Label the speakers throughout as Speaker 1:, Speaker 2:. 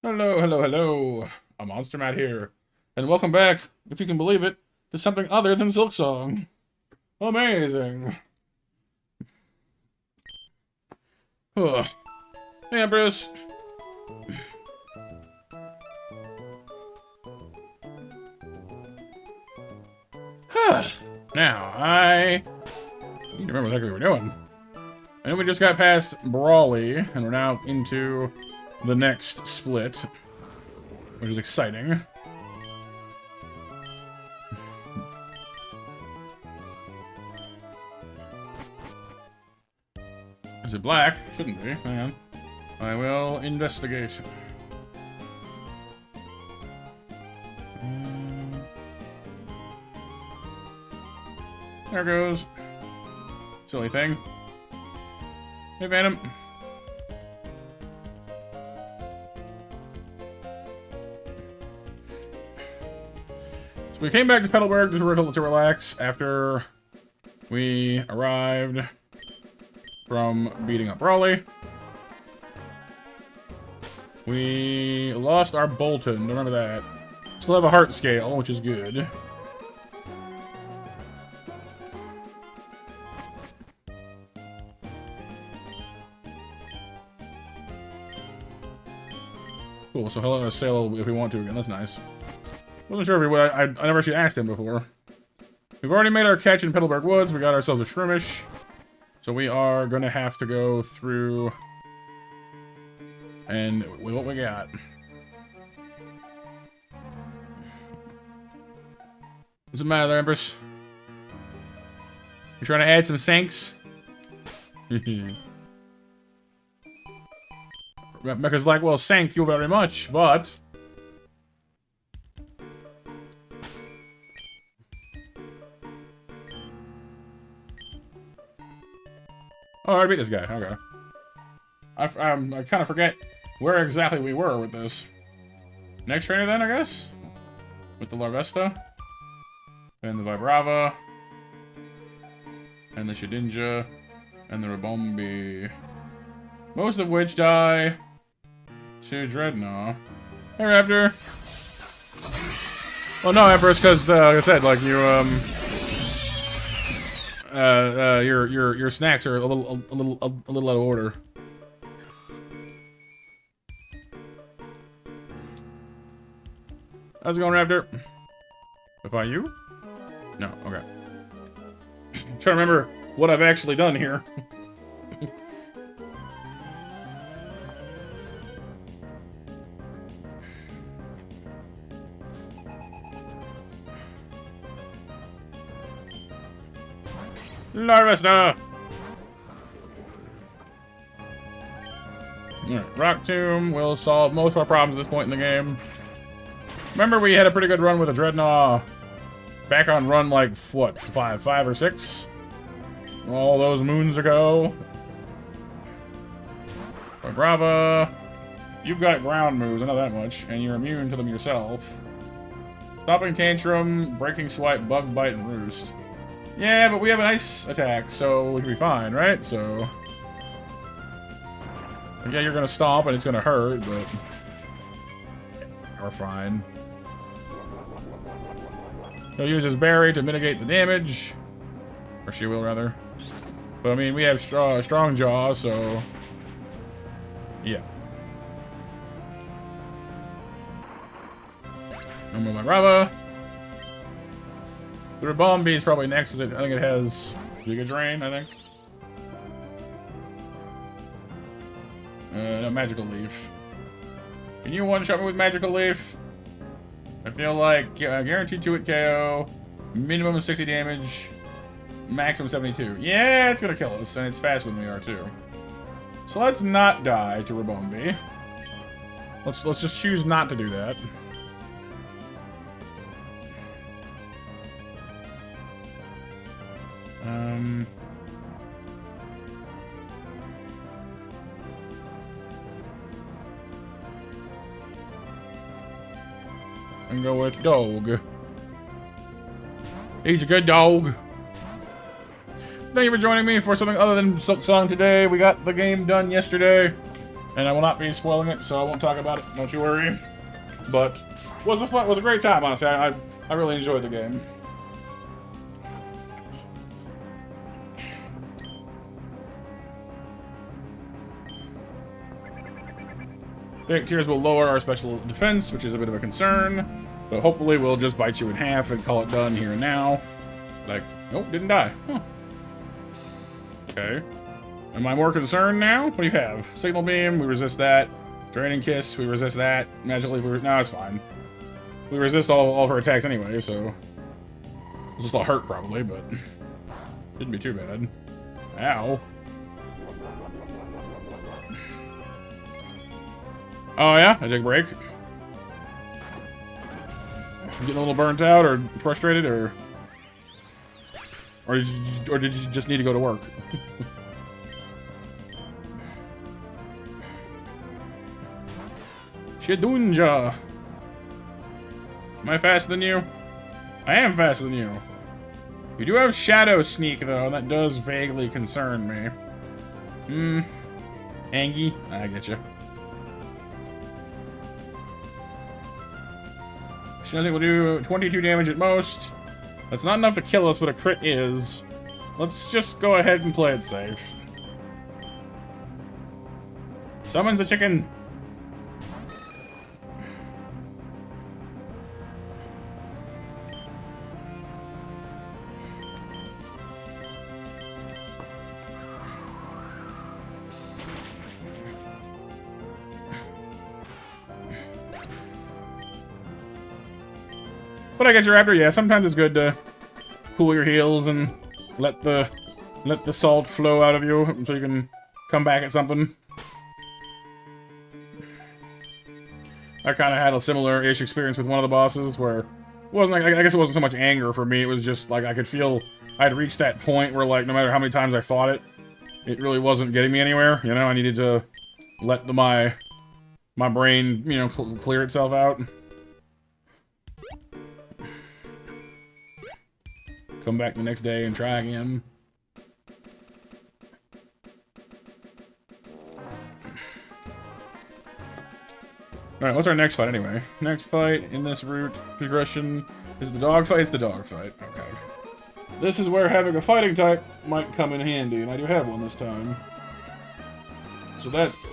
Speaker 1: Hello, hello, hello. A Monster Matt here. And welcome back, if you can believe it, to something other than Silksong. Amazing. Ugh. Hey, Empress. Now, I need to remember what the heck we were doing. I know we just got past Brawly, and we're now into the next split, which is exciting. Is it black? Shouldn't be. Hang on. I will investigate. There goes. Silly thing. Hey, Phantom. So we came back to Petalburg to relax after we arrived from beating up Brawly. We lost our Bolton, remember that. Still have a heart scale, which is good. Cool, so he'll let us sail if we want to again, that's nice. Wasn't sure if we would. I never actually asked him before. We've already made our catch in Petalburg Woods. We got ourselves a Shroomish. So we are going to have to go through and with what we got. What's the matter there, Empress? You trying to add some Sanks? Mecha's like, well, thank you very much, but... Oh, I already beat this guy. Okay. I kind of forget where exactly we were with this. Next trainer then, I guess? With the Larvesta. And the Vibrava. And the Shedinja. And the Rabombi. Most of which die to Dreadnought. Hey, Raptor. Well, no, Empress, because, like I said, like, you, your snacks are a little out of order. How's it going, Raptor? If I you? No, okay. I'm trying to remember what I've actually done here. Larvesta! Alright, Rock Tomb will solve most of our problems at this point in the game. Remember we had a pretty good run with a Dreadnought back on run like, what, five or six? All those moons ago. But Brava, you've got ground moves, I know that much, and you're immune to them yourself. Stopping Tantrum, Breaking Swipe, Bug Bite, and Roost. Yeah, but we have an ice attack, so we can be fine, right? So... yeah, you're gonna stomp and it's gonna hurt, but... yeah, we're fine. He'll use his berry to mitigate the damage. Or she will, rather. But, I mean, we have strong jaw, so... yeah. I'm with my Brava. The Rabombi is probably next. I think it has Giga Drain, I think. No, Magical Leaf. Can you one-shot me with Magical Leaf? I feel like guaranteed 2-hit KO, minimum of 60 damage, maximum 72. Yeah, it's gonna kill us, and it's faster than we are too. So let's not die to Rabombi. Let's just choose not to do that. And go with dog. He's a good dog. Thank you for joining me for something other than Silksong today. We got the game done yesterday. and I will not be spoiling it, so I won't talk about it. Don't you worry. But was a great time, honestly. I really enjoyed the game. Thick tiers will lower our special defense, which is a bit of a concern. But hopefully we'll just bite you in half and call it done here and now. Like, nope, didn't die. Huh. Okay. Am I more concerned now? What do you have? Signal Beam, we resist that. Draining Kiss, we resist that. Magic Leaf, no, it's fine. We resist all of her attacks anyway, so... It's just a lot hurt, probably, but... Didn't be too bad. Ow. Oh yeah? I take a break. You getting a little burnt out or frustrated or did you just need to go to work? Shedunja. Am I faster than you? I am faster than you. You do have Shadow Sneak though, and that does vaguely concern me. Angie? I get you. She will do 22 damage at most. That's not enough to kill us, but a crit is. Let's just go ahead and play it safe. Summons a chicken. But I get your Raptor, yeah, sometimes it's good to cool your heels and let the salt flow out of you so you can come back at something. I kind of had a similar-ish experience with one of the bosses where it wasn't like, I guess it wasn't so much anger for me, it was just like I could feel I'd reached that point where like no matter how many times I fought it, it really wasn't getting me anywhere, you know? I needed to let my brain, you know, clear itself out. Come back the next day and try again. Alright, what's our next fight anyway? Next fight in this route progression is the dog fight. It's the dog fight. Okay. This is where having a fighting type might come in handy, and I do have one this time. So that's good.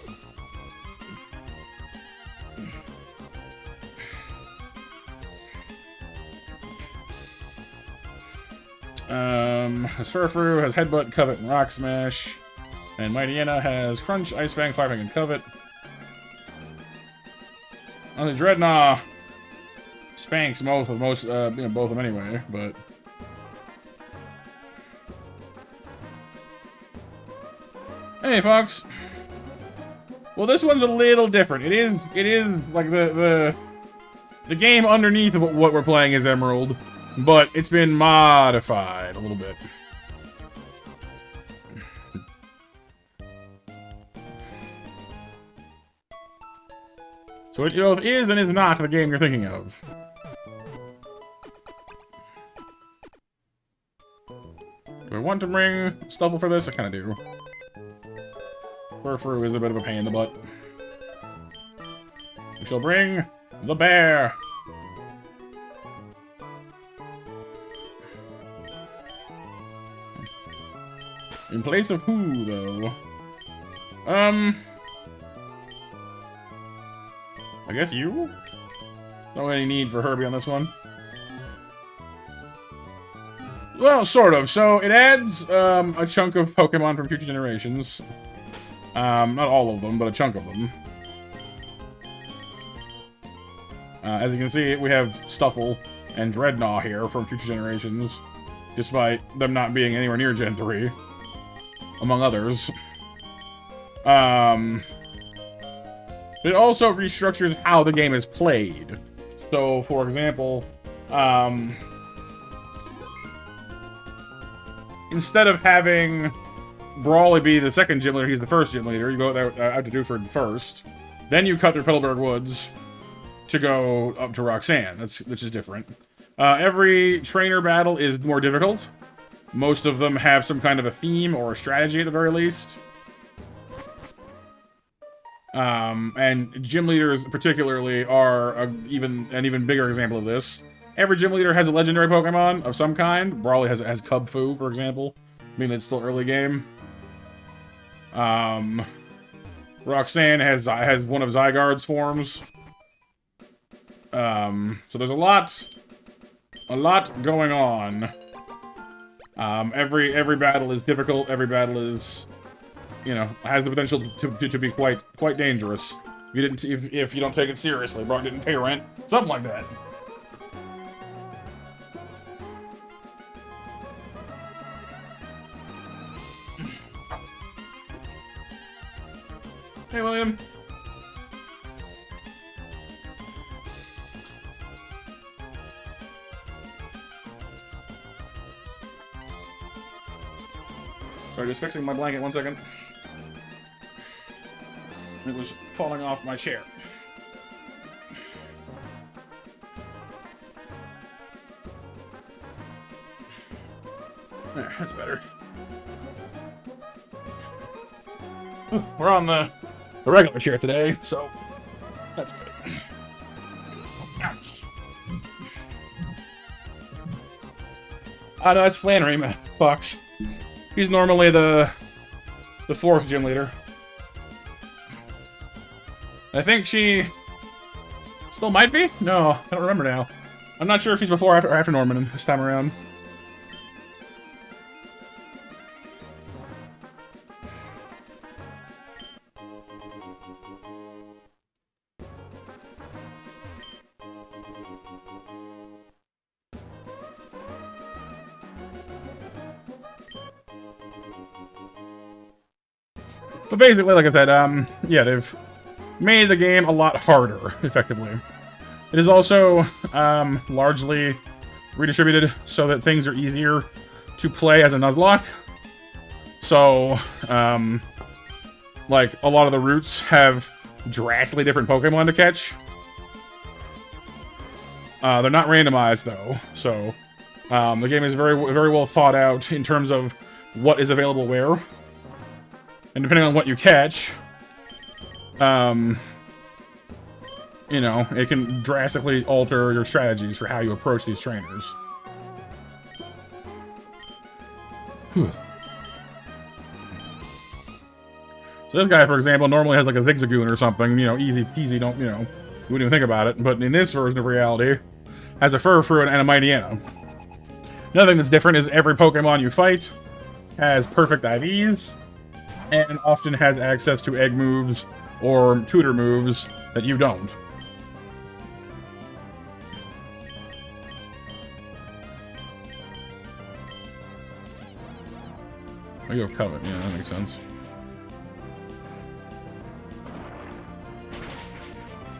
Speaker 1: Has Furfru, has Headbutt, Covet, and Rock Smash. And Mightyena has Crunch, Ice Fang, Fire Fang, and Covet. On the Dreadnought spanks both of both of them anyway, but hey, folks. Well, this one's a little different. It is like the game underneath of what we're playing is Emerald. But it's been modified a little bit. So it is and is not the game you're thinking of. Do I want to bring Stuffle for this? I kind of do. Furfru is a bit of a pain in the butt. We shall bring the bear. In place of who, though? I guess you? No any need for Herbie on this one. Well, sort of. So, it adds, a chunk of Pokemon from future generations. Not all of them, but a chunk of them. As you can see, we have Stuffle and Dreadnought here from future generations, despite them not being anywhere near Gen 3. Among others. It also restructures how the game is played. So, for example, instead of having Brawly be the second gym leader, he's the first gym leader. You go out to Dewford first. Then you cut through Petalburg Woods to go up to Roxanne, which is different. Every trainer battle is more difficult. Most of them have some kind of a theme or a strategy at the very least. And gym leaders particularly are an even bigger example of this. Every gym leader has a legendary Pokemon of some kind. Brawley has Cub Fu, for example. I mean, it's still early game. Roxanne has one of Zygarde's forms. So there's a lot going on. Every battle is difficult. Every battle is, you know, has the potential to be quite dangerous. If you don't take it seriously. Brock didn't pay rent. Something like that. Hey, William. Sorry, just fixing my blanket 1 second. It was falling off my chair. There, that's better. We're on the regular chair today, so that's good. No, that's Flannery, Fox. He's normally the fourth gym leader. I think she still might be? No, I don't remember now. I'm not sure if she's before or after Norman this time around. But basically, like I said, yeah, they've made the game a lot harder, effectively. It is also largely redistributed so that things are easier to play as a Nuzlocke. So, like, a lot of the routes have drastically different Pokemon to catch. They're not randomized, though, so the game is very well thought out in terms of what is available where. And depending on what you catch, you know, it can drastically alter your strategies for how you approach these trainers. Whew. So this guy, for example, normally has like a Zigzagoon or something, you know, easy peasy, don't, you know, you wouldn't even think about it. But in this version of reality, has a Furfrou and a Mightyena. Another thing that's different is every Pokemon you fight has perfect IVs, and often has access to egg moves or tutor moves that you don't. Oh, you have Covet. Yeah, that makes sense.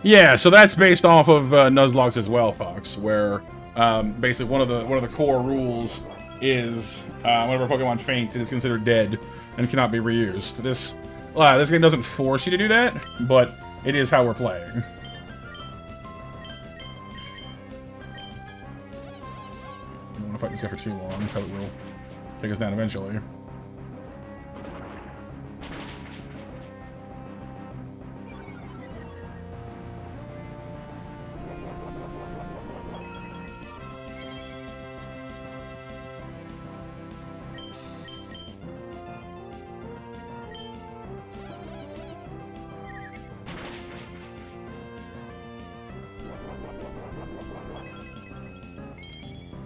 Speaker 1: Yeah, so that's based off of Nuzlocke as well, Fox, where basically one of the core rules is whenever a Pokemon faints, it is considered dead and cannot be reused. This game doesn't force you to do that, but it is how we're playing. I don't want to fight this guy for too long, because it will take us down eventually.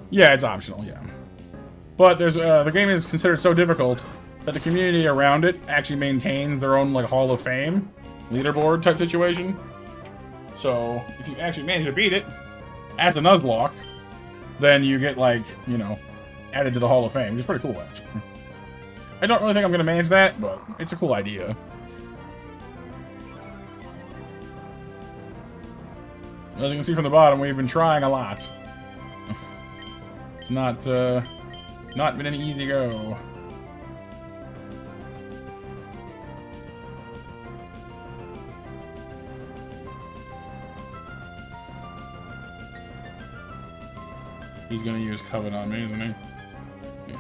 Speaker 1: Yeah, it's optional, yeah. But there's the game is considered so difficult that the community around it actually maintains their own like Hall of Fame leaderboard type situation. So if you actually manage to beat it as a Nuzlocke, then you get like, you know, added to the Hall of Fame, which is pretty cool actually. I don't really think I'm gonna manage that, but it's a cool idea. As you can see from the bottom, we've been trying a lot. It's not been an easy go. He's gonna use Covet on me, isn't he? Yeah.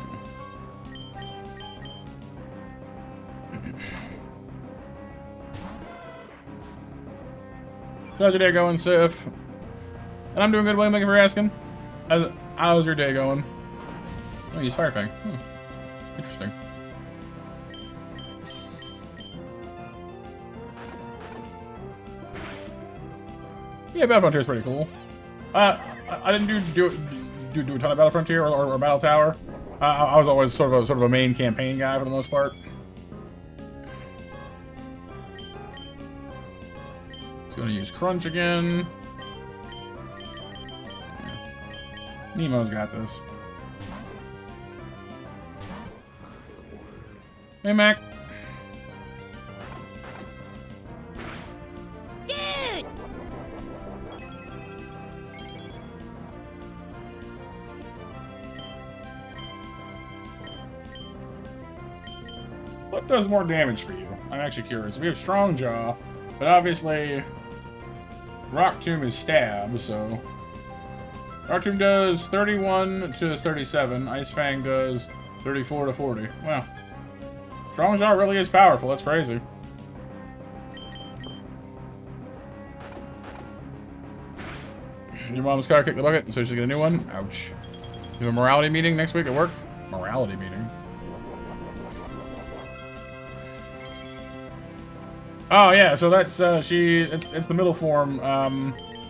Speaker 1: So how's your day going, Sif? And I'm doing good, William. Thank you for asking. How's your day going? Oh, he's Fire Fang. Interesting. Yeah, Battle Frontier is pretty cool. I didn't do a ton of Battle Frontier or Battle Tower. I was always sort of a main campaign guy for the most part. He's going to use Crunch again. Nemo's got this. Hey, Mac.
Speaker 2: Dude!
Speaker 1: What does more damage for you? I'm actually curious. We have Strong Jaw, but obviously Rock Tomb is Stab, so Rock Tomb does 31 to 37. Ice Fang does 34 to 40. Wow. Strong Jaw really is powerful. That's crazy. Your mom's car kicked the bucket, so she's get a new one. Ouch. You have a morality meeting next week at work? Morality meeting. Oh yeah, so that's it's the middle form.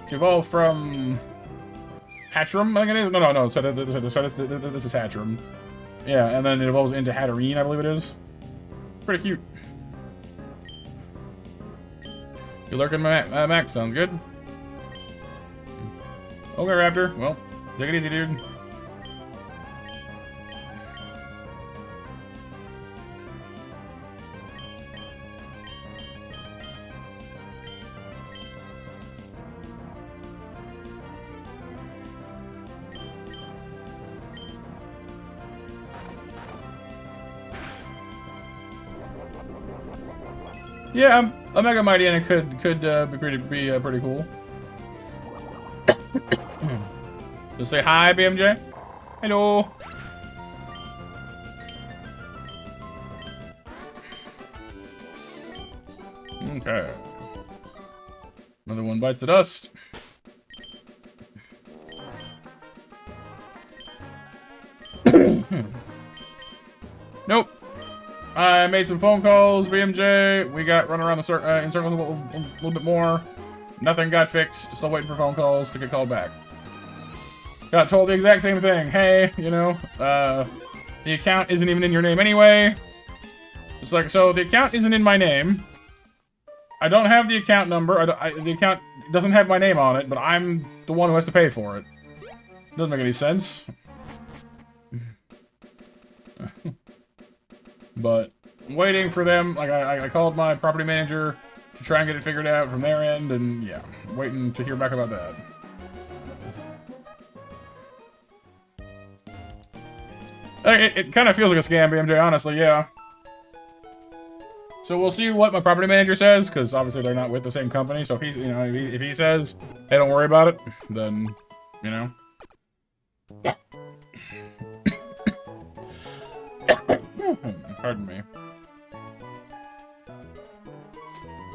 Speaker 1: She evolved from Hatchram, I think it is. No. So this is Hatchram. Yeah, and then it evolves into Hatterene, I believe it is. Pretty cute. You lurking, Max? Sounds good. Okay, Raptor. Well, take it easy, dude. Yeah, a Mega Mightyena could be pretty cool. Just say hi, BMJ. Hello. Okay. Another one bites the dust. Nope. I made some phone calls, BMJ. We got run around the in circles a little bit more. Nothing got fixed. Still waiting for phone calls to get called back. Got told the exact same thing. Hey, you know, the account isn't even in your name anyway. It's like, so the account isn't in my name. I don't have the account number. The account doesn't have my name on it, but I'm the one who has to pay for it. Doesn't make any sense. But waiting for them, like I called my property manager to try and get it figured out from their end, and yeah, waiting to hear back about that. It kind of feels like a scam, BMJ, honestly, yeah. So we'll see what my property manager says, because obviously they're not with the same company. So if he's, you know, if he says, "Hey, don't worry about it," then, you know. Pardon me.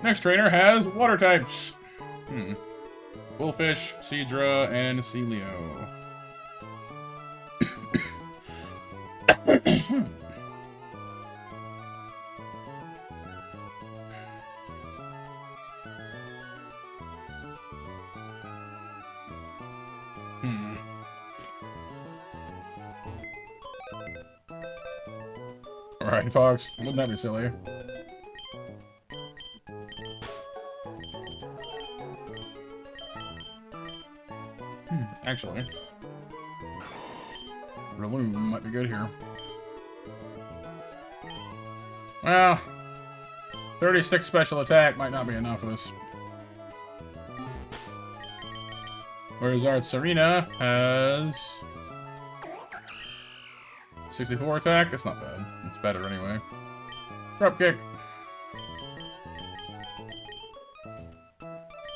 Speaker 1: Next trainer has water types. Bullfish, Seadra, and Celio. Alright, Fox. Wouldn't that be silly? Actually. Breloom might be good here. Well, 36 special attack might not be enough for this. Whereas our Serena has 64 attack. That's not bad. It's better anyway. Drop kick.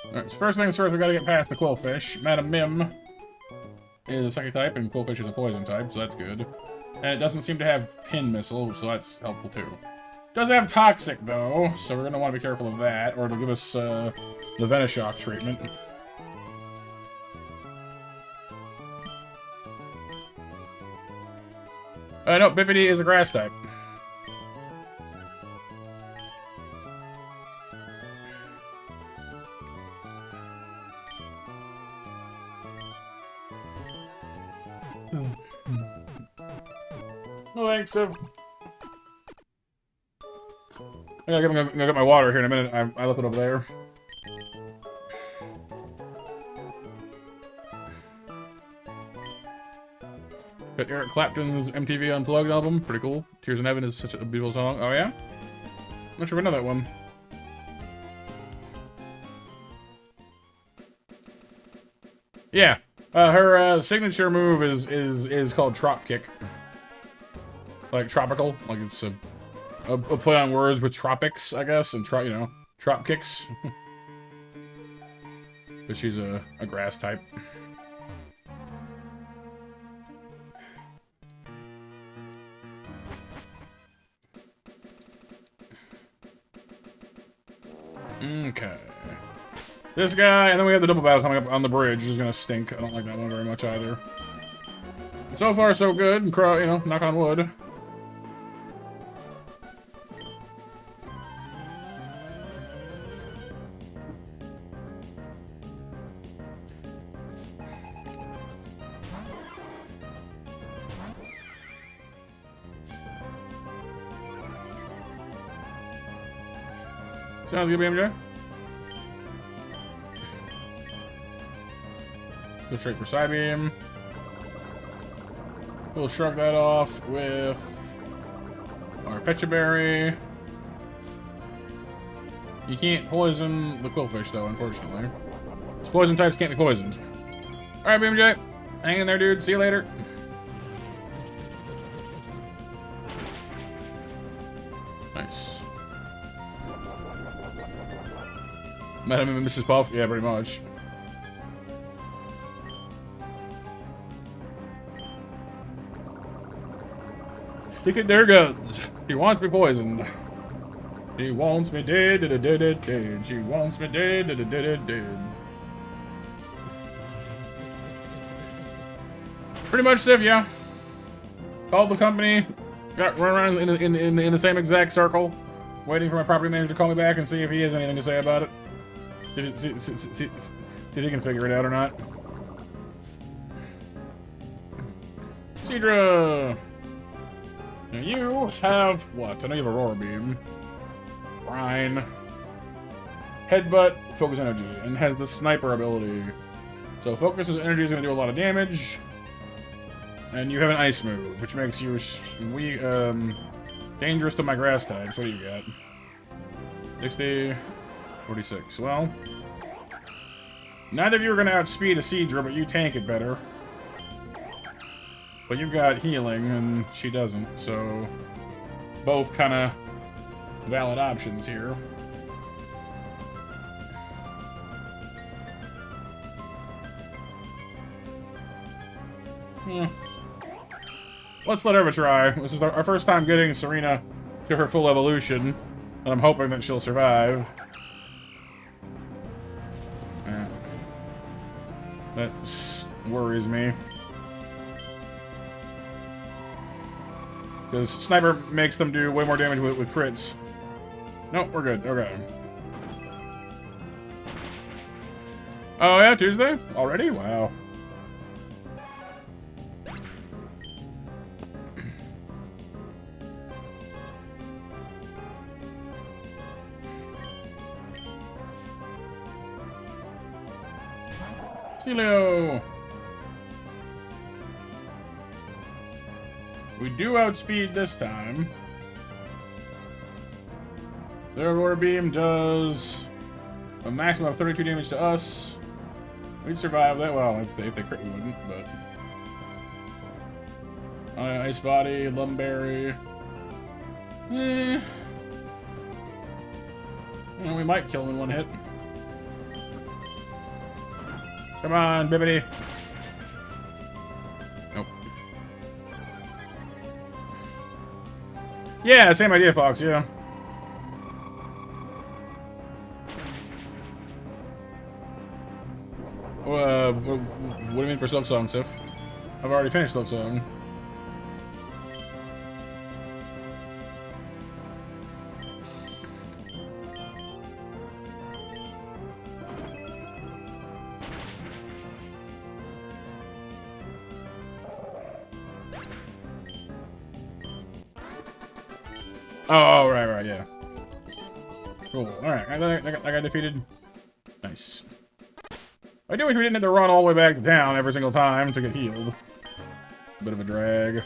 Speaker 1: Alright, so first things first, we gotta get past the Quillfish. Madam Mim is a psychic type, and Quillfish is a poison type, so that's good. And it doesn't seem to have pin missile, so that's helpful too. Does have toxic, though, so we're going to want to be careful of that, or it'll give us the Venoshock treatment. No, Bippity is a grass type. No thanks, Civ. I'm gonna get my water here in a minute. I left it over there. Got Eric Clapton's MTV Unplugged album. Pretty cool. Tears in Heaven is such a beautiful song. Oh, yeah? Not sure if I know that one. Yeah. Her signature move is called Trop Kick. Like tropical. Like it's a play on words with tropics, I guess. And, you know, Trop Kicks. But she's a grass type. Okay. This guy, and then we have the double battle coming up on the bridge, which is gonna stink. I don't like that one very much either. So far, so good. You know, knock on wood. Sounds good, BMJ. Go straight for side beam. We'll shrug that off with our Pecha Berry. You can't poison the Quillfish, though, unfortunately. These poison types can't be poisoned. Alright, BMJ. Hang in there, dude. See you later. Nice. Madam and Mrs. Puff? Yeah, pretty much. Stick it their guns. He wants me poisoned. He wants me dead, dead, dead, dead, dead. She wants me dead, dead, dead, dead, dead. Pretty much, Civ, yeah. Called the company. Got run around in the same exact circle. Waiting for my property manager to call me back and see if he has anything to say about it. See if he can figure it out or not. Seadra! Now you have what? I know you have Aurora Beam. Brine. Headbutt, focus energy, and has the sniper ability. So focus's energy is going to do a lot of damage. And you have an ice move, which makes you dangerous to my grass types. What do you got? 60, 46. Well, neither of you are going to outspeed a Seadra, but you tank it better. But you've got healing, and she doesn't, so both kind of valid options here. Let's let her have a try. This is our first time getting Serena to her full evolution, and I'm hoping that she'll survive. That worries me. Because Sniper makes them do way more damage with crits. Nope, we're good. Okay. Oh yeah, Tuesday? Already? Wow. Celio! We do outspeed this time. Their Aurora Beam does a maximum of 32 damage to us. We'd survive that. Well, if they crit, we wouldn't, but... Ice Body, Lumberry... You know, we might kill him in one hit. Come on, Bibbidi. Nope. Yeah, same idea, Fox, yeah. What do you mean for Silksong, Sif? I've already finished Silksong. Oh, right, yeah. Cool. Alright, I got defeated. Nice. I do wish we didn't have to run all the way back down every single time to get healed. Bit of a drag.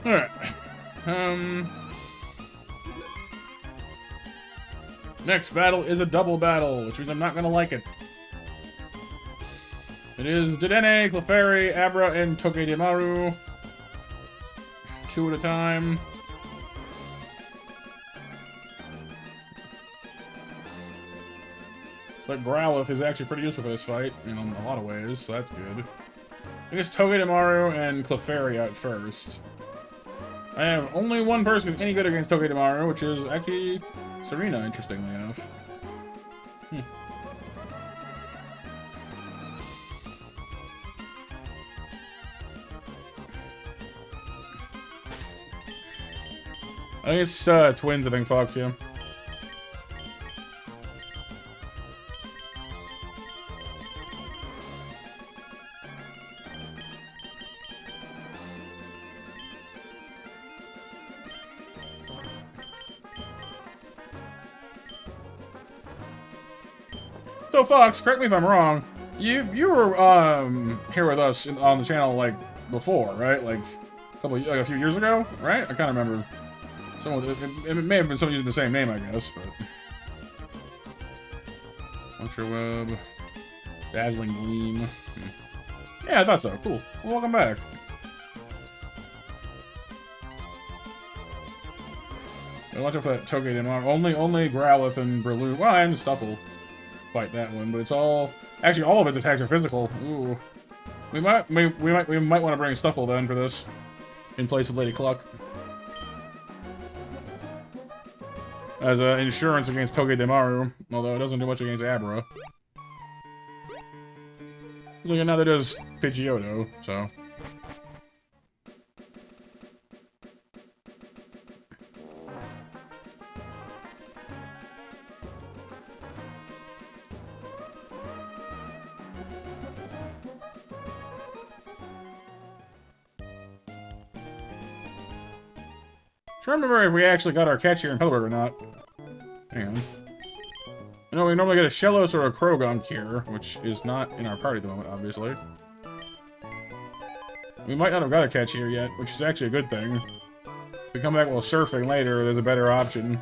Speaker 1: Alright. Next battle is a double battle, which means I'm not gonna like it. It is Dedenne, Clefairy, Abra, and Togedemaru. 2 at a time. But Growlithe is actually pretty useful for this fight, in a lot of ways, so that's good. I guess Togedemaru and Clefairy out first. I have only one person who's any good against Togedemaru, which is actually Serena, interestingly enough. I think it's twins, I think, Fox, yeah. So, Fox, correct me if I'm wrong. You were here with us on the channel like before, right? Like a few years ago, right? I kind of remember. It may have been someone using the same name, I guess, but... Puncture Web... Dazzling Gleam... Yeah, I thought so. Cool. Well, welcome back. Watch out for that Togedemaru. Only Growlithe and Breloom. Well, and Stuff will fight that one, but it's all... Actually, all of its attacks are physical. Ooh. We might want to bring Stuffle then for this. In place of Lady Cluck. As insurance against Togedemaru, although it doesn't do much against Abra. Look, now that does Pidgeotto, so. Trying to remember if we actually got our catch here in Heidelberg or not. Hang on. I know we normally get a Shellos or a Krogonk here, which is not in our party at the moment, obviously. We might not have got a catch here yet, which is actually a good thing. If we come back while surfing later, there's a better option.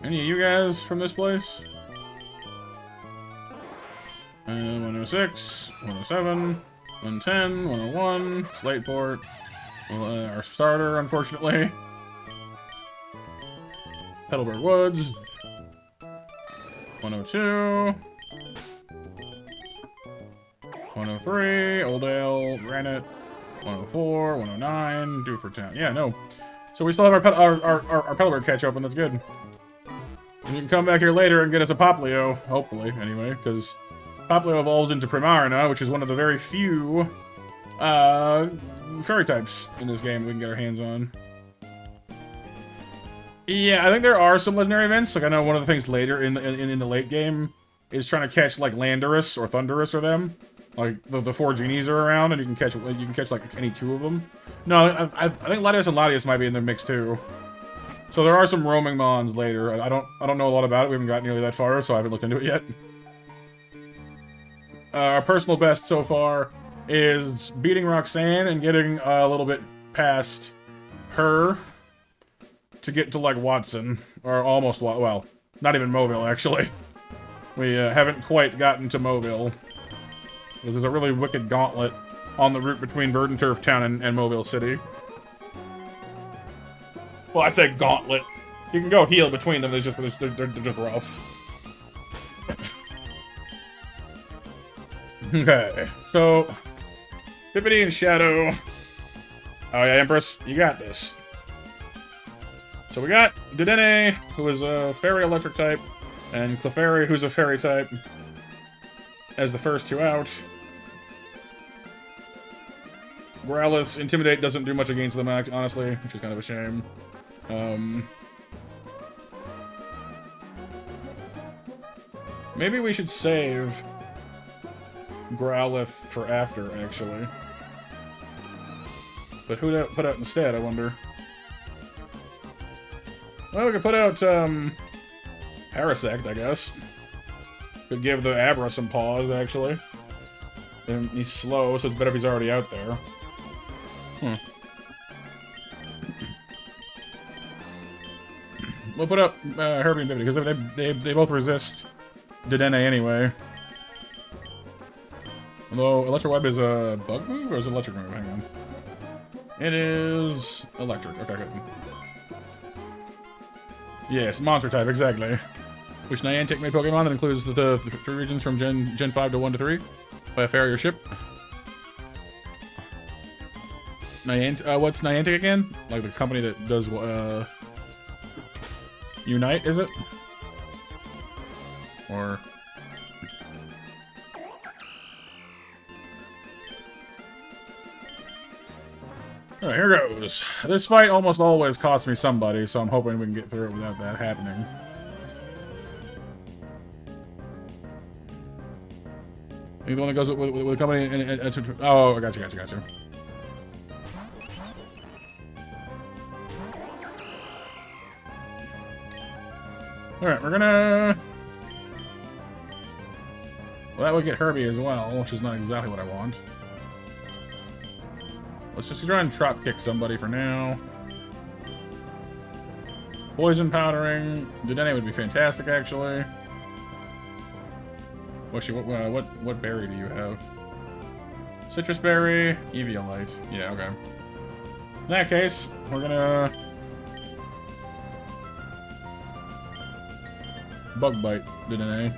Speaker 1: Any of you guys from this place? 106, 107... 110, 101, Slateport, our starter, unfortunately. Heidelberg Woods, 102, 103, Oldale, Granite, 104, 109, due for town. Yeah, no. So we still have our Heidelberg catch open, that's good. And you can come back here later and get us a Poplio, hopefully, anyway, because Poplio evolves into Primarina, which is one of the very few fairy types in this game we can get our hands on. Yeah, I think there are some legendary events. Like I know one of the things later in the late game is trying to catch like Landorus or Thundurus or them. Like the 4 genies are around, and you can catch like any 2 of them. No, I think Latios and Latios might be in the mix too. So there are some roaming mons later. I don't know a lot about it. We haven't gotten nearly that far, so I haven't looked into it yet. Our personal best so far is beating Roxanne and getting a little bit past her to get to, like, Watson. Or almost, well, not even Mobile, actually. We haven't quite gotten to Mobile. Because there's a really wicked gauntlet on the route between Verdant Turf Town and Mobile City. Well, I say gauntlet. You can go heal between them, they're just rough. Okay, so Pippity and Shadow. Oh yeah, Empress, you got this. So we got Dedenne, who is a fairy electric type, and Clefairy, who's a fairy type, as the first two out. Growlithe's Intimidate doesn't do much against them, honestly, which is kind of a shame. Maybe we should save Growlithe for after, actually. But who to put out instead, I wonder? Well, we could put out, Parasect, I guess. Could give the Abra some pause, actually. And he's slow, so it's better if he's already out there. We'll put out Herbie and Bibbidi, because they both resist Dedenne anyway. Although, Electro Web is a bug move, or is it electric move? Hang on. It is electric. Okay, good. Yes, monster type, exactly. Which Niantic made Pokemon that includes the 3 regions from Gen 5 to 1 to 3 by a farrier ship. What's Niantic again? Like the company that does Unite, is it? Or alright, here goes. This fight almost always costs me somebody, so I'm hoping we can get through it without that happening. You the one that goes with the company oh, I gotcha. Alright, we're gonna... Well, that would get Herbie as well, which is not exactly what I want. Let's just try and drop kick somebody for now. Poison powdering. Dedenne would be fantastic, actually. What berry do you have? Citrus berry, Eviolite. Yeah, okay. In that case, we're gonna Bug Bite Dedenne.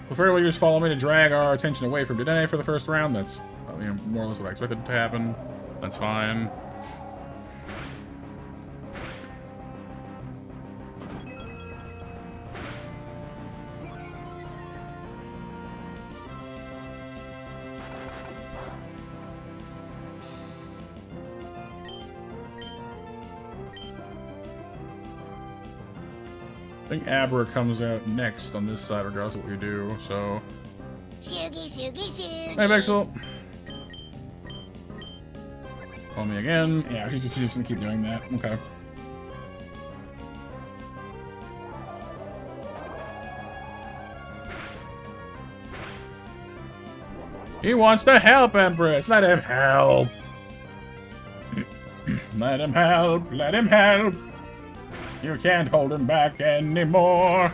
Speaker 1: Clefairy will use Follow Me to drag our attention away from Dedenne for the first round. That's more or less what I expected to happen. That's fine. I think Abra comes out next on this side, regardless of what we do, so... Shoogie. Hey, Bexel! Call me again. Yeah, she's just gonna keep doing that. Okay. He wants to help, Empress! Let him help! Let him help! Let him help! You can't hold him back anymore.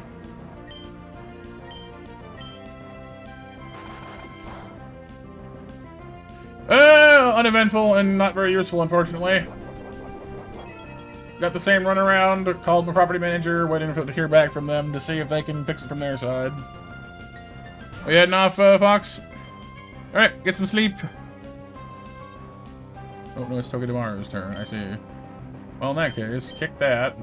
Speaker 1: Uneventful and not very useful, unfortunately. Got the same runaround, called my property manager, waiting to hear back from them to see if they can fix it from their side. Are you heading off, Fox? Alright, get some sleep. Oh, no, it's Togedemaru's turn, I see. Well, in that case, kick that.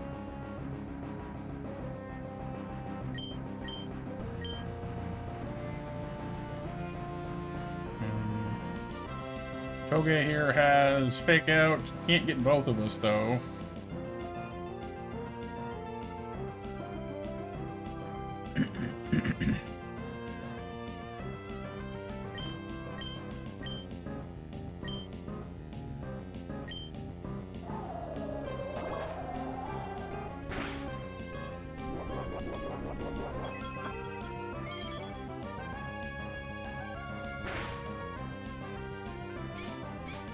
Speaker 1: Toge here has Fake Out. Can't get both of us, though.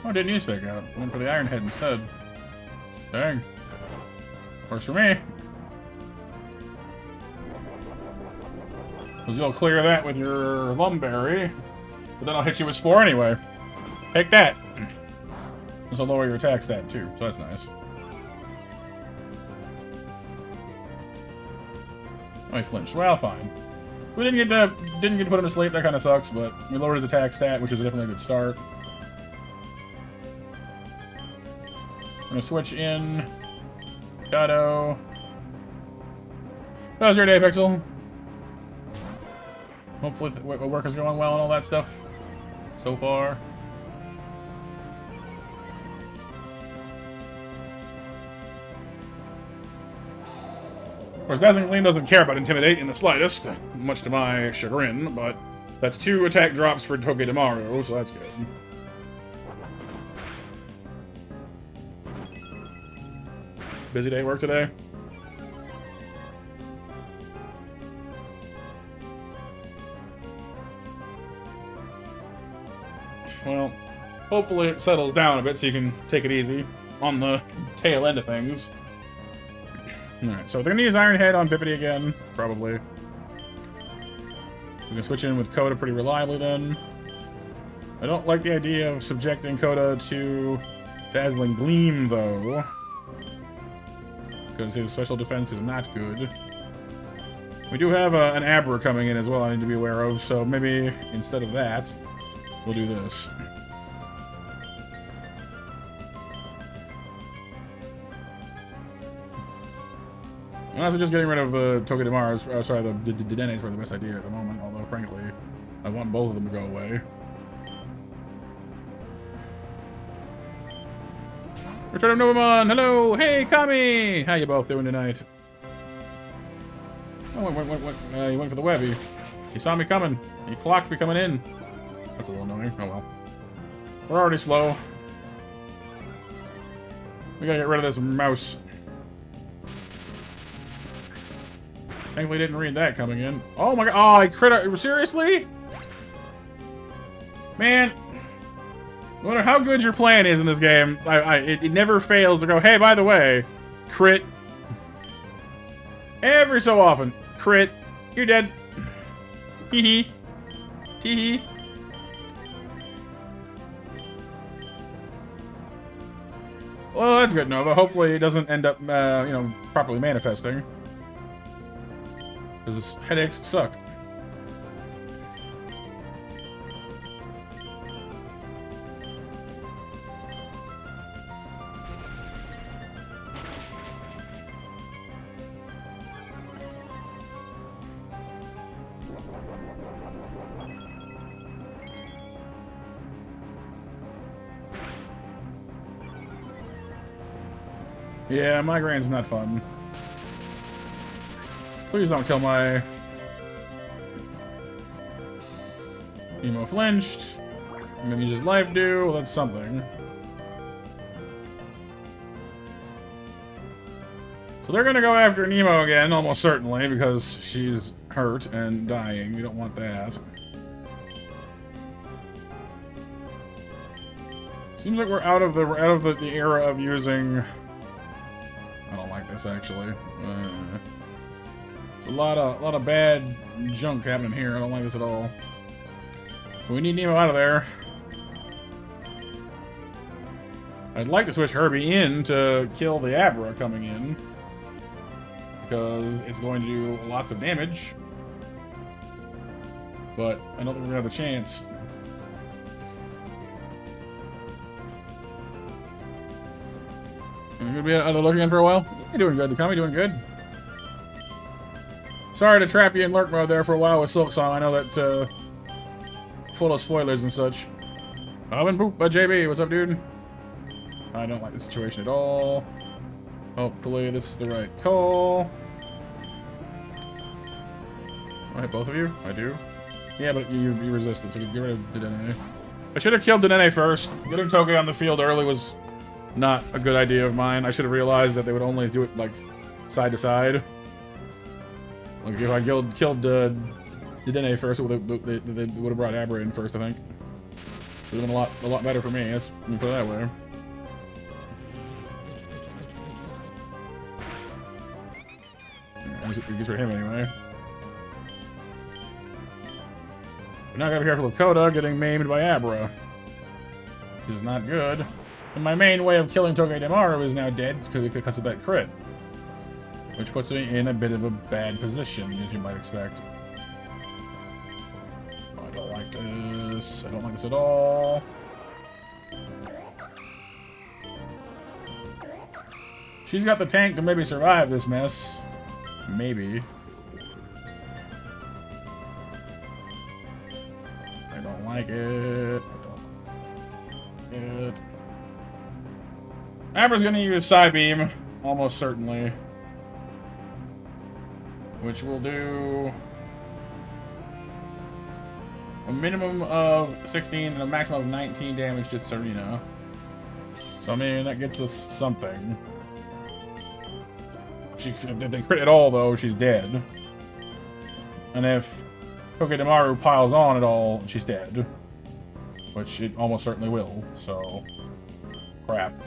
Speaker 1: Oh, didn't use Fake Out. Went for the Iron Head instead. Dang. Works for me. Because you'll clear that with your Lumberry. But then I'll hit you with Spore anyway. Take that. This will lower your attack stat too, so that's nice. Oh, he flinched. Well, fine. We didn't get to put him to sleep, that kind of sucks, but we lowered his attack stat, which is definitely a good start. I'm gonna switch in. Dotto. How's your day, Pixel? Hopefully work is going well and all that stuff so far. Of course, Dazzling Gleam doesn't care about Intimidate in the slightest, much to my chagrin, but that's 2 attack drops for Togedemaru, so that's good. Busy day at work today? Well, hopefully it settles down a bit so you can take it easy on the tail end of things. Alright, so they're gonna use Iron Head on Bippity again, probably. We're gonna switch in with Coda pretty reliably then. I don't like the idea of subjecting Coda to Dazzling Gleam, though. Because his special defense is not good. We do have an Abra coming in as well I need to be aware of, so maybe instead of that, we'll do this. Honestly, just getting rid of the Togedemaru, sorry, the Dedenne is probably the best idea at the moment, although frankly, I want both of them to go away. Return of Novamon! Hello! Hey, Kami! How you both doing tonight? Oh, he went for the web. He saw me coming. He clocked me coming in. That's a little annoying. Oh well. We're already slow. We gotta get rid of this mouse. Thankfully didn't read that coming in. Oh my god. Oh, I crit. Seriously? Man. No matter how good your plan is in this game, it never fails to go, hey, by the way, crit. Every so often. Crit. You're dead. Hee hee. Tee hee. Well, that's good, Nova. Hopefully it doesn't end up, you know, properly manifesting. Because headaches suck. Yeah, migraine's not fun. Please don't kill my Emo flinched. I'm gonna use his life dew. Well, that's something. So they're gonna go after Nemo again, almost certainly, because she's hurt and dying. We don't want that. Seems like we're out of the era of using. I don't like this actually. It's a lot of bad junk happening here. I don't like this at all. We need Nemo out of there. I'd like to switch Herbie in to kill the Abra coming in, because it's going to do lots of damage. But I don't think we're gonna have a chance. You're gonna be out of lurk again for a while? You're doing good, Kami, doing good. Sorry to trap you in lurk mode there for a while with Silksong. I know that, full of spoilers and such. Been pooped by JB. What's up, dude? I don't like the situation at all. Hopefully this is the right call. I hit both of you? I do. Yeah, but you resisted, so get rid of Dedenne. I should have killed Dedenne first. Getting Toge on the field early was not a good idea of mine. I should have realized that they would only do it, like, side to side. Like, if I killed Dedenne first, they would have brought Abra in first, I think. Would have been a lot better for me. Let's put it that way. It gets rid of him anyway. We're not gonna be careful with Coda getting maimed by Abra, which is not good. And my main way of killing Togedemaru is now dead because of that crit, which puts me in a bit of a bad position, as you might expect. Oh, I don't like this. I don't like this at all. She's got the tank to maybe survive this mess. Maybe. I don't like it. I don't like it. Abra's gonna use Side Beam, almost certainly. Which will do a minimum of 16 and a maximum of 19 damage to Serena. So, I mean, that gets us something. If they crit at all, though, she's dead. And if Togedemaru piles on at all, she's dead. Which it almost certainly will, so... Crap.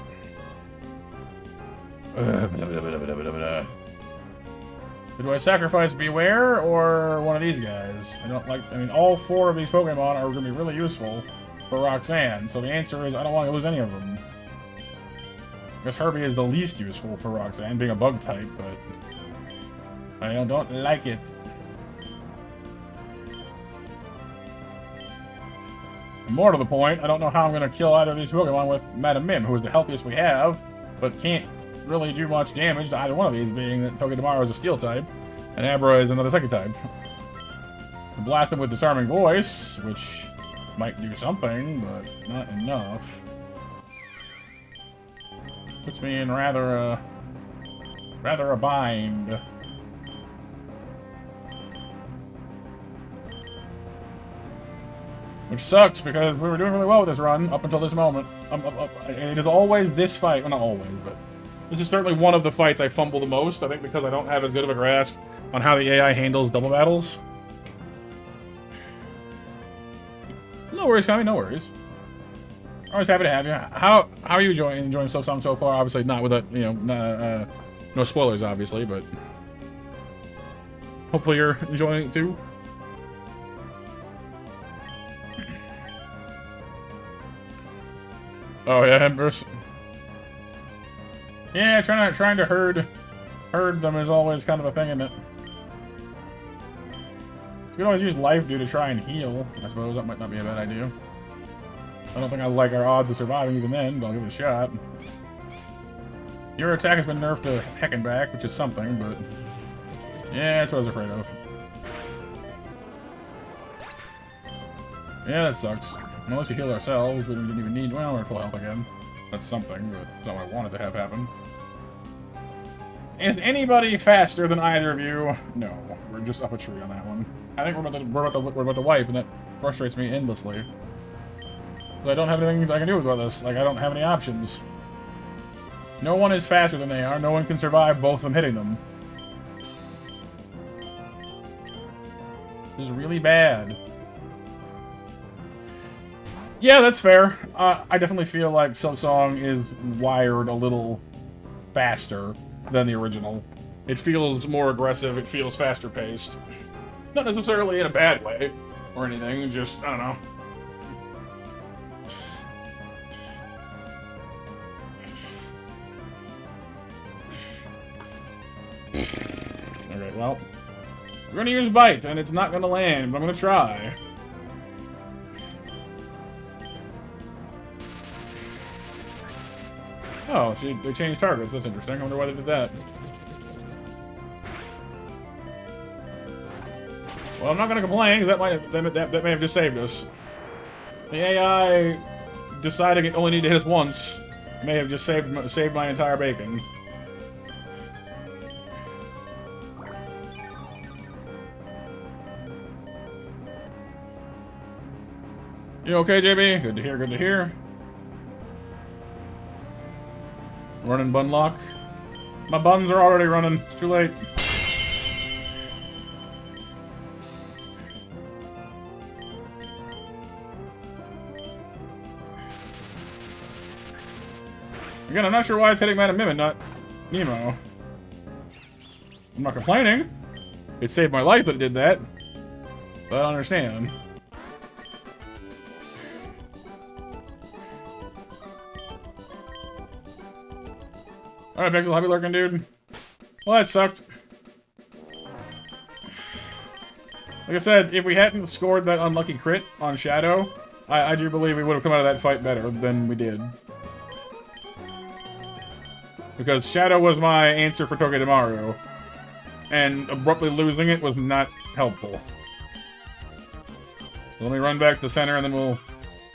Speaker 1: Do I sacrifice Beware or one of these guys? I don't like... I mean, all 4 of these Pokemon are going to be really useful for Roxanne, so the answer is I don't want to lose any of them. I guess Herbie is the least useful for Roxanne, being a bug type, but... I don't like it. And more to the point, I don't know how I'm going to kill either of these Pokemon with Madam Mim, who is the healthiest we have, but can't really do much damage to either one of these, being that Togedemaru is a Steel type, and Abra is another Psychic type. I blast him with Disarming Voice, which might do something, but not enough. Puts me in rather a bind. Which sucks, because we were doing really well with this run up until this moment. It is always this fight, well, not always, but this is certainly one of the fights I fumble the most, I think because I don't have as good of a grasp on how the AI handles double battles. No worries, Tommy, no worries. Always happy to have you. How are you enjoying Silksong so far? Obviously not with a, you know, no spoilers, obviously, but hopefully you're enjoying it too. Oh yeah, Embers. Yeah, trying to herd them is always kind of a thing, isn't it? You can always use Life Dew to try and heal. I suppose that might not be a bad idea. I don't think I like our odds of surviving even then, but I'll give it a shot. Your attack has been nerfed to heck and back, which is something, but yeah, that's what I was afraid of. Yeah, that sucks. Unless we heal ourselves, but we didn't even need... Well, we're full health again. That's something, but it's not what I wanted to have happen. Is anybody faster than either of you? No, we're just up a tree on that one. I think we're about to wipe, and that frustrates me endlessly. I don't have anything I can do about this. Like, I don't have any options. No one is faster than they are. No one can survive both of them hitting them. This is really bad. Yeah, that's fair. I definitely feel like Silksong is wired a little faster than the original. It feels more aggressive. It feels faster paced. Not necessarily in a bad way or anything. Just, I don't know. Okay, well, we're gonna use Bite, and it's not gonna land, but I'm gonna try. Oh, they changed targets. That's interesting. I wonder why they did that. Well, I'm not gonna complain, because that may have just saved us. The AI deciding it only needed to hit us once may have just saved my entire bacon. You okay, JB? Good to hear, good to hear. Running bun lock. My buns are already running. It's too late. Again, I'm not sure why it's hitting Madam Mim and not Nemo. I'm not complaining. It saved my life that it did that. But I don't understand. Alright, Pixel, happy lurking, dude. Well, that sucked. Like I said, if we hadn't scored that unlucky crit on Shadow, I do believe we would have come out of that fight better than we did. Because Shadow was my answer for Togedemaru. And abruptly losing it was not helpful. So let me run back to the center and then we'll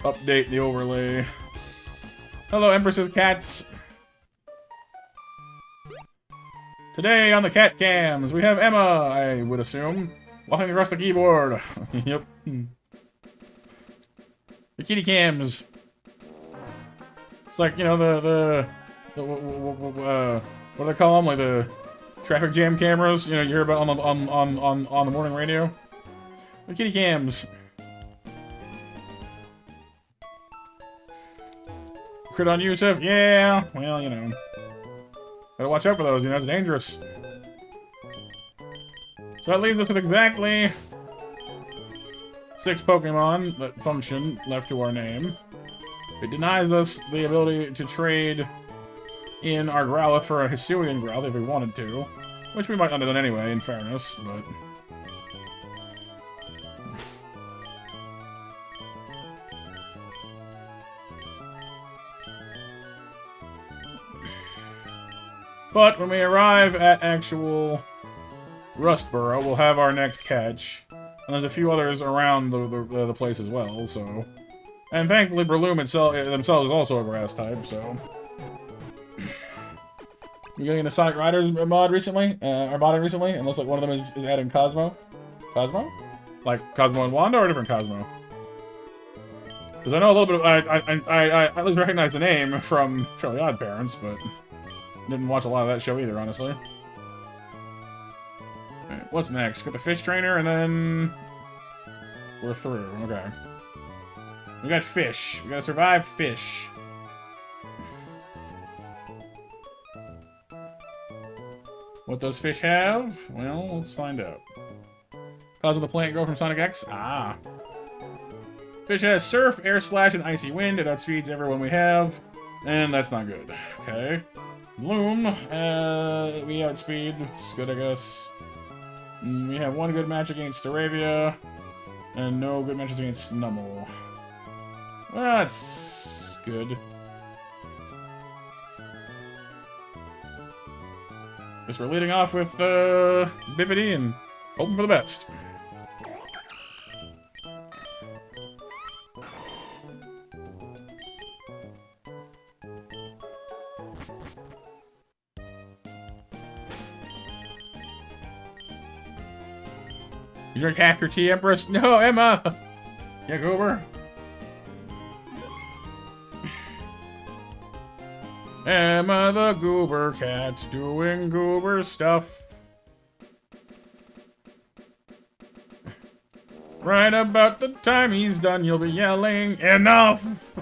Speaker 1: update the overlay. Hello, Empress's cats. Today on the cat cams, we have Emma, I would assume, walking across the keyboard. Yep. The kitty cams. It's like, you know, what do they call them? Like the traffic jam cameras. You know, you hear about on the morning radio. The kitty cams. Crit on Yusuf? Yeah. Well, you know. Gotta watch out for those, you know, it's dangerous. So that leaves us with exactly 6 Pokemon that function left to our name. It denies us the ability to trade in our Growlithe for a Hisuian Growlithe if we wanted to. Which we might not have done anyway, in fairness, but... But when we arrive at actual Rustboro, we'll have our next catch. And there's a few others around the place as well, so... And thankfully, Breloom themselves is also a grass type, so... You getting into Sonic Riders mod recently? Or modding recently? And looks like one of them is adding Cosmo. Cosmo? Like Cosmo and Wanda, or a different Cosmo? Because I know a little bit of... I at least recognize the name from Fairly Odd Parents, but... Didn't watch a lot of that show either, honestly. Right, what's next? Got the fish trainer, and then... We're through. Okay. We got fish. We gotta survive fish. What does fish have? Well, let's find out. Cosmo the plant grow from Sonic X? Ah. Fish has Surf, Air Slash, and Icy Wind. It outspeeds everyone we have. And that's not good. Okay. Bloom, we outspeed. It's good, I guess. We have one good match against Staravia, and no good matches against Numel. Well, that's good. Guess we're leading off with Bippity and hoping for the best. You drink half your tea, Empress? No, Emma! Yeah, Goober. Emma the Goober Cat doing Goober stuff. Right about the time he's done, you'll be yelling, enough!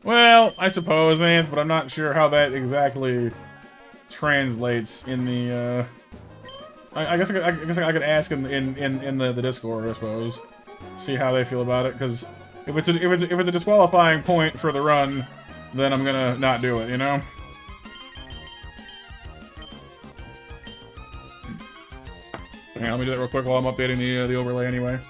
Speaker 1: Well, I suppose, man, but I'm not sure how that exactly translates in the, I guess I could ask in the Discord, I suppose. See how they feel about it, because if it's a disqualifying point for the run, then I'm gonna not do it, you know? Hang on, let me do that real quick while I'm updating the overlay anyway.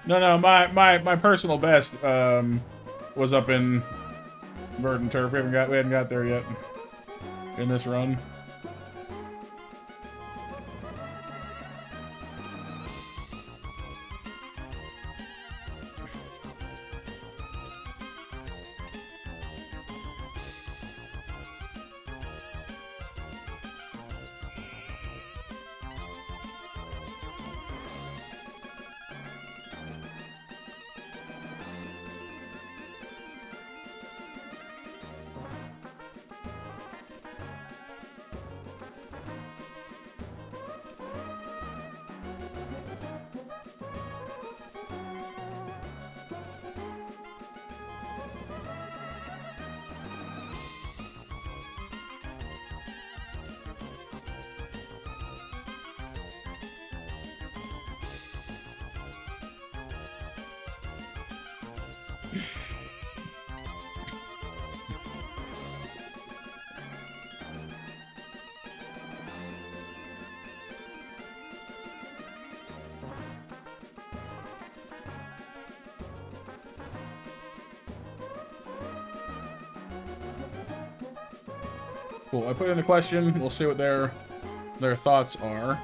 Speaker 1: No, my personal best was up in Bird and Turf. We hadn't got there yet in this run. Cool. I put in the question. We'll see what their thoughts are.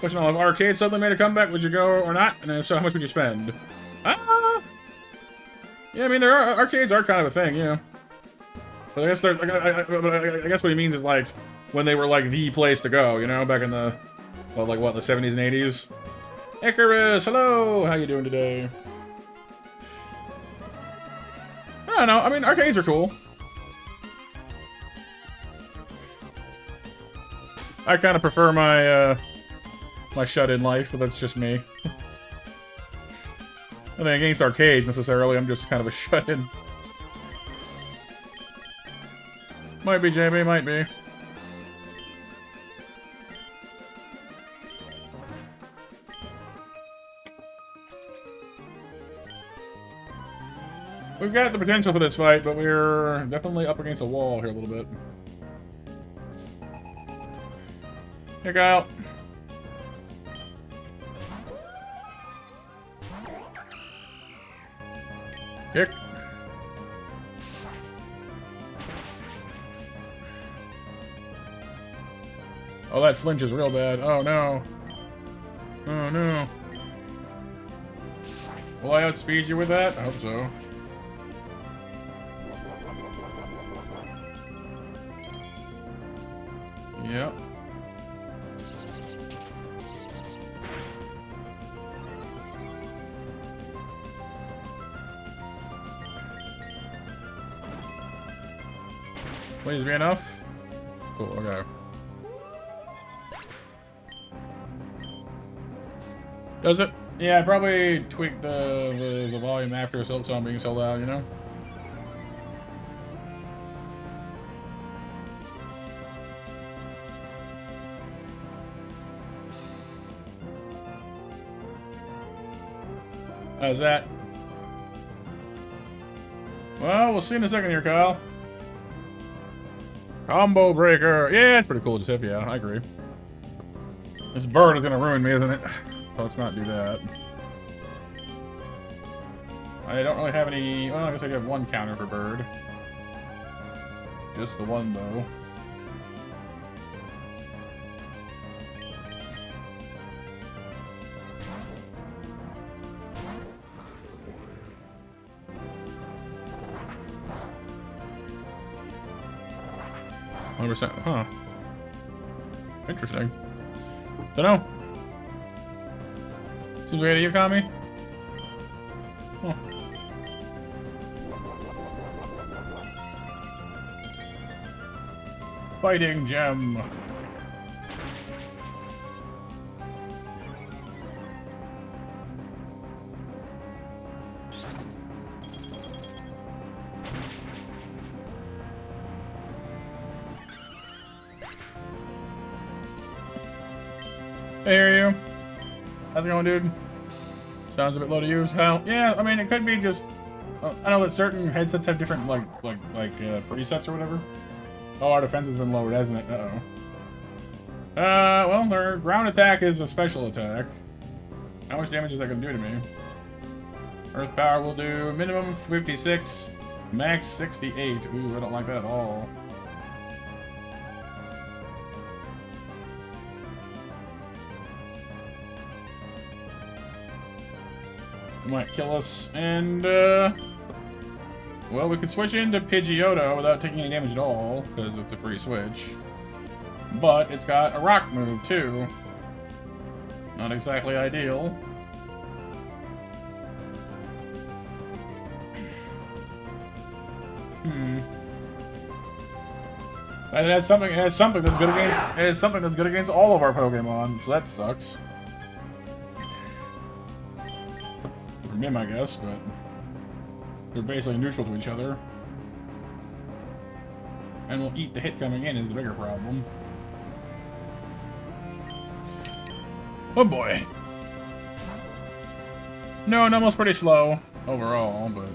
Speaker 1: Question on if arcades suddenly made a comeback, would you go or not? And if so, how much would you spend? Yeah, I mean, arcades are kind of a thing, yeah. But I guess I guess what he means is like when they were like the place to go, you know, back in the well, like what, the 70s and 80s. Icarus, hello, how you doing today? I don't know. I mean, arcades are cool. I kind of prefer my my shut-in life, but that's just me. Nothing against arcades necessarily. I'm just kind of a shut-in. Might be, JB, might be. We've got the potential for this fight, but we're definitely up against a wall here a little bit. Hey, Kyle. Kick. Oh, that flinch is real bad. Oh, no. Oh, no. Will I outspeed you with that? I hope so. Yep. Please be enough. Cool, okay. Does it? Yeah, I probably tweaked the volume after Silksong being so loud, you know? How's that? Well, we'll see in a second here, Kyle. Combo breaker. Yeah, it's pretty cool. Just if, yeah, I agree. This bird is gonna ruin me, isn't it? So let's not do that. I don't really have any... Well, I guess I do have one counter for bird. Just the one, though. %, huh? Interesting. Dunno. Seems right to you, Kami? Huh. Fighting gem. I hear you. How's it going, dude? Sounds a bit low to use. How? Yeah, I mean, it could be just... I know that certain headsets have different, presets or whatever. Oh, our defense has been lowered, hasn't it? Uh-oh. Well, their ground attack is a special attack. How much damage is that going to do to me? Earth power will do minimum 56, max 68. Ooh, I don't like that at all. Might kill us, and, well, we could switch into Pidgeotto without taking any damage at all, because it's a free switch. But it's got a rock move, too. Not exactly ideal. And it has something that's good against, it has something that's good against all of our Pokemon, so that sucks. from him, I guess, but they're basically neutral to each other. And we'll eat the hit coming in is the bigger problem. Oh boy. No, Numble's pretty slow overall, but...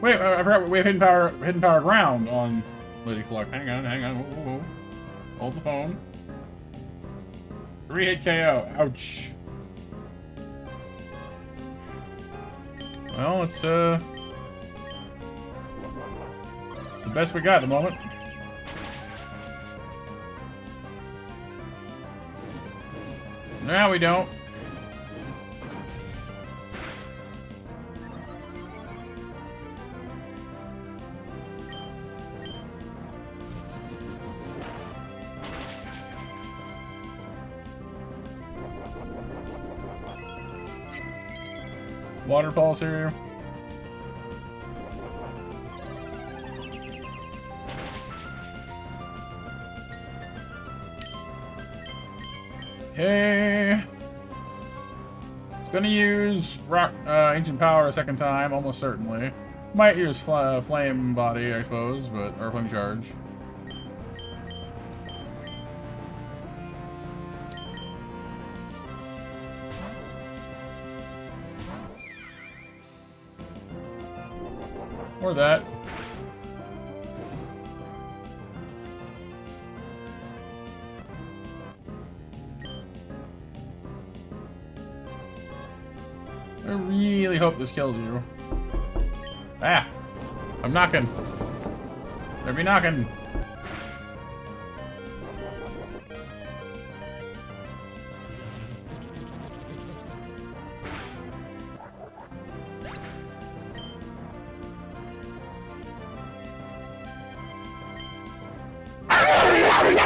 Speaker 1: Wait, I forgot we have hidden power ground on Lady Cluck. Hang on. Whoa. Hold the phone. 3-hit KO. Ouch. Well, it's the best we got at the moment. Now we don't. Waterfalls here. Hey. It's gonna use rock, ancient power a second time, almost certainly. Might use flame body, I suppose, but or flame charge. Or that. I really hope this kills you. Ah! I'm knocking. There be knocking.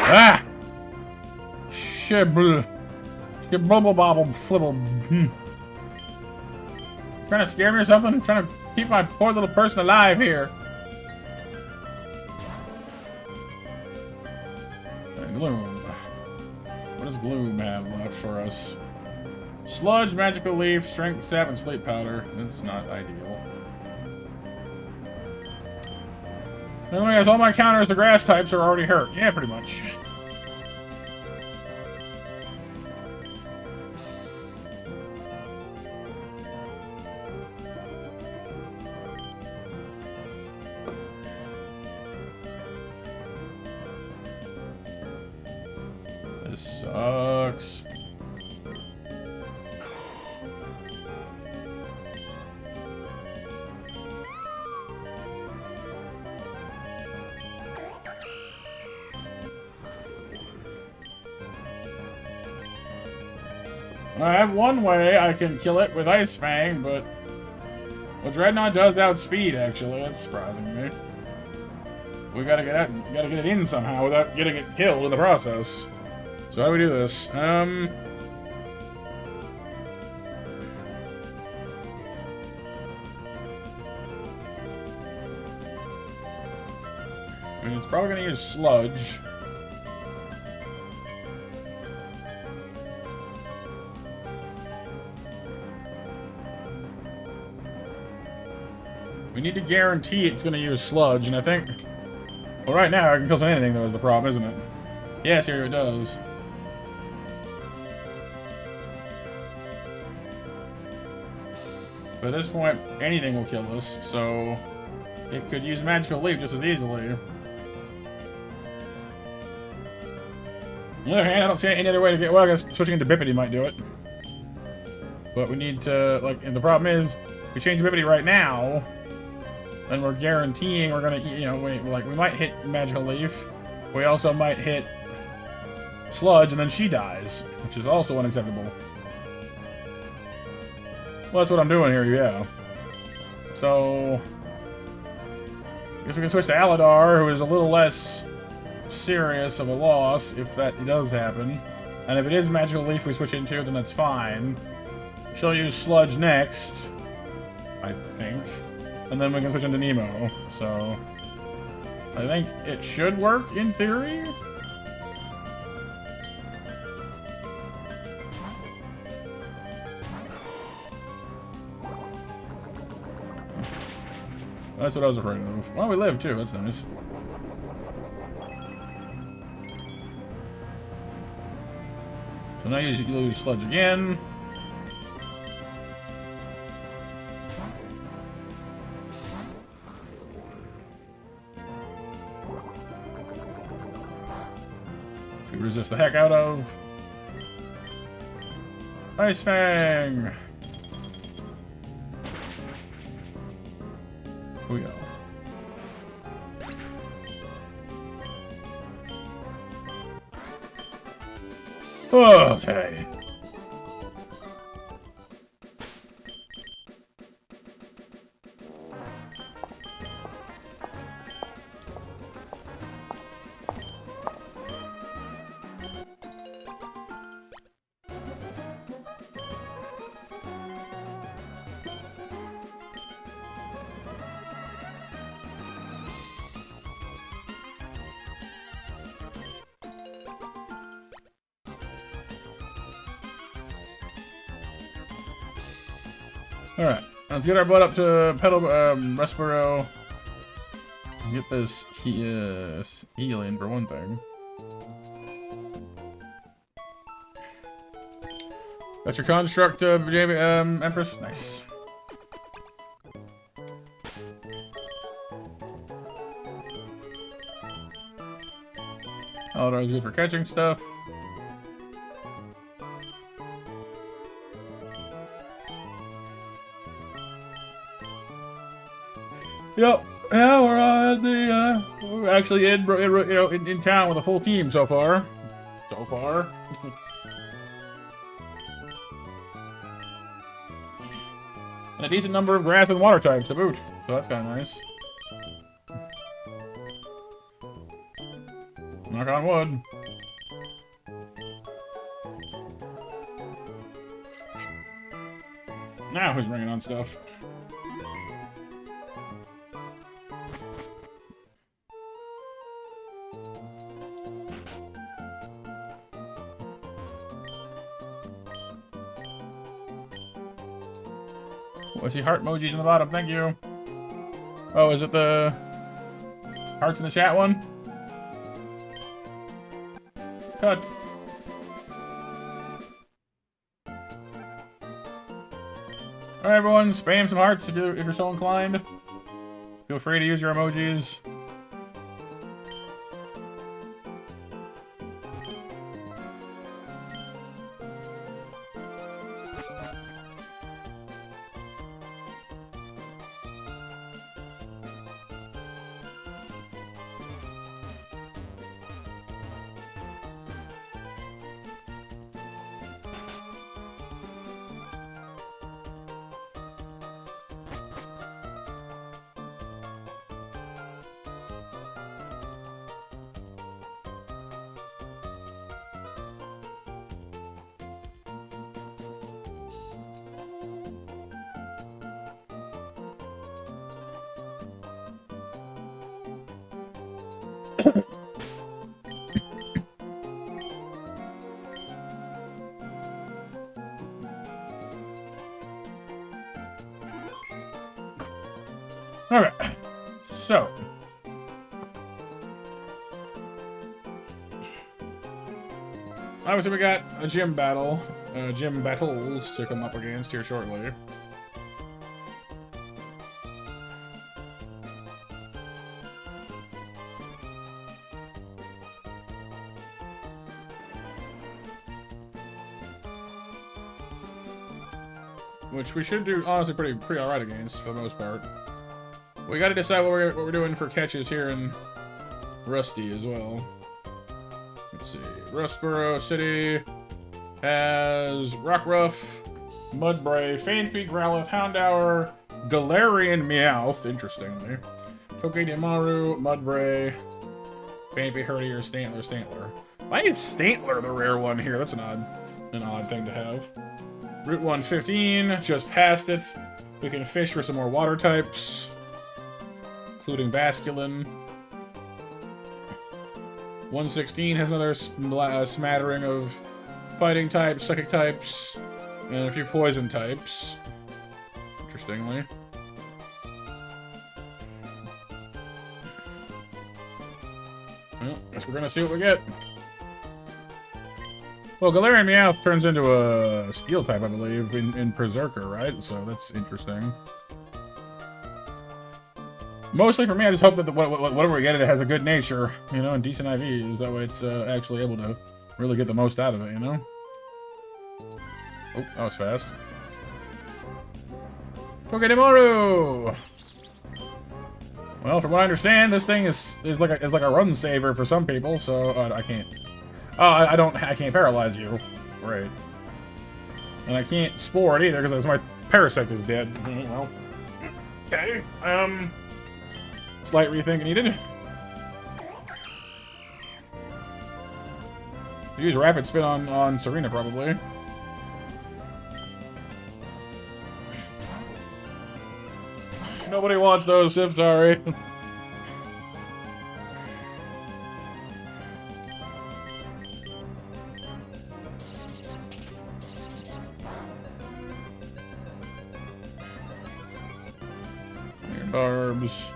Speaker 1: Ah! Shibble. Shibble bobble flibble. Trying to scare me or something? I'm trying to keep my poor little person alive here. Gloom. What does Gloom have left for us? Sludge, Magical Leaf, Strength, Sap, and Sleep Powder. That's not ideal. And I guess all my counters to grass types are already hurt. Yeah, pretty much. This sucks. I have one way I can kill it with Ice Fang, but well, Dreadnought does outspeed. Actually, that's surprising me. We gotta get out, gotta get it in somehow without getting it killed in the process. So how do we do this? I mean, it's probably gonna use Sludge. We need to guarantee it's going to use Sludge, and I think... Well, right now, it can kill anything, though, is the problem, isn't it? Yes, here it does. But at this point, anything will kill us, so... It could use Magical Leaf just as easily. On the other hand, I don't see any other way to get... Well, I guess switching into Bippity might do it. But we need to... Like, and the problem is, if we change Bippity right now... And we're guaranteeing we're gonna, you know, we might hit Magical Leaf. We also might hit Sludge, and then she dies, which is also unacceptable. Well, that's what I'm doing here, yeah. So, I guess we can switch to Aladar, who is a little less serious of a loss, if that does happen. And if it is Magical Leaf we switch into, then that's fine. She'll use Sludge next, I think. And then we can switch into Nemo, so... I think it should work, in theory? That's what I was afraid of. Well, we live too. That's nice. So now you lose Sludge again. We resist the heck out of. Ice Fang! Here we go. Okay. Alright, let's get our butt up to Pedal Respiro. Get this healing for one thing. Got your construct, Empress. Nice. Eldar is good for catching stuff. Yep. Yeah, we're actually in town with a full team so far. And a decent number of grass and water types to boot. So that's kind of nice. Knock on wood. Now who's bringing on stuff? I see heart emojis on the bottom, thank you. Oh, is it the hearts in the chat one? Cut. Alright everyone, spam some hearts if you're so inclined. Feel free to use your emojis. Okay, so obviously we got a gym battle, gym battles to come up against here shortly. Which we should do honestly pretty alright against for the most part. We gotta decide what we're doing for catches here in Rusty as well. Let's see. Rustboro City has Rockruff, Mudbray, Fainpeak, Growlithe, Houndour, Galarian Meowth, interestingly. Togedemaru, Mudbray, Fainpeak, Herdier, Stantler. Why is Stantler the rare one here? That's an odd thing to have. Route 115, just past it. We can fish for some more water types, including Basculin. 116 has another smattering of fighting types, psychic types, and a few poison types, interestingly. We're gonna see what we get. Well, Galarian Meowth turns into a Steel type, I believe, in Berserker, right? So that's interesting. Mostly for me, I just hope that whatever we get, it has a good nature, you know, and decent IVs. That way it's actually able to really get the most out of it, you know? Oh, that was fast. Togedemaru! Well, from what I understand, this thing is like a run saver for some people, so I can't. Oh, I can't paralyze you. Great. And I can't spore it either because my Parasect is dead. Well, okay. Slight rethink needed. Use Rapid Spin on Serena probably. Nobody wants those, Sip, sorry. Barbs.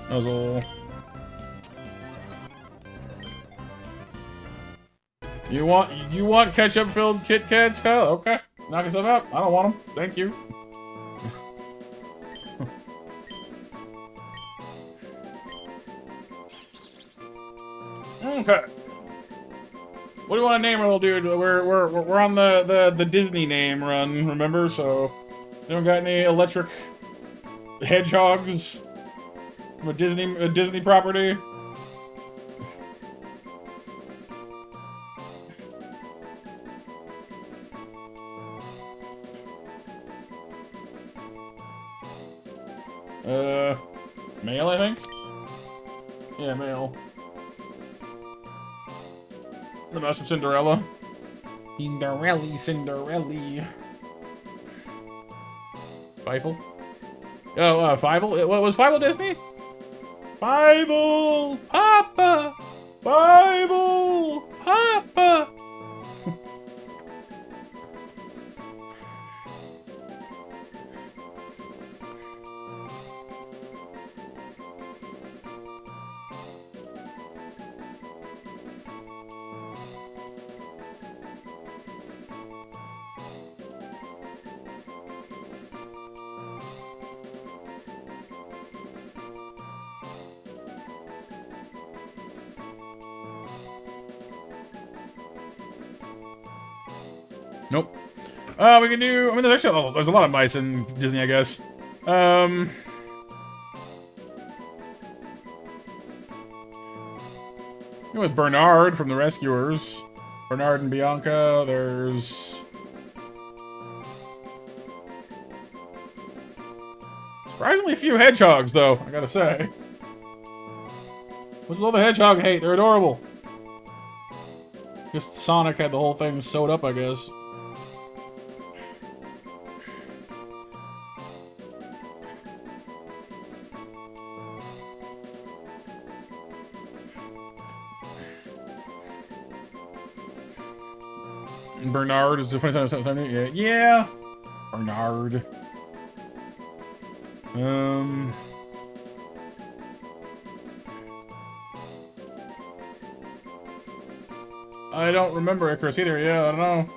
Speaker 1: Nuzzle. You want ketchup-filled Kit Kats, Kyle? Okay. Knock yourself out. I don't want them. Thank you. Okay. What do you want to name our little dude? We're on the Disney name run, remember? So, you don't got any electric hedgehogs from a Disney property? Male, I think? Yeah, male. The mouse from Cinderella. Cinderella. Feifel? Oh, Fievel? What was Fievel Disney? Fievel! Papa! Fievel! Papa! Nope. We can do. I mean, there's actually there's a lot of mice in Disney, I guess. With Bernard from the Rescuers, Bernard and Bianca. There's surprisingly few hedgehogs, though. I gotta say. What's all the hedgehog hate? They're adorable. Just Sonic had the whole thing sewed up, I guess. Bernard is the 2770. Yeah. Bernard. I don't remember Icarus either. Yeah, I don't know.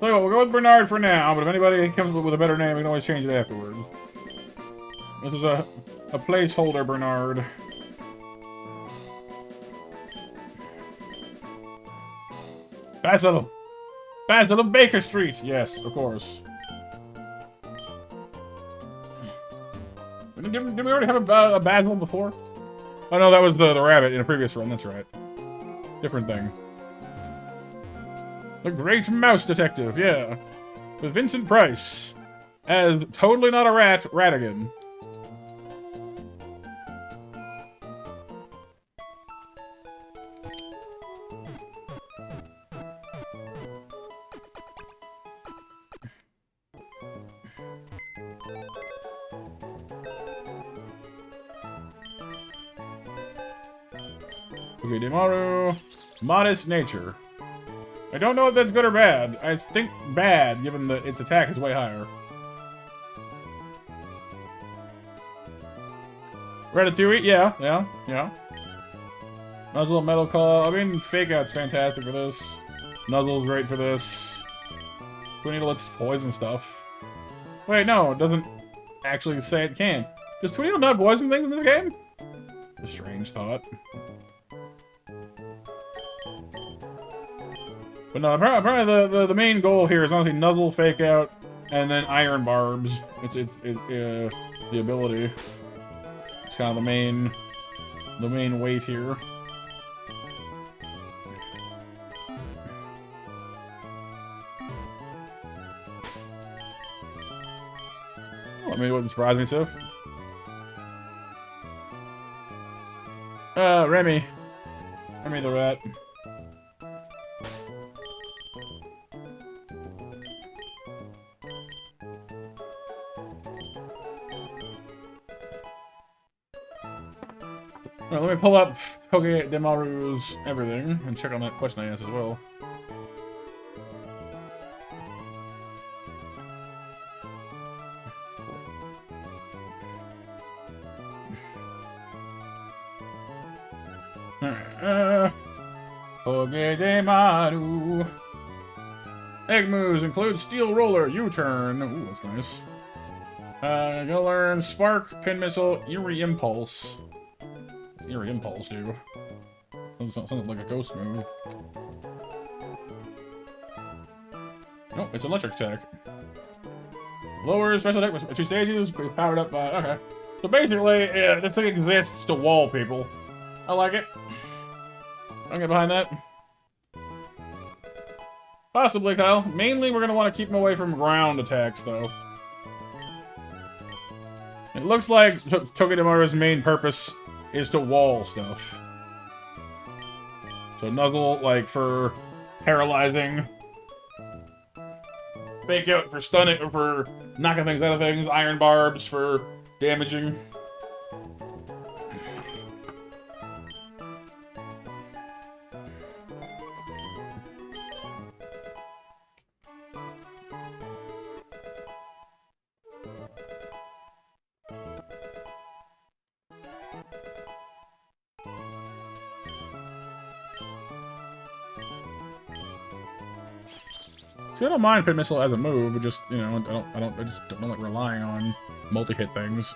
Speaker 1: So we'll go with Bernard for now, but if anybody comes up with a better name, we can always change it afterwards. This is a placeholder, Bernard. Basil! Basil of Baker Street! Yes, of course. Didn't we already have a Basil before? Oh no, that was the rabbit in a previous run, that's right. Different thing. The Great Mouse Detective, yeah. With Vincent Price. As totally not a rat, Ratigan. Okay, Demaru. Modest nature. I don't know if that's good or bad. I think bad, given that its attack is way higher. Ratatouille? Yeah. Nuzzle, Metal Claw. I mean, Fake Out's fantastic for this. Nuzzle's great for this. Tweedle lets poison stuff. Wait, no, it doesn't actually say it can. Does Tweedle not poison things in this game? A strange thought. But no, probably the main goal here is honestly Nuzzle, Fake Out, and then Iron Barbs. It's the ability. It's kind of the main weight here. Well, maybe it wouldn't surprise me, Sif. Remy. Remy the rat. Alright, let me pull up Pokémon Rules everything and check on that question I asked as well. Pokémon. Egg moves include Steel Roller, U-turn. Ooh, that's nice. Gonna learn Spark, Pin Missile, Eerie Impulse. What's Eerie Impulse do? Something like a ghost move. Nope, it's electric attack. Lower special attack with 2 stages, powered up by... Okay. So basically, yeah, this thing exists to wall people. I like it. I'll get behind that. Possibly, Kyle. Mainly, we're going to want to keep him away from ground attacks, though. It looks like Togedemaru's main purpose is to wall stuff. So Nuzzle, like, for paralyzing. Fake Out for stunning, or for knocking things out of things. Iron Barbs for damaging. See, I don't mind Pin Missile as a move, but just, you know, I just don't like relying on multi-hit things.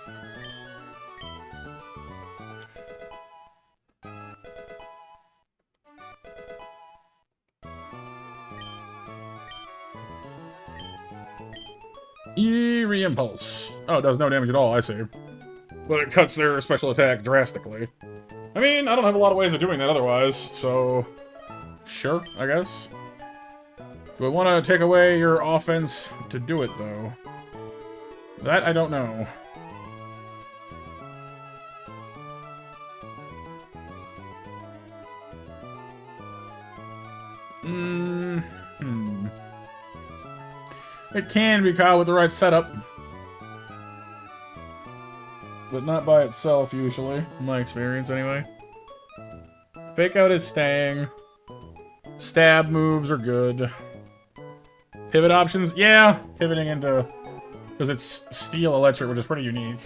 Speaker 1: Eerie Impulse. Oh, it does no damage at all, I see. But it cuts their special attack drastically. I mean, I don't have a lot of ways of doing that otherwise, so... Sure, I guess. Do I want to take away your offense to do it, though? That I don't know. It can be, Kyle, with the right setup. But not by itself, usually. In my experience, anyway. Fake Out is staying. Stab moves are good. Pivot options? Yeah! Pivoting into... Because it's Steel Electric, which is pretty unique.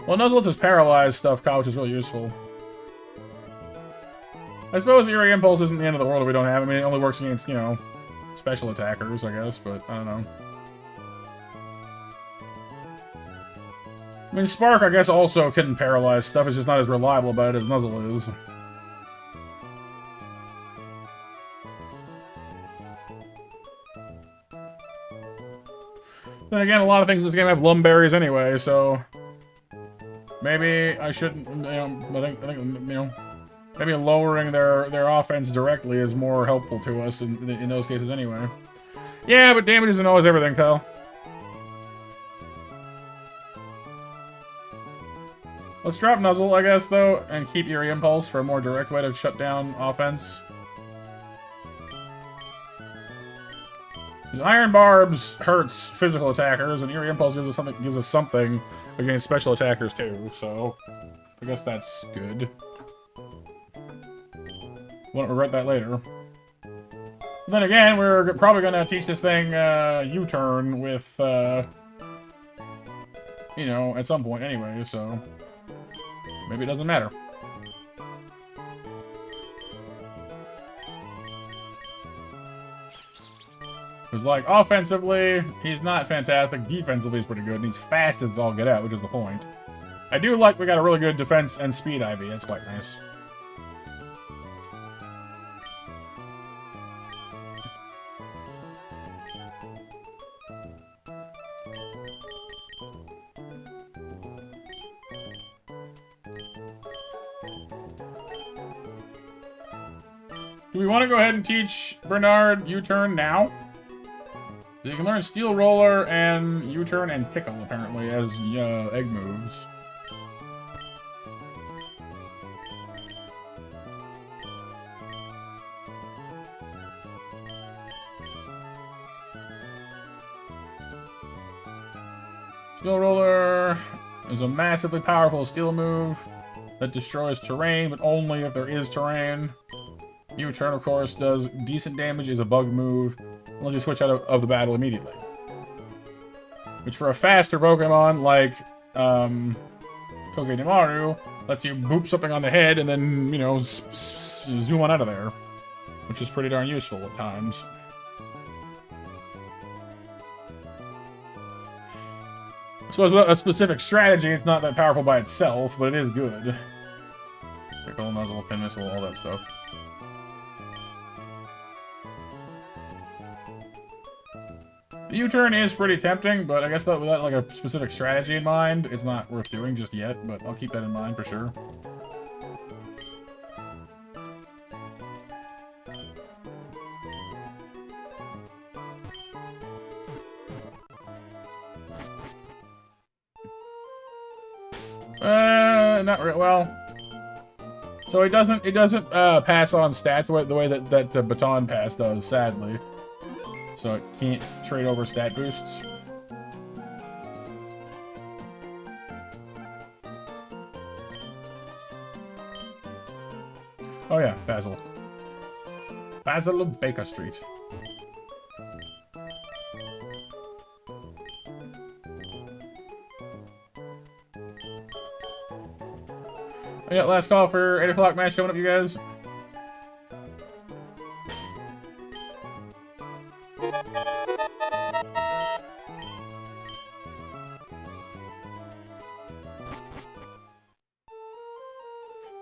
Speaker 1: Well, Nuzzle lets us paralyze stuff, Kyle, which is really useful. I suppose Eerie Impulse isn't the end of the world if we don't have it. I mean, it only works against, you know, special attackers, I guess, but I don't know. I mean, Spark, I guess, also couldn't paralyze stuff. It's just not as reliable about it as Nuzzle is. Then again, a lot of things in this game have lumberries anyway, so... Maybe I shouldn't, you know, I think you know... Maybe lowering their offense directly is more helpful to us in those cases anyway. Yeah, but damage isn't always everything, Kyle. Let's drop Nuzzle, I guess, though, and keep Eerie Impulse for a more direct way to shut down offense. Because Iron Barbs hurts physical attackers, and Eerie Impulse gives us something against special attackers too. So I guess that's good. Won't regret that later. But then again, we're probably going to teach this thing U-turn with, you know, at some point anyway, so maybe it doesn't matter. Because, like, offensively, he's not fantastic. Defensively, he's pretty good. And he's fast as all get out, which is the point. I do like we got a really good defense and speed IV. That's quite nice. Do we want to go ahead and teach Bernard U-turn now? So you can learn Steel Roller and U-turn and Tickle, apparently, as egg moves. Steel Roller is a massively powerful steel move that destroys terrain, but only if there is terrain. U-turn, of course, does decent damage, is a bug move, unless you switch out of the battle immediately. Which for a faster Pokemon like Togedemaru lets you boop something on the head and then, you know, zoom on out of there. Which is pretty darn useful at times. I suppose without a specific strategy, it's not that powerful by itself, but it is good. Pickle, Nuzzle, Pin Missile, all that stuff. The U-turn is pretty tempting, but I guess that without like a specific strategy in mind, it's not worth doing just yet, but I'll keep that in mind for sure. Not really. Well, so it doesn't pass on stats the way that Baton Pass does, sadly. So it can't trade over stat boosts. Oh yeah, Basil. Basil of Baker Street. Oh, yeah, last call for 8 o'clock match coming up, you guys.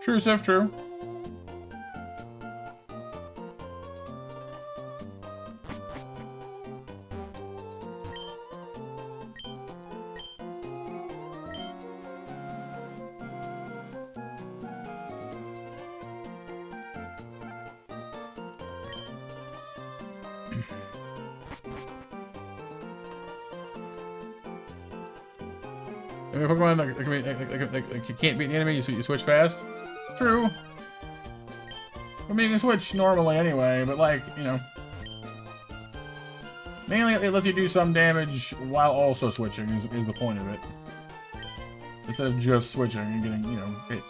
Speaker 1: True, Sif, true. If Pokemon like, you can't beat the enemy, so you switch fast. True. I mean, you can switch normally anyway, but like, you know. Mainly it lets you do some damage while also switching is the point of it. Instead of just switching and getting, you know, hit.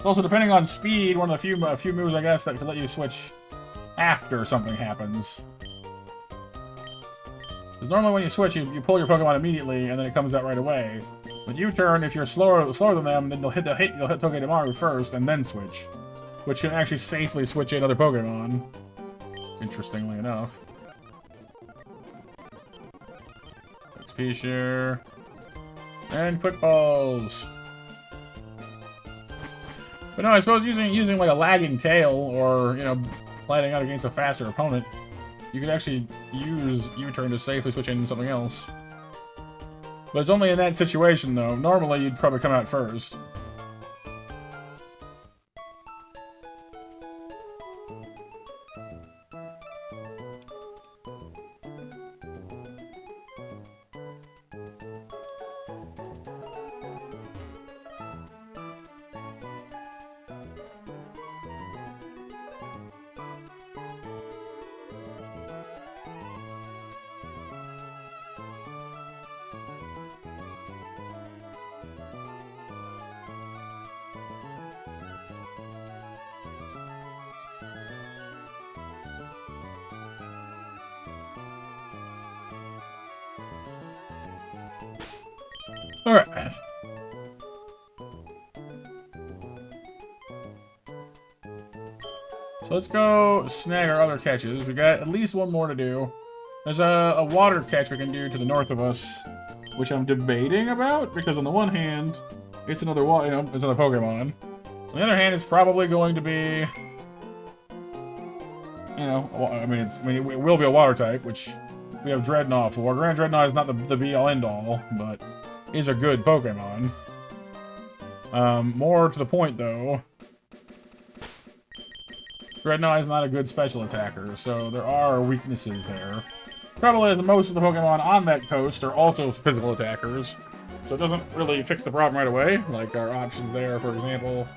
Speaker 1: Also, depending on speed, one of the few moves, I guess, that can let you switch after something happens. Because normally when you switch, you pull your Pokemon immediately, and then it comes out right away. With U-turn, if you're slower than them, then you'll hit Togedemaru first, and then switch. Which can actually safely switch in other Pokemon. Interestingly enough. XP share. And Quick Balls. But no, I suppose using like a lagging tail, or, you know, sliding out against a faster opponent, you could actually use U-turn to safely switch into something else. But it's only in that situation, though. Normally, you'd probably come out first. Alright. So let's go snag our other catches. We got at least one more to do. There's a water catch we can do to the north of us, which I'm debating about, because on the one hand, it's another it's another Pokemon. On the other hand, it's probably going to be, it will be a water type, which we have Dreadnought for. Granted, Dreadnought is not the be-all, end-all, but is a good Pokemon. More to the point, though, Dreadnought is not a good special attacker, so there are weaknesses there. Trouble is, most of the Pokemon on that coast are also physical attackers, so it doesn't really fix the problem right away. Like, our options there, for example,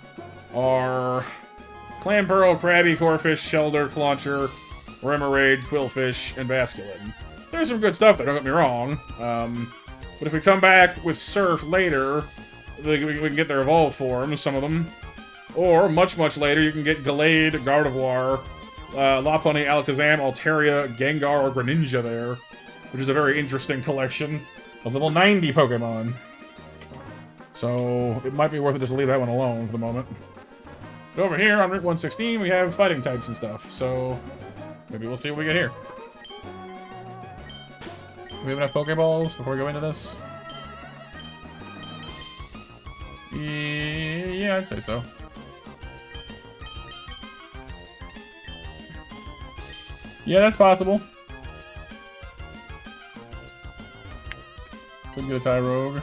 Speaker 1: are Clamperl, Krabby, Corphish, Shelder, Clauncher, Remoraid, Quillfish, and Basculin. There's some good stuff there, don't get me wrong. But if we come back with Surf later, we can get their evolved forms, some of them. Or, much, much later, you can get Gallade, Gardevoir, Lopunny, Alakazam, Altaria, Gengar, or Greninja there, which is a very interesting collection of level 90 Pokemon. So, it might be worth it just to leave that one alone for the moment. But over here, on Route 116, we have fighting types and stuff, so maybe we'll see what we get here. Do we have enough Pokeballs before we go into this? Yeah, I'd say so. Yeah, that's possible. Could get a Tyrogue.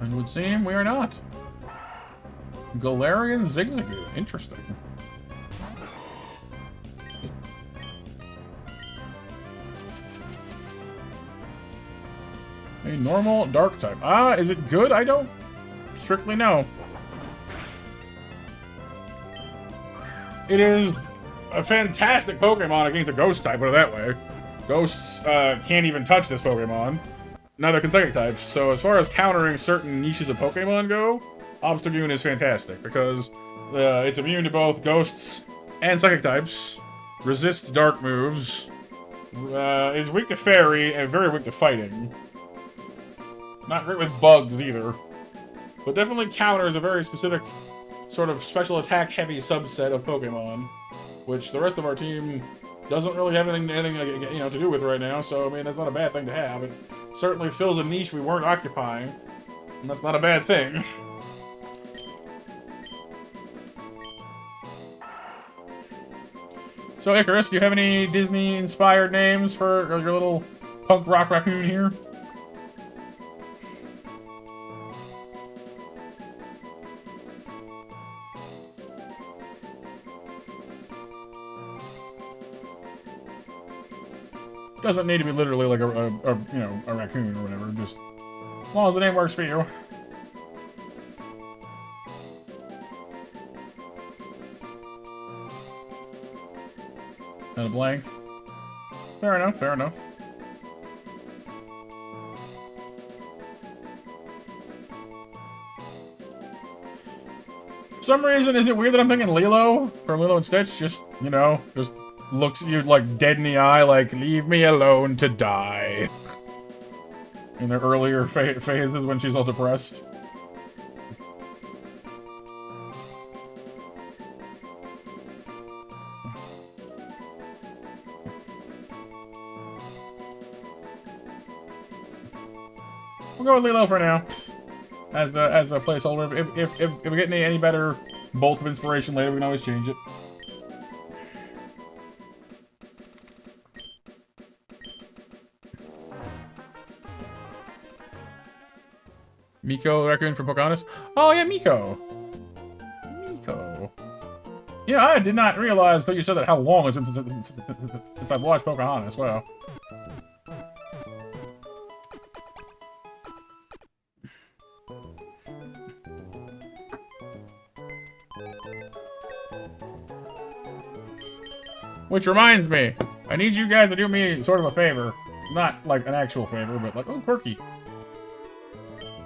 Speaker 1: And it would seem we are not. Galarian Zigzagoon. Interesting. A normal dark type. Ah, is it good? I don't strictly know. It is a fantastic Pokemon against a Ghost type, put it that way. Ghosts can't even touch this Pokemon. Neither can Psychic types. So as far as countering certain niches of Pokemon go, Obstagoon is fantastic because it's immune to both Ghosts and Psychic types, resists Dark moves, is weak to Fairy, and very weak to Fighting. Not great with bugs either, but definitely counters a very specific sort of special attack heavy subset of Pokemon, which the rest of our team doesn't really have anything to do with right now. So I mean, that's not a bad thing to have. It certainly fills a niche we weren't occupying, and that's not a bad thing. So Icarus, do you have any Disney-inspired names for your little punk rock raccoon here? Doesn't need to be literally like a raccoon or whatever. Just as long as the name works for you. And a blank. Fair enough. Fair enough. For some reason, is it weird that I'm thinking Lilo from Lilo and Stitch? Just just looks at you like dead in the eye, like, leave me alone to die. In their earlier phases when she's all depressed. We'll go with Lilo for now. As a placeholder. If we get any better bolt of inspiration later, we can always change it. Miko, raccoon from Pocahontas. Oh yeah, Miko. Miko. Yeah, I did not realize until you said that how long it's been since I've watched Pocahontas. Wow. Which reminds me, I need you guys to do me sort of a favor. Not like an actual favor, but like, oh, quirky.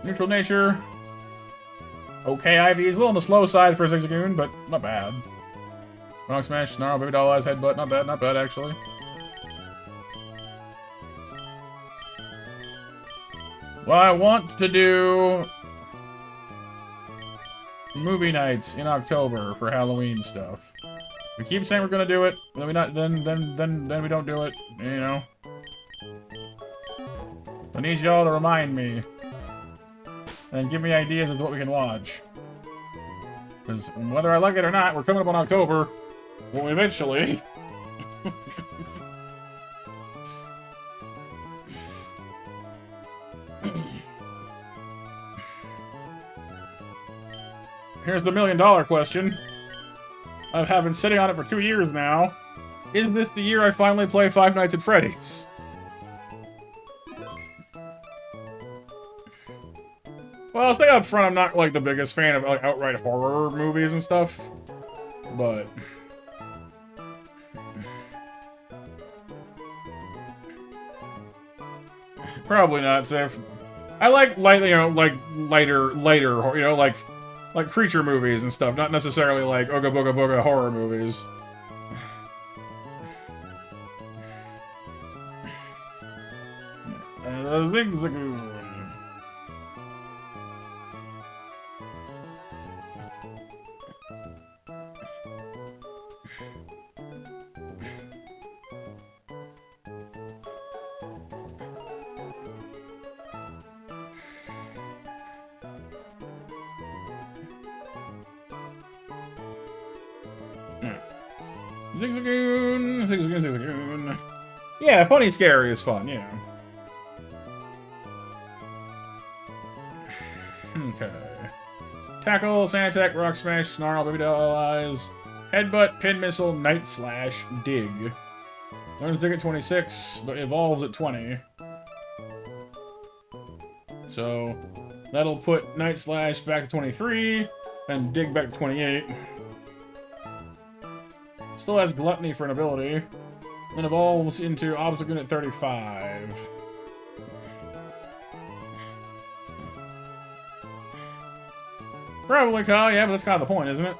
Speaker 1: Neutral nature. Okay, Ivy is a little on the slow side for a Zigzagoon, but not bad. Rock Smash, Snarl, Baby Doll Eyes, Headbutt, not bad actually. Well, I want to do movie nights in October for Halloween stuff. We keep saying we're gonna do it, then we not then we don't do it, you know. I need y'all to remind me and give me ideas as to what we can watch. Because whether I like it or not, we're coming up on October. Well, eventually. Here's the $1,000,000 question. I have been sitting on it for 2 years now. Is this the year I finally play Five Nights at Freddy's? Well, I'll stay up front. I'm not like the biggest fan of like outright horror movies and stuff, but probably not safe. I like light, you know, like lighter, you know, like creature movies and stuff. Not necessarily like Ooga Booga Booga horror movies. Zigzagoon. Zigzagoon, Zigzagoon, Zigzagoon. Yeah, funny scary is fun, yeah. Okay. Tackle, Sand Attack, Rock Smash, Snarl, Baby Doll Eyes, Headbutt, Pin Missile, Night Slash, Dig. Learns Dig at 26, but evolves at 20. So, that'll put Night Slash back to 23, and Dig back to 28. Still has Gluttony for an ability. Then evolves into Obstagoon at 35. Probably, Kyle. Yeah, but that's kind of the point, isn't it?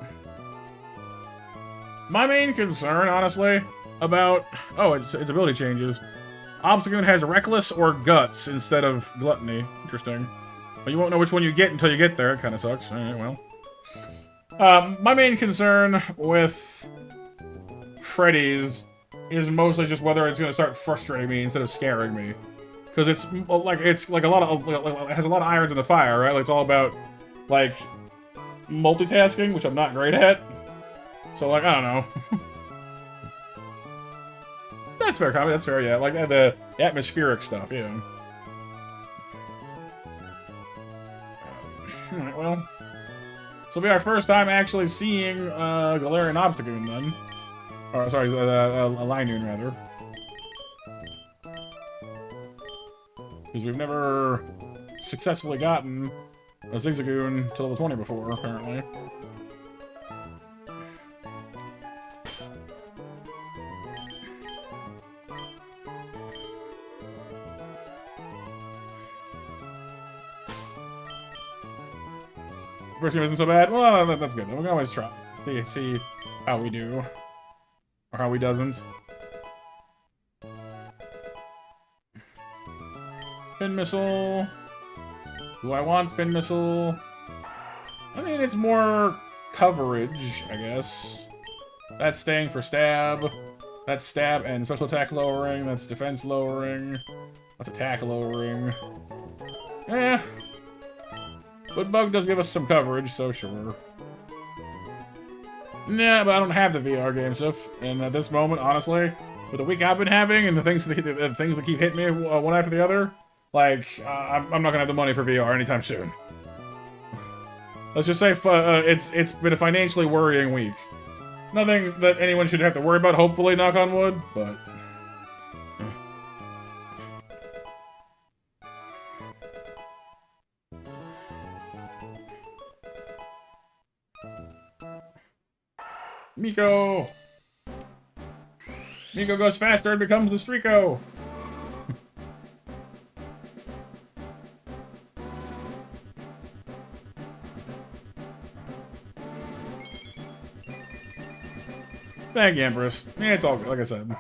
Speaker 1: My main concern, honestly, about... Oh, its ability changes. Obstagoon has Reckless or Guts instead of Gluttony. Interesting. But you won't know which one you get until you get there. It kind of sucks. Alright, well. My main concern with Freddy's is mostly just whether it's going to start frustrating me instead of scaring me. Because it's like a lot of... It has a lot of irons in the fire, right? Like, it's all about, like... multitasking, which I'm not great at. So, like, I don't know. That's fair comment, that's fair, yeah. Like, the atmospheric stuff, yeah. Alright, well. This will be our first time actually seeing Galarian Obstagoon, then. Or, sorry, a Linoon, rather. Because we've never successfully gotten a Zigzagoon to level 20 before, apparently. First game isn't so bad. Well, that's good. We can always try. See how we do. Or how he doesn't. Pin Missile. Do I want Spin Missile? I mean, it's more coverage, I guess. That's staying for stab. That's stab and special attack lowering. That's defense lowering. That's attack lowering. Eh. But Bug does give us some coverage, so sure. Nah, but I don't have the VR game stuff. And at this moment, honestly, with the week I've been having and the things that keep hitting me one after the other, like, I'm not gonna have the money for VR anytime soon. Let's just say it's been a financially worrying week. Nothing that anyone should have to worry about, hopefully, knock on wood, but... Miko! Miko goes faster and becomes the Streako! Thank you, Empress. Yeah, it's all good, like I said.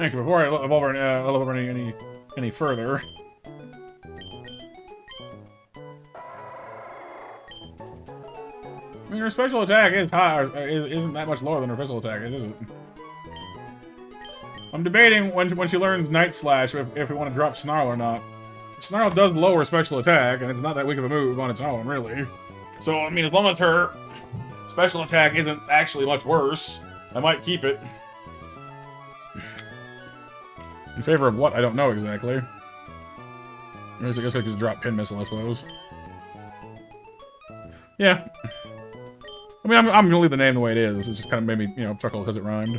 Speaker 1: Thank you. Before I evolve any further. I mean, her special attack is high, isn't that much lower than her physical attack is it? I'm debating when she learns Night Slash if we want to drop Snarl or not. Snarl does lower special attack, and it's not that weak of a move on its own, really. So, I mean, as long as her special attack isn't actually much worse, I might keep it. In favor of what? I don't know exactly. I guess I could drop Pin Missile, I suppose. Yeah. I mean, I'm gonna leave the name the way it is. It just kind of made me, you know, chuckle because it rhymed.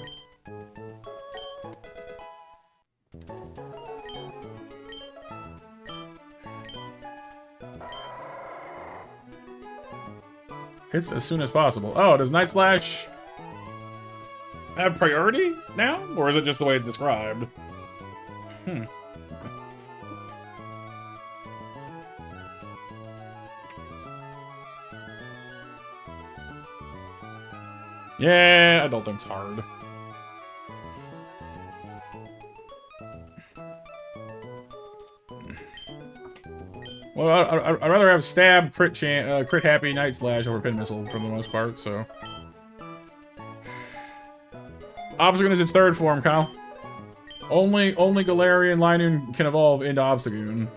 Speaker 1: Hits as soon as possible. Oh, does Night Slash have priority now? Or is it just the way it's described? Hmm. Yeah, adulting's hard. Well, I'd rather have Stab, Crit Happy, Night Slash over Pin Missile for the most part, so... Obstagoon is its third form, Kyle. Only Galarian Linoon can evolve into Obstagoon.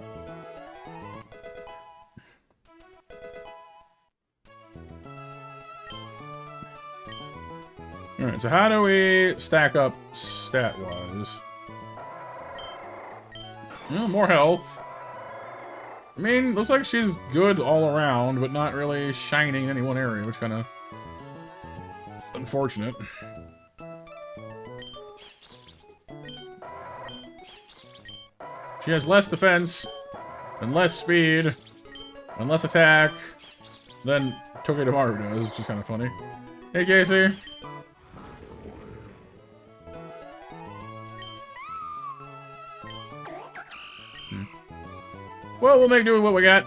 Speaker 1: Alright, so how do we stack up stat-wise? More health. I mean, looks like she's good all around, but not really shining in any one area, which kind of unfortunate. She has less defense, and less speed, and less attack than Togedemaru does, which is kind of funny. Hey, Casey. Well, we'll make do with what we got.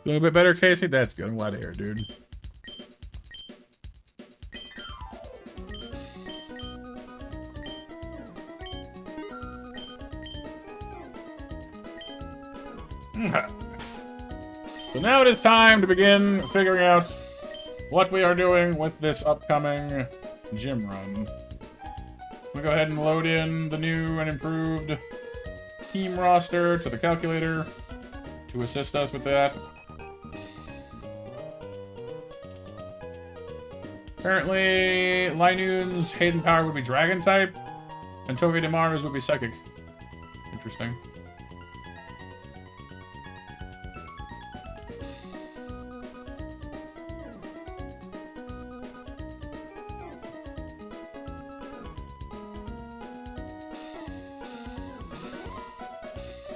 Speaker 1: Doing a bit better, Casey? That's good. I'm glad to hear it, dude. So now it is time to begin figuring out what we are doing with this upcoming gym run. We'll go ahead and load in the new and improved team roster to the calculator to assist us with that. Apparently, Linoon's Hayden Power would be Dragon type, and Togedemaru's would be Psychic. Interesting.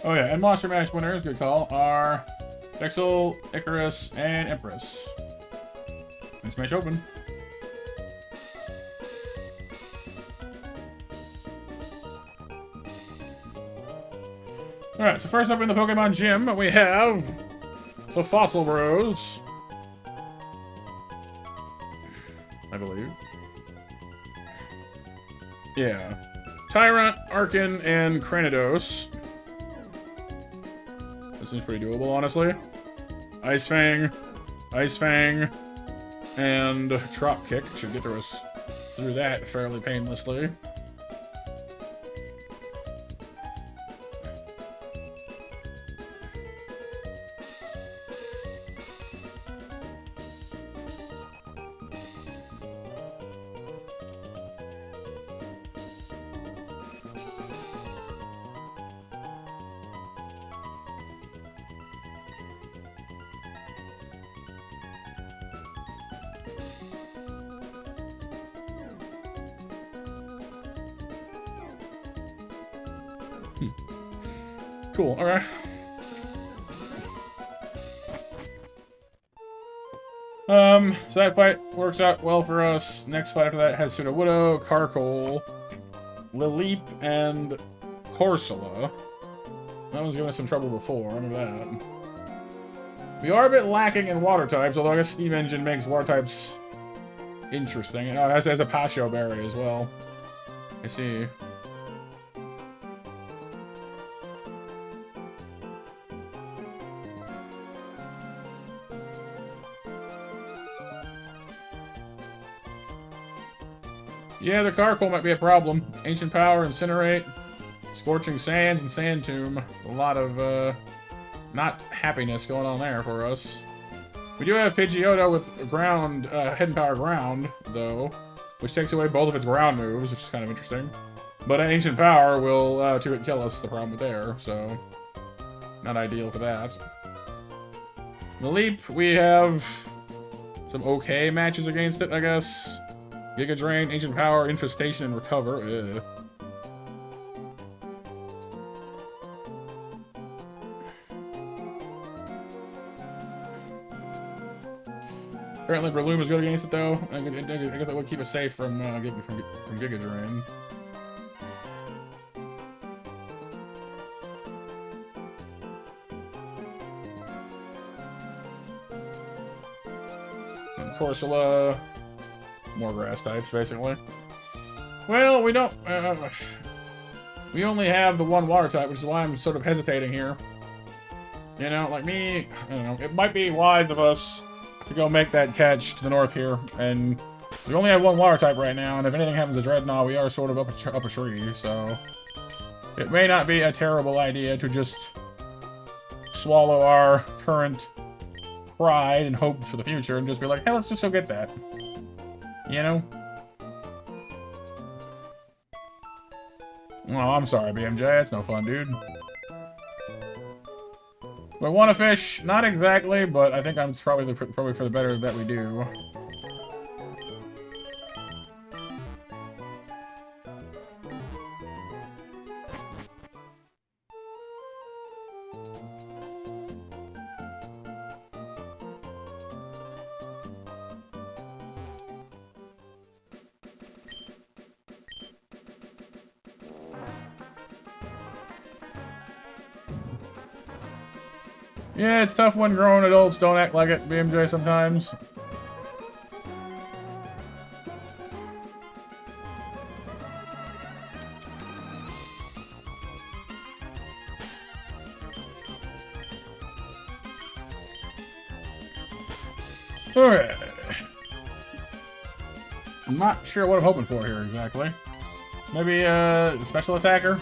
Speaker 1: Oh yeah, and Monster Mash winners, good call, are Dekzeh, Icarus, and Empress. Nice match open. Alright, so first up in the Pokemon Gym, we have the Fossil Bros. I believe. Yeah. Tyrant, Arkin, and Cranidos. This seems pretty doable, honestly. Ice Fang, and Drop Kick should get us through that fairly painlessly. Cool, alright. So that fight works out well for us. Next fight after that has Sudowoodo, Carkol, Lilip, and Corsola. That was giving us some trouble before, remember that. We are a bit lacking in water types, although I guess Steam Engine makes water types interesting. As a Pasho Berry as well. I see. Yeah, the Carkol might be a problem. Ancient Power, Incinerate, Scorching Sands, and Sand Tomb. A lot of, not happiness going on there for us. We do have Pidgeotto with ground, Hidden Power Ground, though, which takes away both of its ground moves, which is kind of interesting. But Ancient Power will, kill us, the problem with there, so not ideal for that. The Leap, we have some okay matches against it, I guess. Giga Drain, Ancient Power, Infestation, and Recover. Ugh. Apparently Breloom is good against it, though. I guess that would keep us safe from Giga Drain. And Corsola... More grass types, basically. Well, we don't... we only have the one water type, which is why I'm sort of hesitating here. You know, like me... I don't know. It might be wise of us to go make that catch to the north here. And we only have one water type right now, and if anything happens to Dreadnought, we are sort of up a tree, so... It may not be a terrible idea to just swallow our current pride and hope for the future and just be like, hey, let's just go get that. You know? Oh, I'm sorry, BMJ. That's no fun, dude. Do I want to fish? Not exactly, but I think I'm probably for the better that we do. Yeah, it's tough when grown adults don't act like it, BMJ, sometimes. Alright. I'm not sure what I'm hoping for here, exactly. Maybe, a special attacker?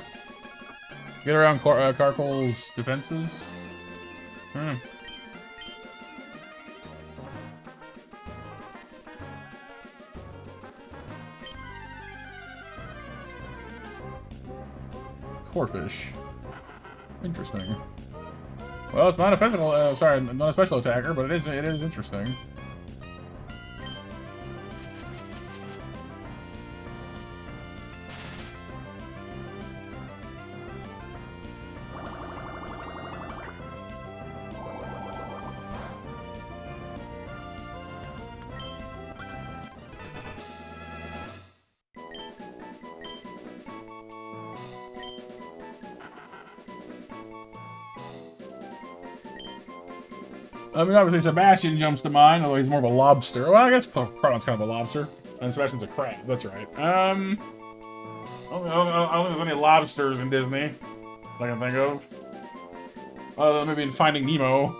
Speaker 1: Get around Carkol's defenses? Corphish. Interesting. Well, it's not a physical, sorry, not a special attacker, but it is interesting. I mean, obviously Sebastian jumps to mind, although he's more of a lobster. Well, I guess Crawdon's kind of a lobster, and Sebastian's a crab. That's right. I don't think there's any lobsters in Disney that I can think of. Other than maybe in Finding Nemo.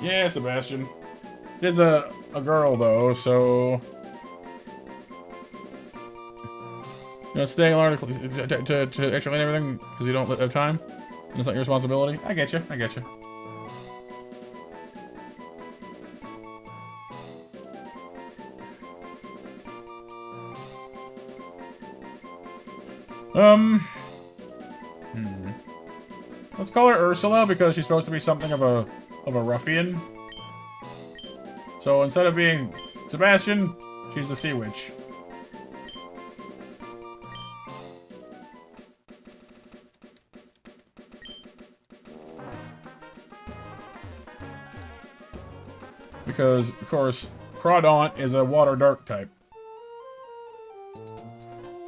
Speaker 1: Yeah, Sebastian. There's a girl though, so. You know, staying longer to actually and everything because you don't have time, and it's not your responsibility. I get you. I get you. Let's call her Ursula because she's supposed to be something of a ruffian. So instead of being Sebastian, she's the Sea Witch. because, of course, Crawdaunt is a water dark type.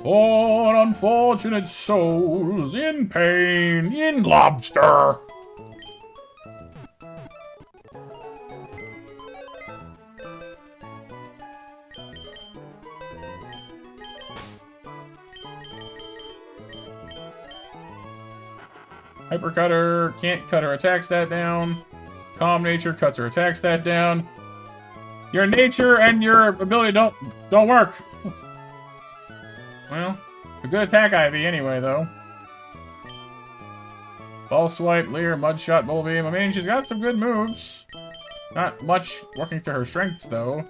Speaker 1: Poor unfortunate souls in pain in lobster. Hypercutter can't cut her attack stat down. Calm nature cuts her attack stat down. Your nature and your ability don't work. Well, a good attack Ivy anyway, though. Ball Swipe, Leer, Mudshot, Bull Beam. I mean, she's got some good moves. Not much working to her strengths, though.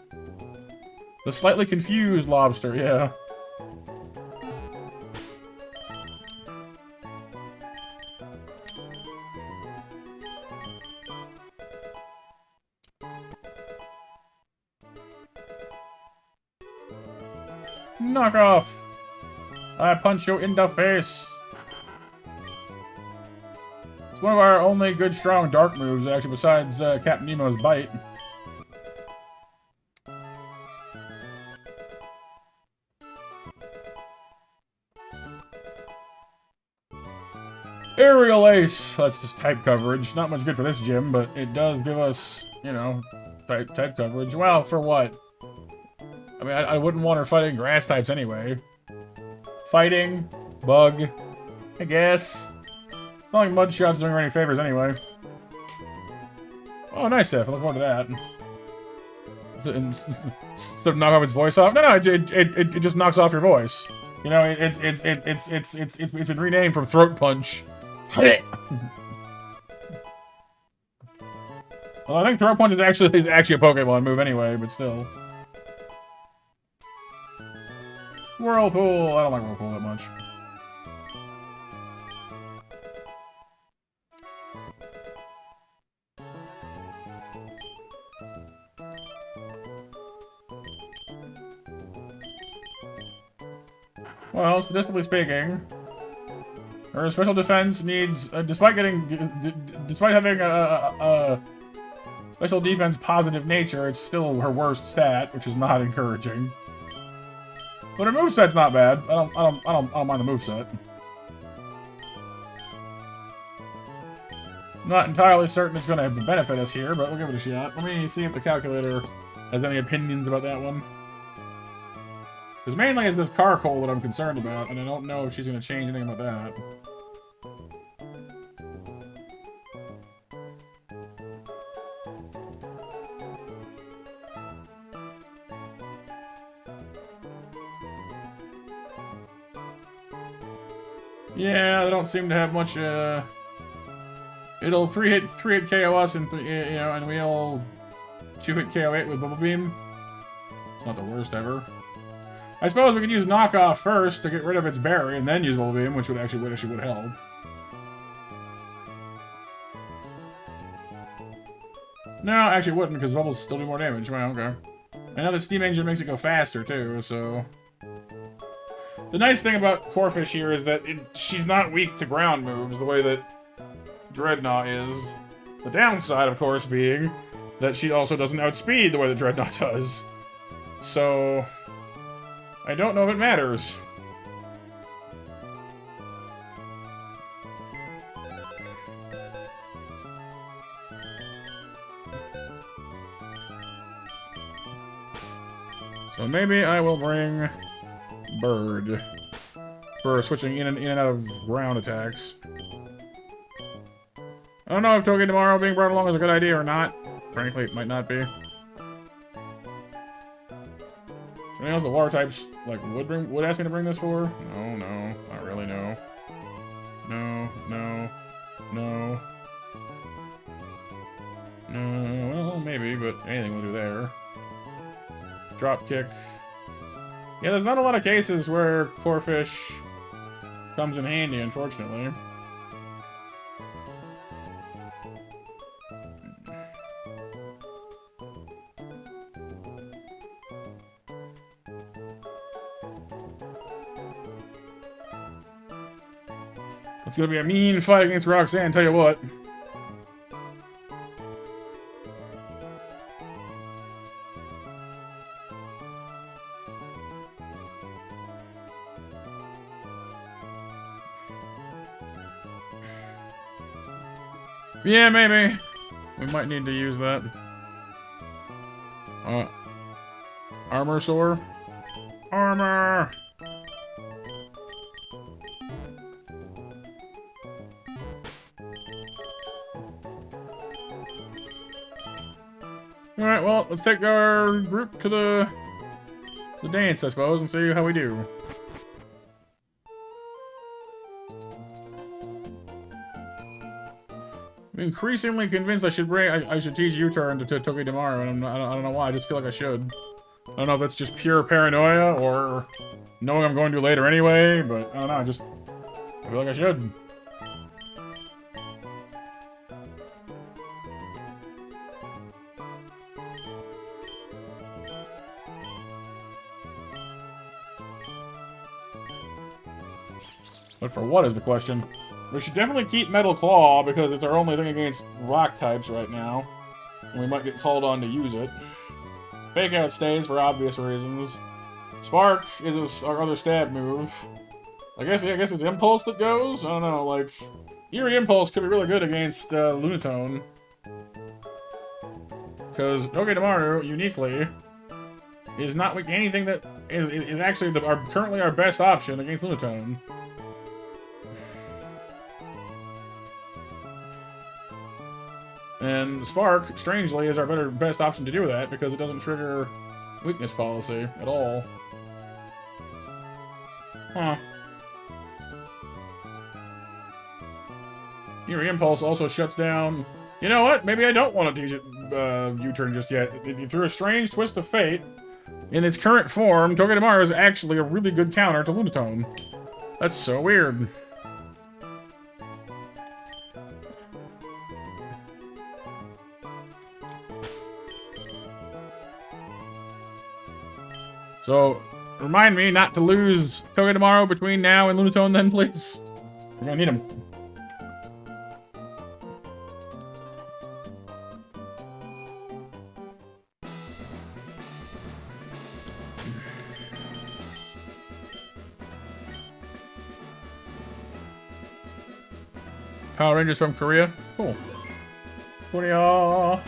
Speaker 1: The slightly confused lobster, yeah. Knock off! I punch you in the face! It's one of our only good, strong dark moves, actually, besides Captain Nemo's Bite. Aerial Ace! That's just type coverage. Not much good for this gym, but it does give us, you know, type coverage. Well, for what? I mean, I wouldn't want her fighting grass types anyway. Fighting, bug, I guess. It's not like Mudshot's doing her any favors anyway. Oh, nice, Seth. I look forward to that. Instead of knock off its voice off. No, it just knocks off your voice. You know, it's been renamed from Throat Punch. Well, I think Throat Punch is actually a Pokemon move anyway, but still. Whirlpool! I don't like Whirlpool that much. Well, statistically speaking, her special defense needs, despite having a special defense positive nature, it's still her worst stat, which is not encouraging. But her moveset's not bad. I don't mind the moveset. Not entirely certain it's gonna benefit us here, but we'll give it a shot. Let me see if the calculator has any opinions about that one. Because mainly it's this Carcoal that I'm concerned about, and I don't know if she's gonna change anything about that. Yeah, they don't seem to have much, it'll 3-hit KO us and, and we'll 2-hit KO it with Bubble Beam. It's not the worst ever. I suppose we could use Knockoff first to get rid of its berry and then use Bubble Beam, which would actually help. No, actually it wouldn't, because Bubbles still do more damage. Well, okay. I know that Steam Engine makes it go faster, too, so... The nice thing about Corphish here is that she's not weak to ground moves the way that Dreadnought is. The downside, of course, being that she also doesn't outspeed the way that Dreadnought does. So, I don't know if it matters. So maybe I will bring Bird for switching in and out of ground attacks. I don't know if Togetomorrow tomorrow being brought along is a good idea or not. Frankly, it might not be. Anything else the water types like would ask me to bring this for? No, not really. No. Well, maybe, but anything will do there. Drop kick. Yeah, there's not a lot of cases where Corphish comes in handy, unfortunately. It's gonna be a mean fight against Roxanne, tell you what. Yeah, maybe. We might need to use that. Armor sore. Armor! Alright, well, let's take our group to the dance, I suppose, and see how we do. I'm increasingly convinced I should teach U-turn to Toki tomorrow, and I don't know why, I just feel like I should. I don't know if it's just pure paranoia, or knowing I'm going to later anyway, but I don't know, I feel like I should. But for what is the question? We should definitely keep Metal Claw, because it's our only thing against rock types right now. And we might get called on to use it. Fake Out stays for obvious reasons. Spark is our other stab move. I guess it's Impulse that goes? I don't know, like... Eerie Impulse could be really good against Lunatone. Because Togedemaru, uniquely, is not like anything that is actually currently our best option against Lunatone. And Spark, strangely, is our best option to do that because it doesn't trigger weakness policy at all. Huh. Eerie Impulse also shuts down... You know what? Maybe I don't want to teach it U-turn just yet. Through a strange twist of fate, in its current form, Togedemaru is actually a really good counter to Lunatone. That's so weird. So, remind me not to lose Togedemaru between now and Lunatone then, please. We're gonna need him. Power Rangers from Korea? Cool. Korea!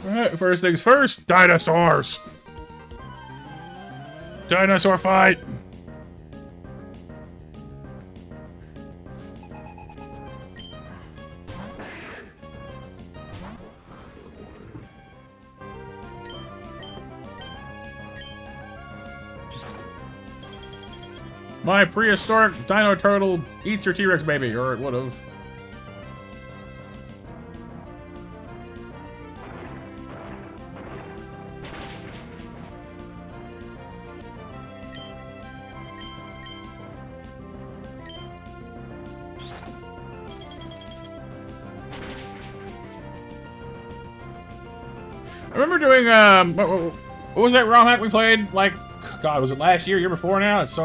Speaker 1: Alright, first things first, dinosaurs! Dinosaur fight! My prehistoric dino turtle eats your T-Rex baby, or it would've. I remember doing, what was that ROM hack we played, like, God, was it last year, year before now? It's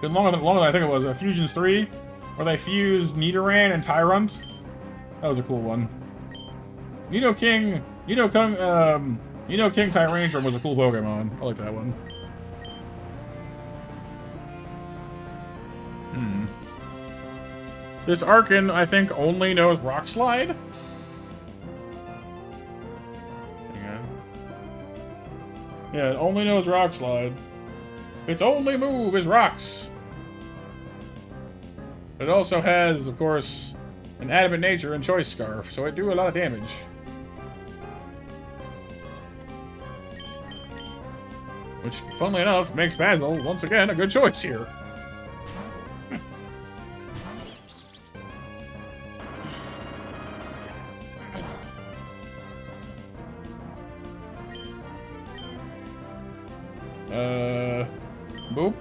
Speaker 1: been longer than I think it was, Fusions 3, where they fused Nidoran and Tyrant. That was a cool one. Nido King Tyrantrum was a cool Pokemon. I like that one. This Archon, I think, only knows Rock Slide. Yeah, it only knows Rock Slide. Its only move is rocks. It also has, of course, an Adamant Nature and Choice Scarf, so it do a lot of damage. Which, funnily enough, makes Basil, once again, a good choice here. Boop.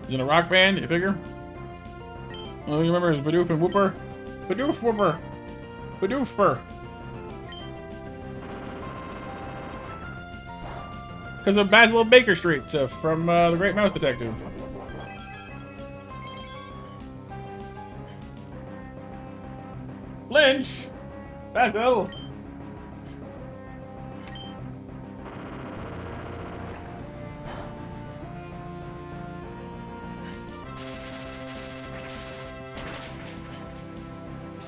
Speaker 1: He's in a rock band, you figure? Oh, you remember his Bidoof and Whooper? Bidoof Whooper! Bidoofper! Because of Basil of Baker Street, from The Great Mouse Detective. Lynch! Basil!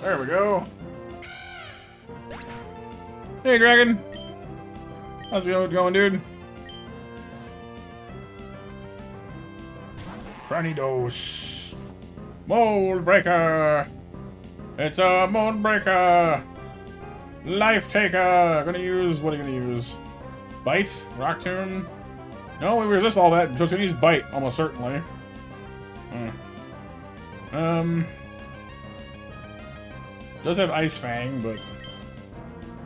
Speaker 1: There we go. Hey, Dragon. How's it going, dude? Granidos. Mold Breaker. It's a Mold Breaker. Life Taker. Gonna use, what are you gonna use? Bite? Rock Tomb? No, we resist all that, so it's gonna use Bite, almost certainly. Does have Ice Fang, but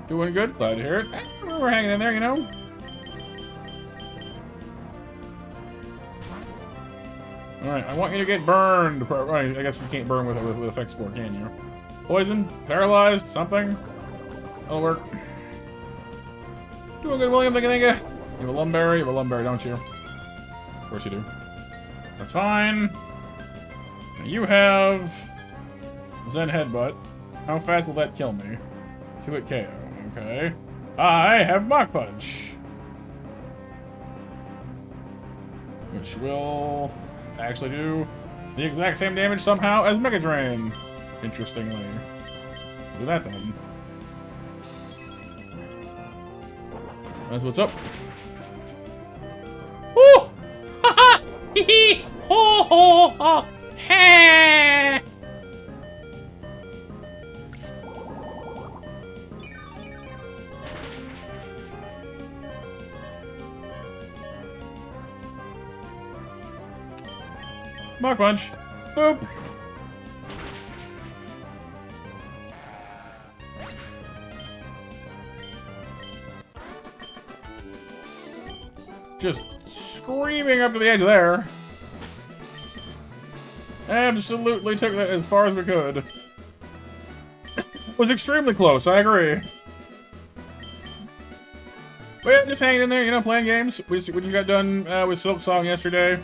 Speaker 1: doing good. Glad to hear it. We're hanging in there, you know. All right, I want you to get burned. Right, I guess you can't burn with Effect Spore, can you? Poison, paralyzed, something. That'll work. Doing good, William. Thank you. You have a Lumberry. You have a Lumberry, don't you? Of course you do. That's fine. You have Zen Headbutt. How fast will that kill me? 2-hit KO. Okay. I have Mach Punch, which will actually do the exact same damage somehow as Mega Drain. Interestingly. Do that then. That's what's up. Woo! Ha ha! Hee hee! Ho ho ho! Ha! Mach Punch. Boop. Just screaming up to the edge there. Absolutely took that as far as we could. Was extremely close, I agree. But yeah, just hanging in there, you know, playing games. We just got done with Silksong yesterday,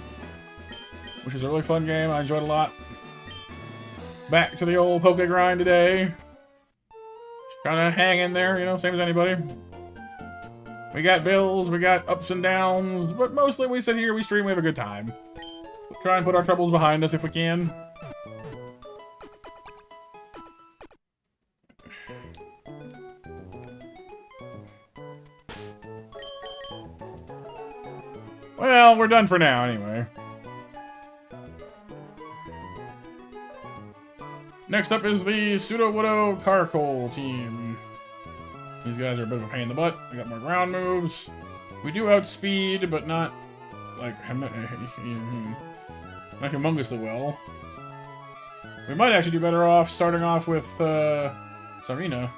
Speaker 1: which is a really fun game. I enjoyed it a lot. Back to the old Poke grind today. Just kind of hang in there, you know, same as anybody. We got bills, we got ups and downs, but mostly we sit here, we stream, we have a good time. We'll try and put our troubles behind us if we can. Well, we're done for now, anyway. Next up is the Pseudo-Widow Carcoal team. These guys are a bit of a pain in the butt. We got more ground moves. We do outspeed, but not like not humongously well. We might actually do better off starting off with Sarina,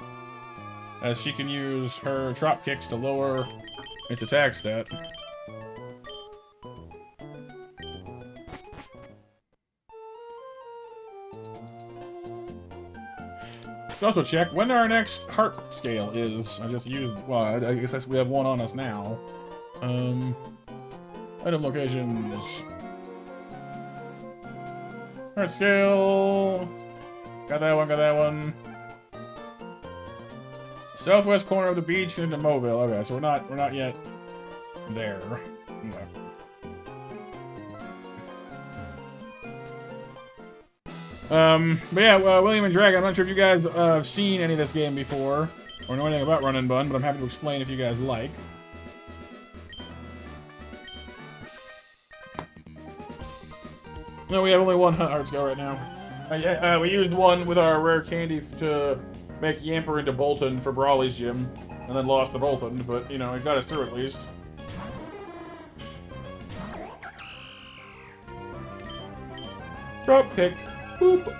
Speaker 1: as she can use her drop kicks to lower its attack stat. Also check when our next heart scale is. I just used, well, I guess we have one on us now. Item locations. Heart scale. Got that one, got that one. Southwest corner of the beach into Mobile. Okay, so we're not yet there. Okay. But yeah, William and Dragon, I'm not sure if you guys have seen any of this game before, or know anything about Run Bun, but I'm happy to explain if you guys like. No, we have only one heart scale right now. We used one with our rare candy to make Yamper into Bolton for Brawly's gym, and then lost the Bolton, but, you know, it got us through at least. Drop kick. Boop.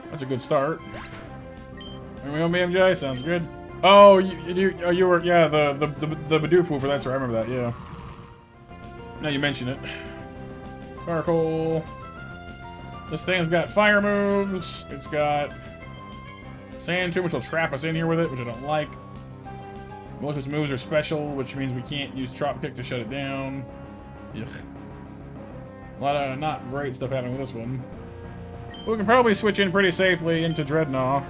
Speaker 1: That's a good start. Are we on BMJ? Sounds good. Oh, you were, yeah, the Bidoof Wooper, that's right, I remember that, yeah. Now you mention it. Carcoal. This thing's got fire moves. It's got Sand Tomb, which will trap us in here with it, which I don't like. Most of its moves are special, which means we can't use Drop Kick to shut it down. Ugh. A lot of not great stuff happening with this one. We can probably switch in pretty safely into Dreadnought.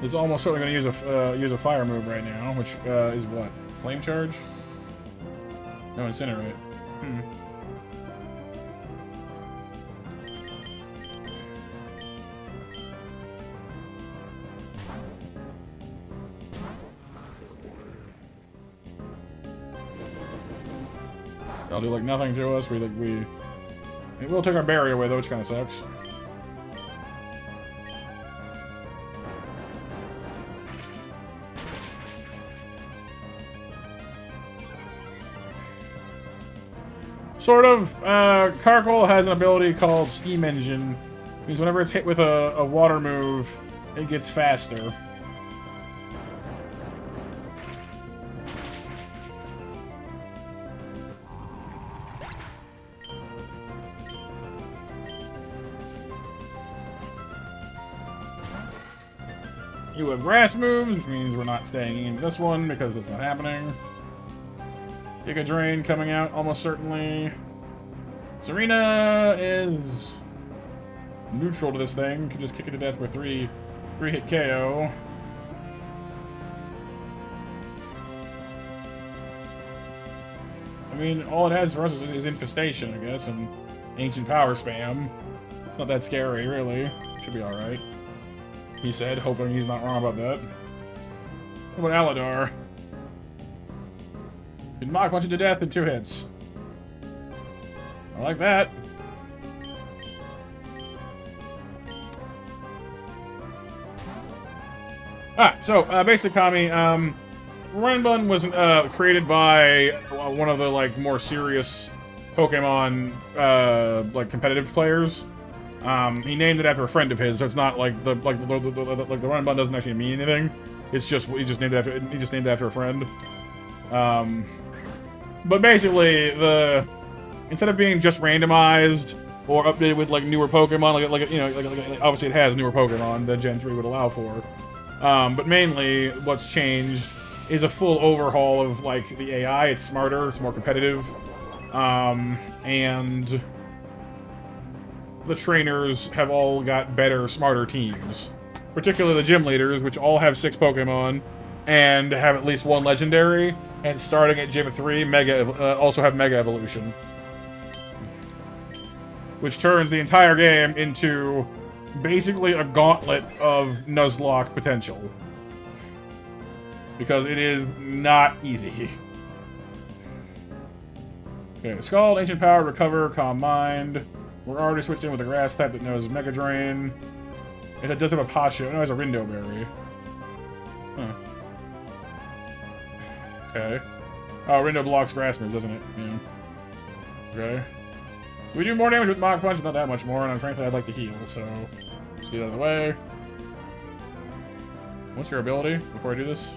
Speaker 1: He's almost certainly going to use a fire move right now, which is what? Flame Charge? No, Incinerate. That'll do like nothing to us. It will take our berry away though, which kind of sucks. Sort of. Carkol has an ability called Steam Engine. It means whenever it's hit with a water move, it gets faster. You have grass moves, which means we're not staying in this one because it's not happening. Giga Drain coming out almost certainly. Serena is neutral to this thing. Can just kick it to death with three hit KO. I mean, all it has for us is Infestation, I guess, and Ancient Power Spam. It's not that scary, really. Should be alright. He said, hoping he's not wrong about that. What about Aladar? Can Mach punch it to death in 2 hits. I like that. So, basic Kami, Run Bun was created by one of the, like, more serious Pokemon, like, competitive players. He named it after a friend of his, so it's not like the Run Bun doesn't actually mean anything. It's just he just named it after a friend. But basically, instead of being just randomized or updated with like newer Pokemon, like obviously it has newer Pokemon that Gen 3 would allow for. But mainly, what's changed is a full overhaul of like the AI. It's smarter, it's more competitive, and the trainers have all got better, smarter teams. Particularly the gym leaders, which all have 6 Pokemon and have at least 1 legendary. And starting at Gym 3, also have Mega Evolution. Which turns the entire game into basically a gauntlet of Nuzlocke potential. Because it is not easy. Okay, Scald, Ancient Power, Recover, Calm Mind. We're already switched in with a grass type that knows Mega Drain. It does have a Pasha. It has a Rindo Berry. Huh. Okay. Oh, Rindo blocks grass moves, doesn't it? Yeah. Okay. So we do more damage with Mach Punch, not that much more, and frankly I'd like to heal, so just get out of the way. What's your ability before I do this?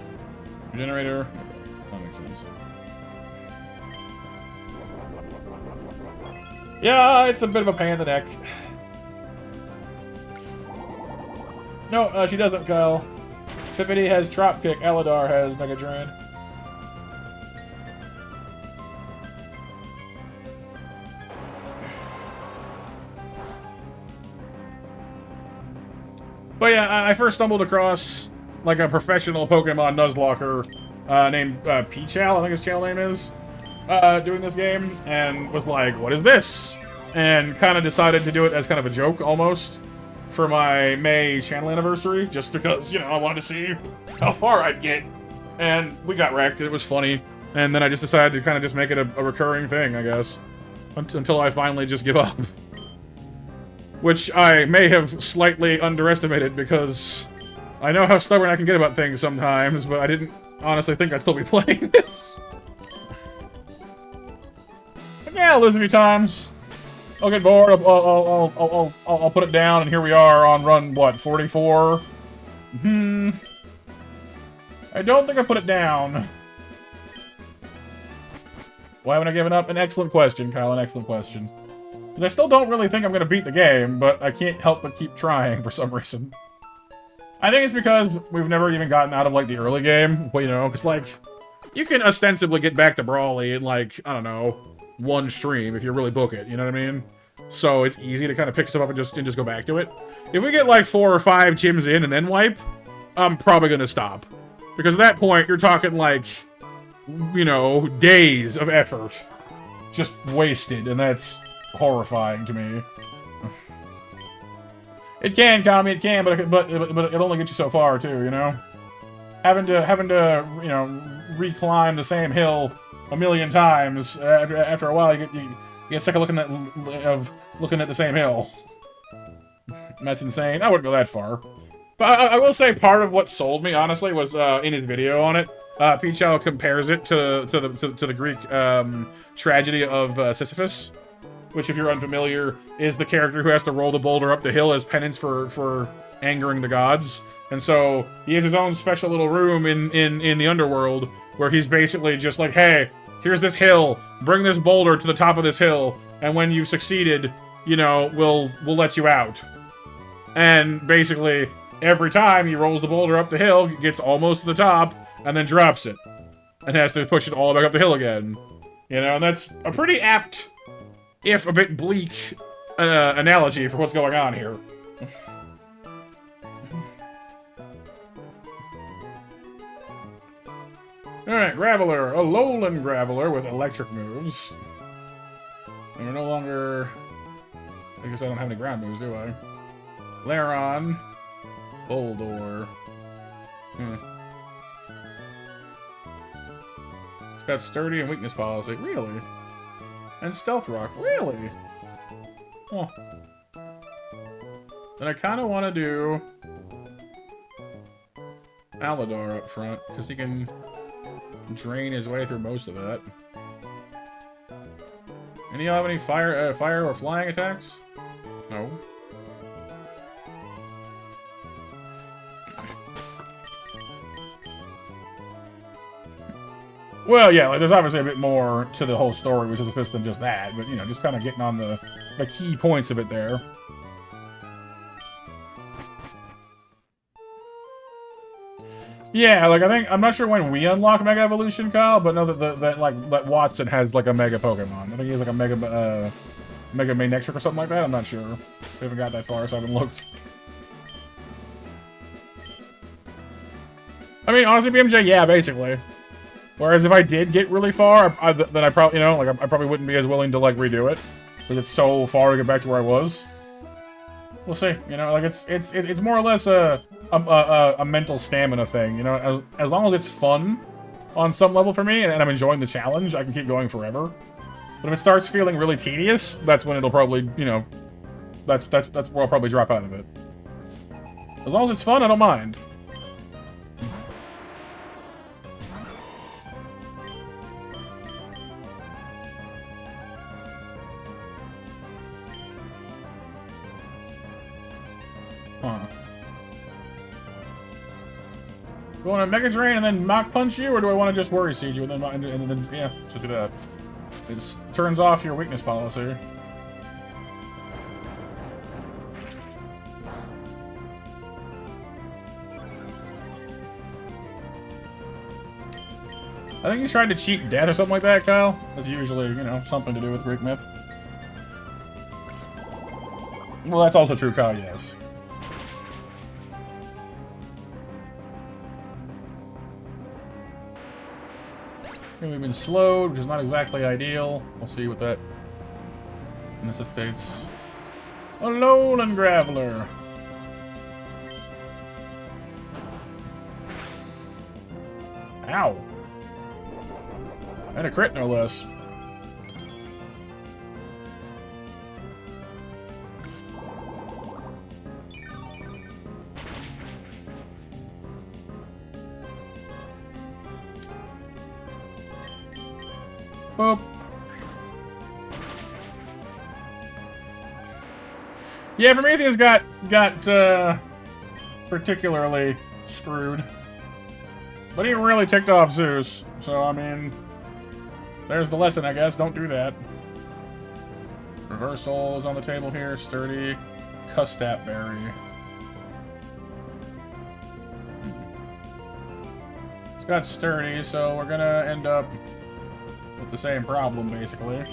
Speaker 1: Regenerator? Okay. That makes sense. Yeah, it's a bit of a pain in the neck. No, she doesn't, Kyle. Pippity has Trop Kick, Aladar has Mega Drain. But yeah, I first stumbled across like a professional Pokemon Nuzlocker named Peachal, I think his channel name is, doing this game, and was like, what is this? And kind of decided to do it as kind of a joke, almost, for my May channel anniversary, just because, you know, I wanted to see how far I'd get. And we got wrecked, it was funny. And then I just decided to kind of just make it a recurring thing, I guess. Until I finally just give up. Which I may have slightly underestimated, because I know how stubborn I can get about things sometimes, but I didn't honestly think I'd still be playing this. But yeah, I'll lose a few times. I'll get bored, I'll put it down, and here we are on run, what, 44? I don't think I put it down. Why haven't I given up? An excellent question, Kyle, an excellent question. Because I still don't really think I'm going to beat the game, but I can't help but keep trying for some reason. I think it's because we've never even gotten out of, like, the early game, but, you know, because, like, you can ostensibly get back to Brawly in, like, I don't know, 1 stream if you really book it, you know what I mean? so it's easy to kind of pick stuff up and just go back to it. If we get like 4 or 5 gyms in and then wipe, I'm probably gonna stop. Because at that point, you're talking like, you know, days of effort just wasted, and that's horrifying to me. It can, Kami, it can, but it only gets you so far too, you know. Having to you know, reclimb the same hill a million times after a while, you get sick of looking at the same hill. That's insane. I wouldn't go that far. But I will say part of what sold me, honestly, was in his video on it. Pichal compares it to the Greek tragedy of Sisyphus, which, if you're unfamiliar, is the character who has to roll the boulder up the hill as penance for angering the gods. And so he has his own special little room in the underworld where he's basically just like, hey, here's this hill, bring this boulder to the top of this hill, and when you've succeeded, you know, we'll let you out. And basically, every time he rolls the boulder up the hill, gets almost to the top, and then drops it. And has to push it all back up the hill again. You know, and that's a pretty apt, if a bit bleak, analogy for what's going on here. Alright, Graveler. A lowland Graveler with electric moves. And we're no longer... I guess I don't have any ground moves, do I? Laron. Boldor. It's got sturdy and weakness policy. Really? And stealth rock. Really? Huh. Then I kind of want to do Aladar up front, because he can drain his way through most of that. Any of y'all have any fire or flying attacks? No. Well, yeah, like, there's obviously a bit more to the whole story, which is a fist than just that, but, you know, just kind of getting on the key points of it there. Yeah, like, I'm not sure when we unlock Mega Evolution, Kyle, but know that Watson has, like, a Mega Pokemon. I think he has, like, a Mega Manectric or something like that. I'm not sure. We haven't got that far, so I haven't looked. I mean, honestly, BMJ, yeah, basically. Whereas if I did get really far, then I probably, you know, like, I probably wouldn't be as willing to, like, redo it. Because it's so far to get back to where I was. We'll see, you know, like, it's more or less a mental stamina thing, you know, as long as it's fun on some level for me, and I'm enjoying the challenge, I can keep going forever. But if it starts feeling really tedious, that's when it'll probably, you know, that's where I'll probably drop out of it. As long as it's fun, I don't mind. Huh. Do I want to Mega Drain and then Mach Punch you, or do I want to just Worry Siege you and then yeah, just do that. It turns off your weakness policy. I think he's trying to cheat death or something like that, Kyle. That's usually, you know, something to do with Greek myth. Well, that's also true, Kyle, yes. We've been slowed, which is not exactly ideal. We'll see what that necessitates. A lowland Graveler. Ow. And a crit, no less. Boop. Yeah, Prometheus got particularly screwed. But he really ticked off Zeus. So, I mean, there's the lesson, I guess. Don't do that. Reversal is on the table here. Sturdy. Custap Berry. It's got Sturdy, so we're gonna end up with the same problem, basically.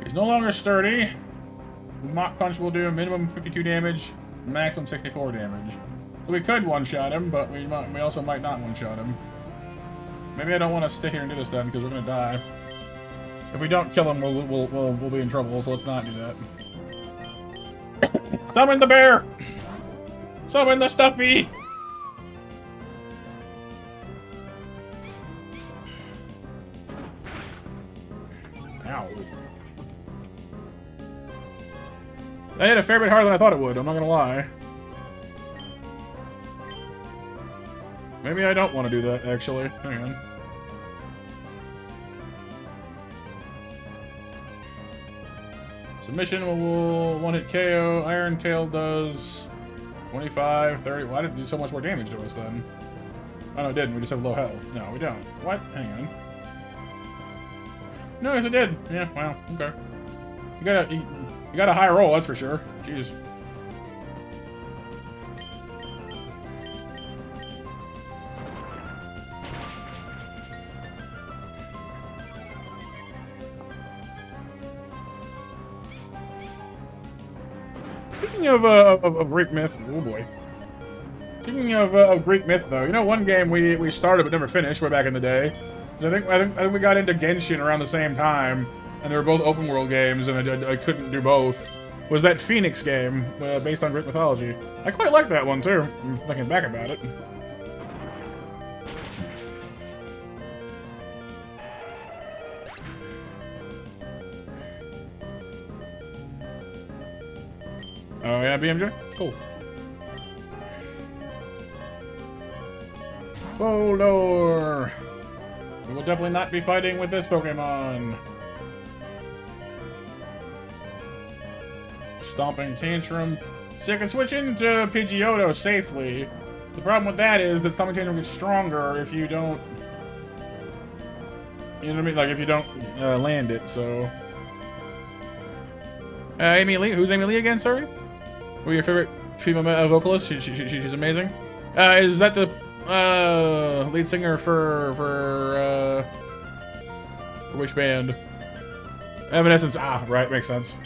Speaker 1: He's no longer sturdy. Mach Punch will do minimum 52 damage, maximum 64 damage. So we could one-shot him, but we also might not one-shot him. Maybe I don't want to stay here and do this then, because we're gonna die. If we don't kill him, we'll be in trouble. So let's not do that. Summon the bear. Summon the stuffy. Ow. That hit a fair bit harder than I thought it would. I'm not gonna lie. Maybe I don't want to do that, actually. Hang on. Submission will one-hit KO. Iron Tail does 25, 30. Why did it do so much more damage to us then? Oh, no, it didn't. We just have low health. No, we don't. What? Hang on. No, yes, it did. Yeah, wow. Okay. You got a high roll, that's for sure. Jeez. Speaking of Greek myth, oh boy. Speaking of Greek myth, though, you know one game we started but never finished way back in the day. I think we got into Genshin around the same time, and they were both open world games, and I couldn't do both. Was that Phoenix game based on Greek mythology? I quite like that one too. I'm thinking back about it. Oh yeah, BMJ? Cool. Boldor! We will definitely not be fighting with this Pokemon. Stomping Tantrum. So you can switch into Pidgeotto safely. The problem with that is that Stomping Tantrum gets stronger if you don't... You know what I mean? Like, if you don't land it, so... Amy Lee? Who's Amy Lee again, sorry? Who are your favorite female vocalists? She's amazing. Is that the lead singer for which band? Evanescence. Ah, right, makes sense.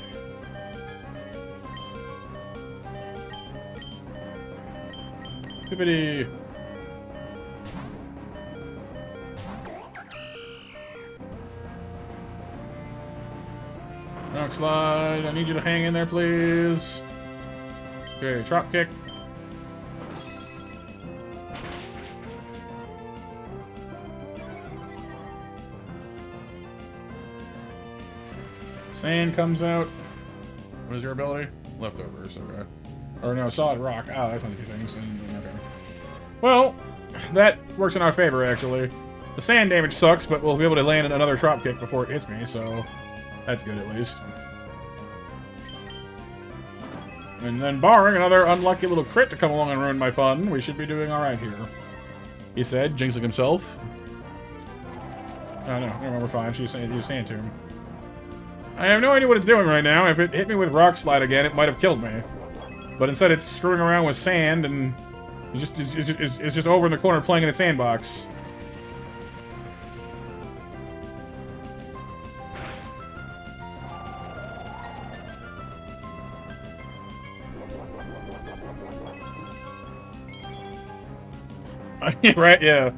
Speaker 1: Hippity. Rock slide. I need you to hang in there, please. Okay, drop kick. Sand comes out. What is your ability? Leftovers, okay. Or no, solid rock. Oh, that's one of the things. Okay. Well, that works in our favor, actually. The sand damage sucks, but we'll be able to land another drop kick before it hits me, so that's good at least. And then barring another unlucky little crit to come along and ruin my fun, we should be doing alright here. He said, jinxing himself. Oh no, we're fine. She's saying to him. I have no idea what it's doing right now. If it hit me with Rock Slide again, it might have killed me. But instead it's screwing around with sand and it's just over in the corner playing in its sandbox. Right, yeah.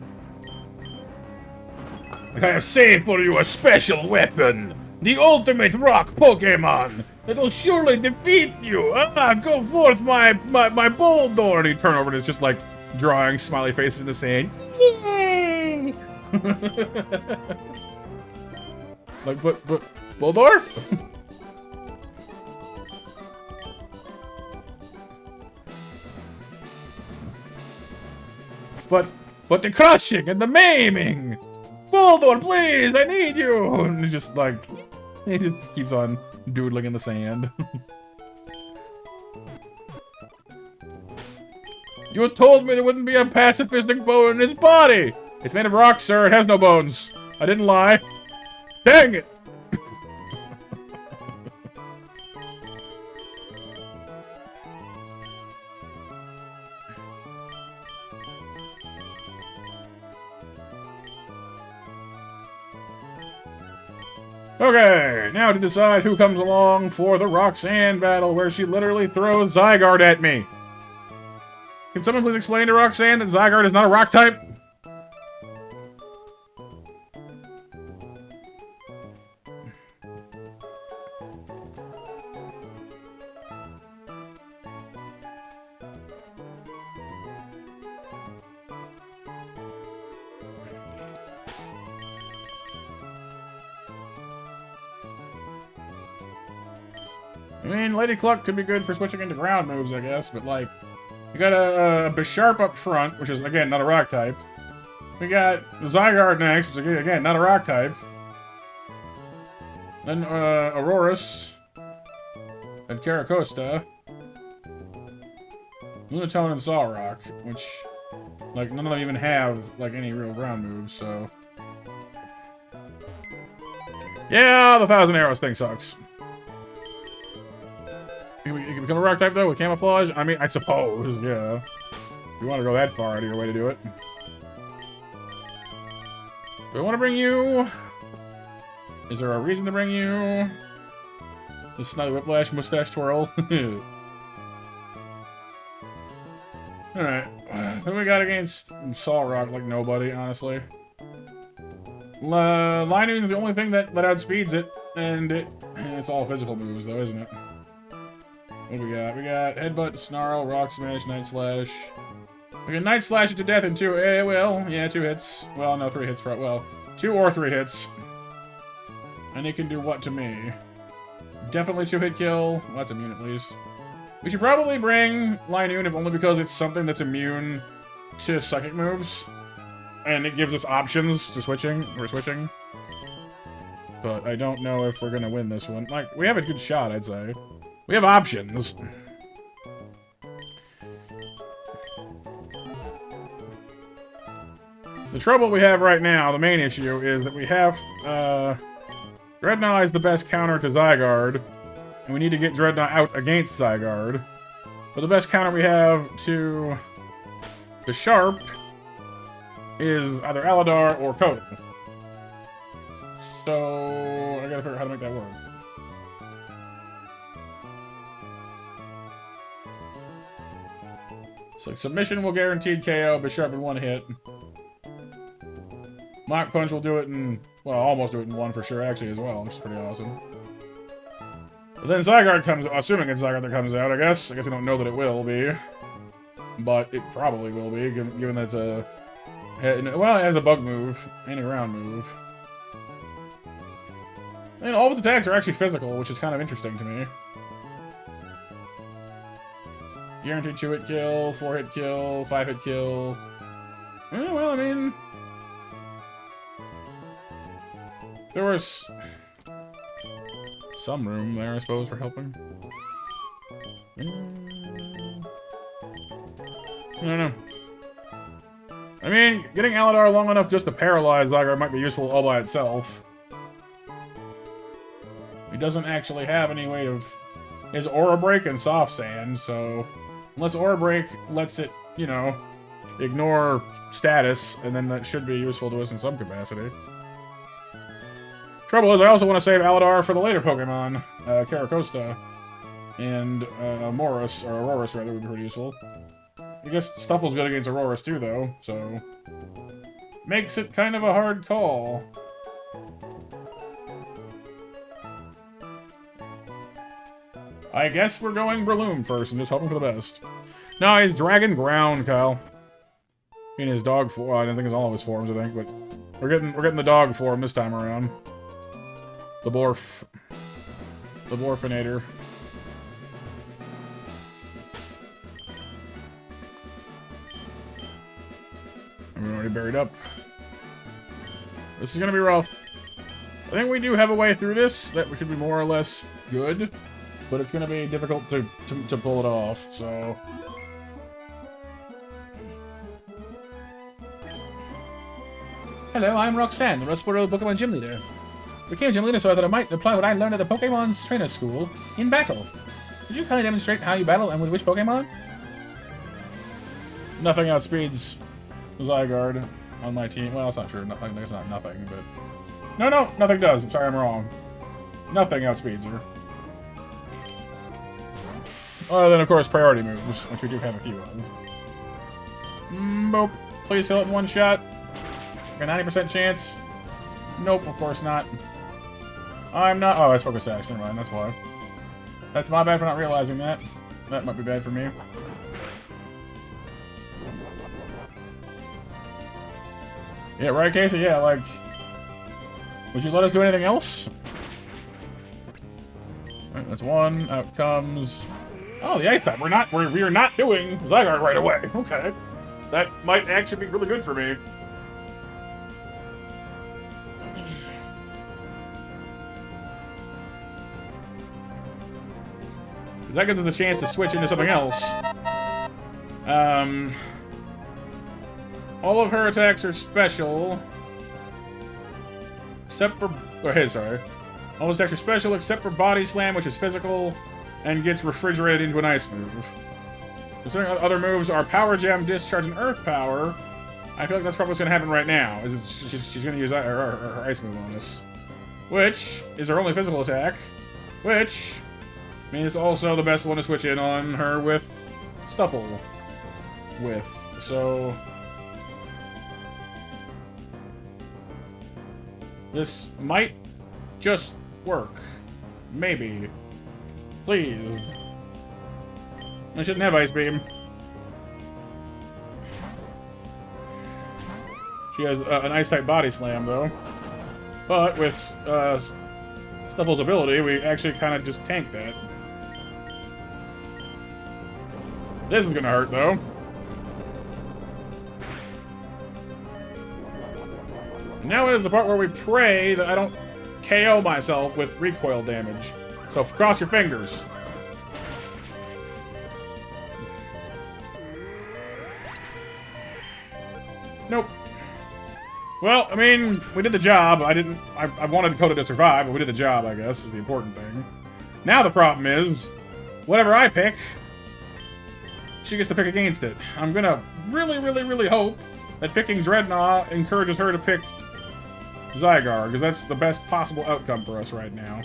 Speaker 1: I have saved for you a special weapon! The ultimate rock Pokemon! It'll surely defeat you! Ah, go forth, my Boldor! And you turn over and it's just like drawing smiley faces in the sand. Yay! Like, but Boldor? But the crushing and the maiming! Boldor, please, I need you! And he's just like, he just keeps on doodling in the sand. You told me there wouldn't be a pacifistic bone in his body! It's made of rock, sir, it has no bones. I didn't lie. Dang it! Okay, now to decide who comes along for the Roxanne battle, where she literally throws Zygarde at me. Can someone please explain to Roxanne that Zygarde is not a rock type? I mean, Lady Cluck could be good for switching into ground moves, I guess, but like, we got a Bisharp up front, which is, again, not a rock type. We got Zygarde next, which is, again, not a rock type. Then, Aurorus. And Caracosta. Lunatone and Solrock, which, like, none of them even have, like, any real ground moves, so... Yeah, the Thousand Arrows thing sucks. You can become a rock type, though, with camouflage? I mean, I suppose, yeah. If you want to go that far out of your way to do it. Do I want to bring you? Is there a reason to bring you? The Snotty Whiplash Mustache Twirl? Alright. Who we got against Solrock? Like, nobody, honestly. Linoon is the only thing that outspeeds it, and it's all physical moves, though, isn't it? What do we got? We got Headbutt, Snarl, Rock Smash, Night Slash. We can Night Slash it to death in 2. Well, yeah, 2 hits. Well, no, 3 hits. Well, 2 or 3 hits. And it can do what to me? Definitely 2-hit kill. Well, that's immune at least. We should probably bring Linoon, if only because it's something that's immune to psychic moves. And it gives us options to switching. We're switching. But I don't know if we're going to win this one. Like, we have a good shot, I'd say. We have options. The trouble we have right now, the main issue, is that we have, Dreadnought is the best counter to Zygarde, and we need to get Dreadnought out against Zygarde. But the best counter we have to Bisharp is either Aladar or Kodo. So, I gotta figure out how to make that work. So, Submission will guaranteed KO Bisharp in 1 hit. Mach Punch will do it in, well, almost do it in 1 for sure, actually, as well, which is pretty awesome. But then Zygarde comes, assuming it's Zygarde that comes out, I guess. I guess we don't know that it will be. But it probably will be, given that it's a... Well, it has a bug move, and a ground move. And all of its attacks are actually physical, which is kind of interesting to me. Guaranteed 2-hit kill, 4-hit kill, 5-hit kill. Well, I mean... There was... some room there, I suppose, for helping. I don't know. I mean, getting Aladar long enough just to paralyze Zygarde might be useful all by itself. He doesn't actually have any way of... His Aura Break and Soft Sand, so... Unless Aura Break lets it, you know, ignore status, and then that should be useful to us in some capacity. Trouble is, I also want to save Aladar for the later Pokemon, Caracosta, and Aurorus rather, would be pretty useful. I guess Stuffle's good against Aurorus too, though, so... Makes it kind of a hard call. I guess we're going Breloom first and just hoping for the best. No, he's Dragon Ground, Kyle. In his dog form. Well, I don't think it's all of his forms, I think, but we're getting the dog form this time around. The Borf. The Borfinator. I'm already buried up. This is gonna be rough. I think we do have a way through this that we should be more or less good. But it's going to be difficult to pull it off, so... Hello, I'm Roxanne, the Rustboro Pokemon Gym Leader. Became Gym Leader so I thought I might apply what I learned at the Pokemon's Trainer School in battle. Could you kindly demonstrate how you battle and with which Pokemon? Nothing outspeeds Zygarde on my team. Well, it's not true. Nothing. It's not nothing, but... No, nothing does. I'm sorry, I'm wrong. Nothing outspeeds her. Other than, of course, priority moves, which we do have a few of. Boop. Please kill it in one shot. Got a 90% chance. Nope, of course not. I'm not... Oh, that's Focus Sash. Never mind, that's why. That's my bad for not realizing that. That might be bad for me. Yeah, right, Casey? Yeah, like... Would you let us do anything else? Alright, that's one. Out comes... Oh, the ice type. We are not doing Zygarde right away. Okay. That might actually be really good for me. Because that gives us a chance to switch into something else. All of her attacks are special. Except for... Oh, hey, sorry. All his attacks are special except for Body Slam, which is physical, and gets refrigerated into an ice move. Considering other moves are Power Gem, Discharge, and Earth Power, I feel like that's probably what's going to happen right now. She's going to use her ice move on us. Which is her only physical attack. Which means it's also the best one to switch in on her with Stuffle. So... This might just work. Maybe. Please. I shouldn't have Ice Beam. She has an Ice-type Body Slam, though. But with Stuffle's ability, we actually kind of just tank that. This is gonna hurt, though. Now is the part where we pray that I don't KO myself with recoil damage. So cross your fingers. Nope. Well, I mean, we did the job. I wanted Dakota to survive, but we did the job, I guess, is the important thing. Now the problem is, whatever I pick, she gets to pick against it. I'm gonna really hope that picking Dreadnought encourages her to pick Zygarde, because that's the best possible outcome for us right now.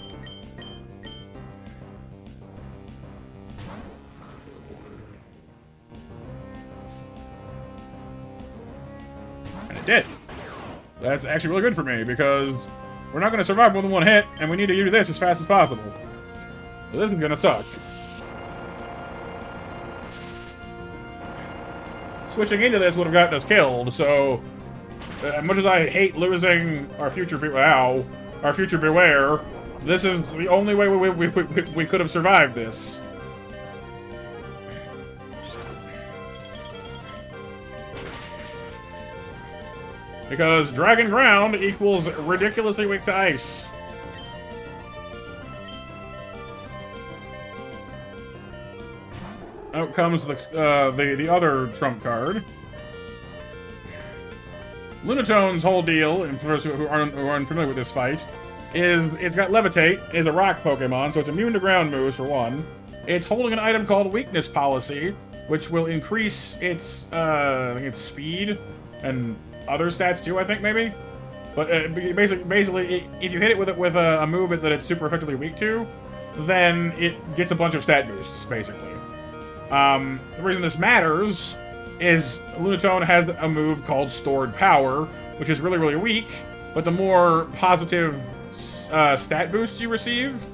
Speaker 1: And it did. That's actually really good for me, because we're not going to survive more than one hit, and we need to do this as fast as possible. So this is going to suck. Switching into this would have gotten us killed, so... As much as I hate losing our future Beware, this is the only way we could have survived this. Because Dragon Ground equals ridiculously weak to ice. Out comes the other trump card. Lunatone's whole deal, and for those who aren't unfamiliar with this fight, is it's got Levitate, is a rock Pokemon, so it's immune to ground moves, for one. It's holding an item called Weakness Policy, which will increase its, I think it's speed, and other stats too, I think, maybe? But basically, if you hit it with a move that it's super effectively weak to, then it gets a bunch of stat boosts, basically. The reason this matters is Lunatone has a move called Stored Power, which is really weak, but the more positive stat boosts you receive,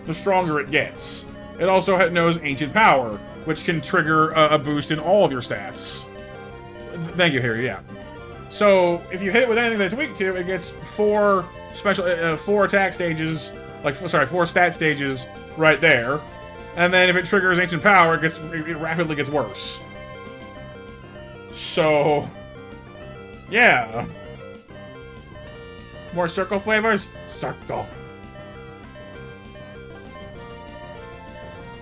Speaker 1: the stronger it gets. It also knows Ancient Power, which can trigger a boost in all of your stats. Thank you, Harry, yeah. So, if you hit it with anything that's weak to, it gets 4 attack stages, four stat stages right there. And then if it triggers Ancient Power, it rapidly gets worse. So, yeah. More circle flavors? Circle.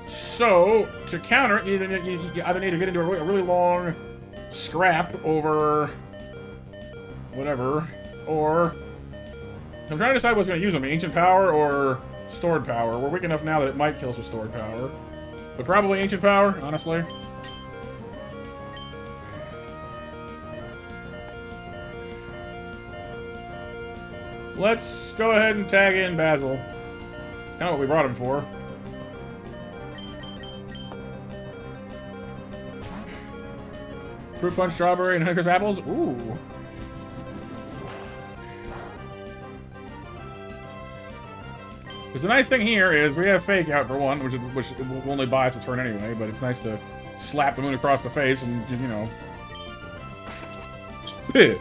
Speaker 1: So, to counter it, you either need to get into a really long scrap over whatever, or I'm trying to decide what's going to use them, Ancient Power or Stored Power. We're weak enough now that it might kill us with Stored Power, but probably Ancient Power, honestly. Let's go ahead and tag in Basil. Kind of what we brought him for. Fruit punch, strawberry, and honeycrisp apples. Ooh. Because the nice thing here is we have fake out for one, which will only buy us a turn anyway. But it's nice to slap the moon across the face and you know. Spit.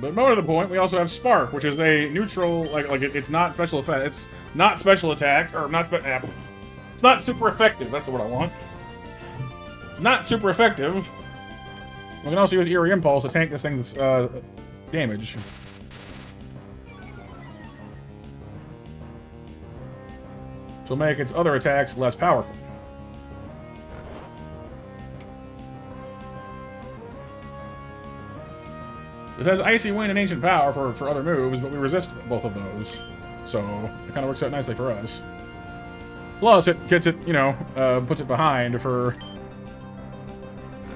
Speaker 1: But more to the point, we also have Spark, which is a neutral, it's not special effect. It's not special attack, or not it's not super effective. That's the word I want. It's not super effective. We can also use Eerie Impulse to tank this thing's damage. Which will make its other attacks less powerful. It has Icy Wind and Ancient Power for other moves, but we resist both of those. So, it kind of works out nicely for us. Plus, it gets it, you know, puts it behind for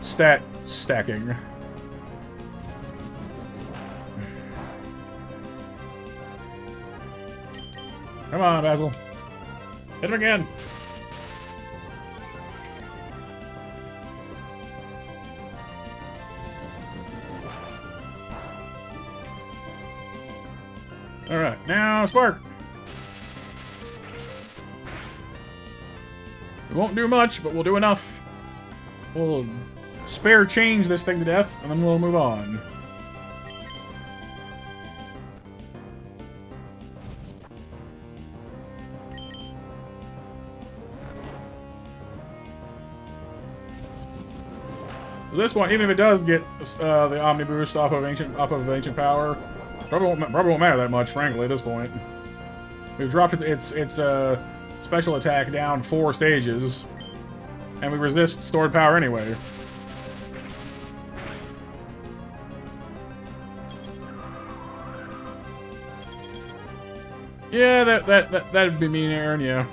Speaker 1: stat stacking. Come on, Basil. Hit him again. Alright, now Spark. It won't do much, but we'll do enough. We'll spare change this thing to death, and then we'll move on. So this one, even if it does get the Omni Boost off of Ancient Power, probably won't matter that much, frankly, at this point. We've dropped its special attack down 4 stages, and we resist stored power anyway. Yeah, that'd be mean, Aaron. Yeah.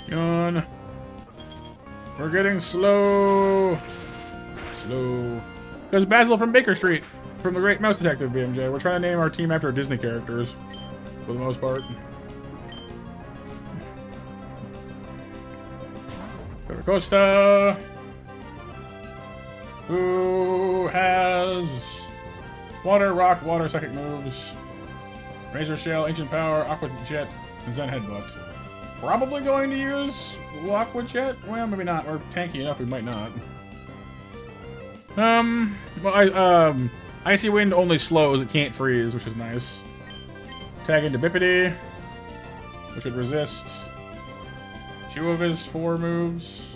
Speaker 1: Yawn. We're getting slow. Slow. Because Basil from Baker Street, from the Great Mouse Detective, BMJ. We're trying to name our team after Disney characters, for the most part. Costa. Who has Water, Rock, Water, Psychic moves, Razor Shell, Ancient Power, Aqua Jet, and Zen Headbutt. Probably going to use Aqua Jet? Well, maybe not. Or tanky enough, we might not. Well, Icy Wind only slows, it can't freeze, which is nice. Tag into Bippity, which would resist 2 of his 4 moves.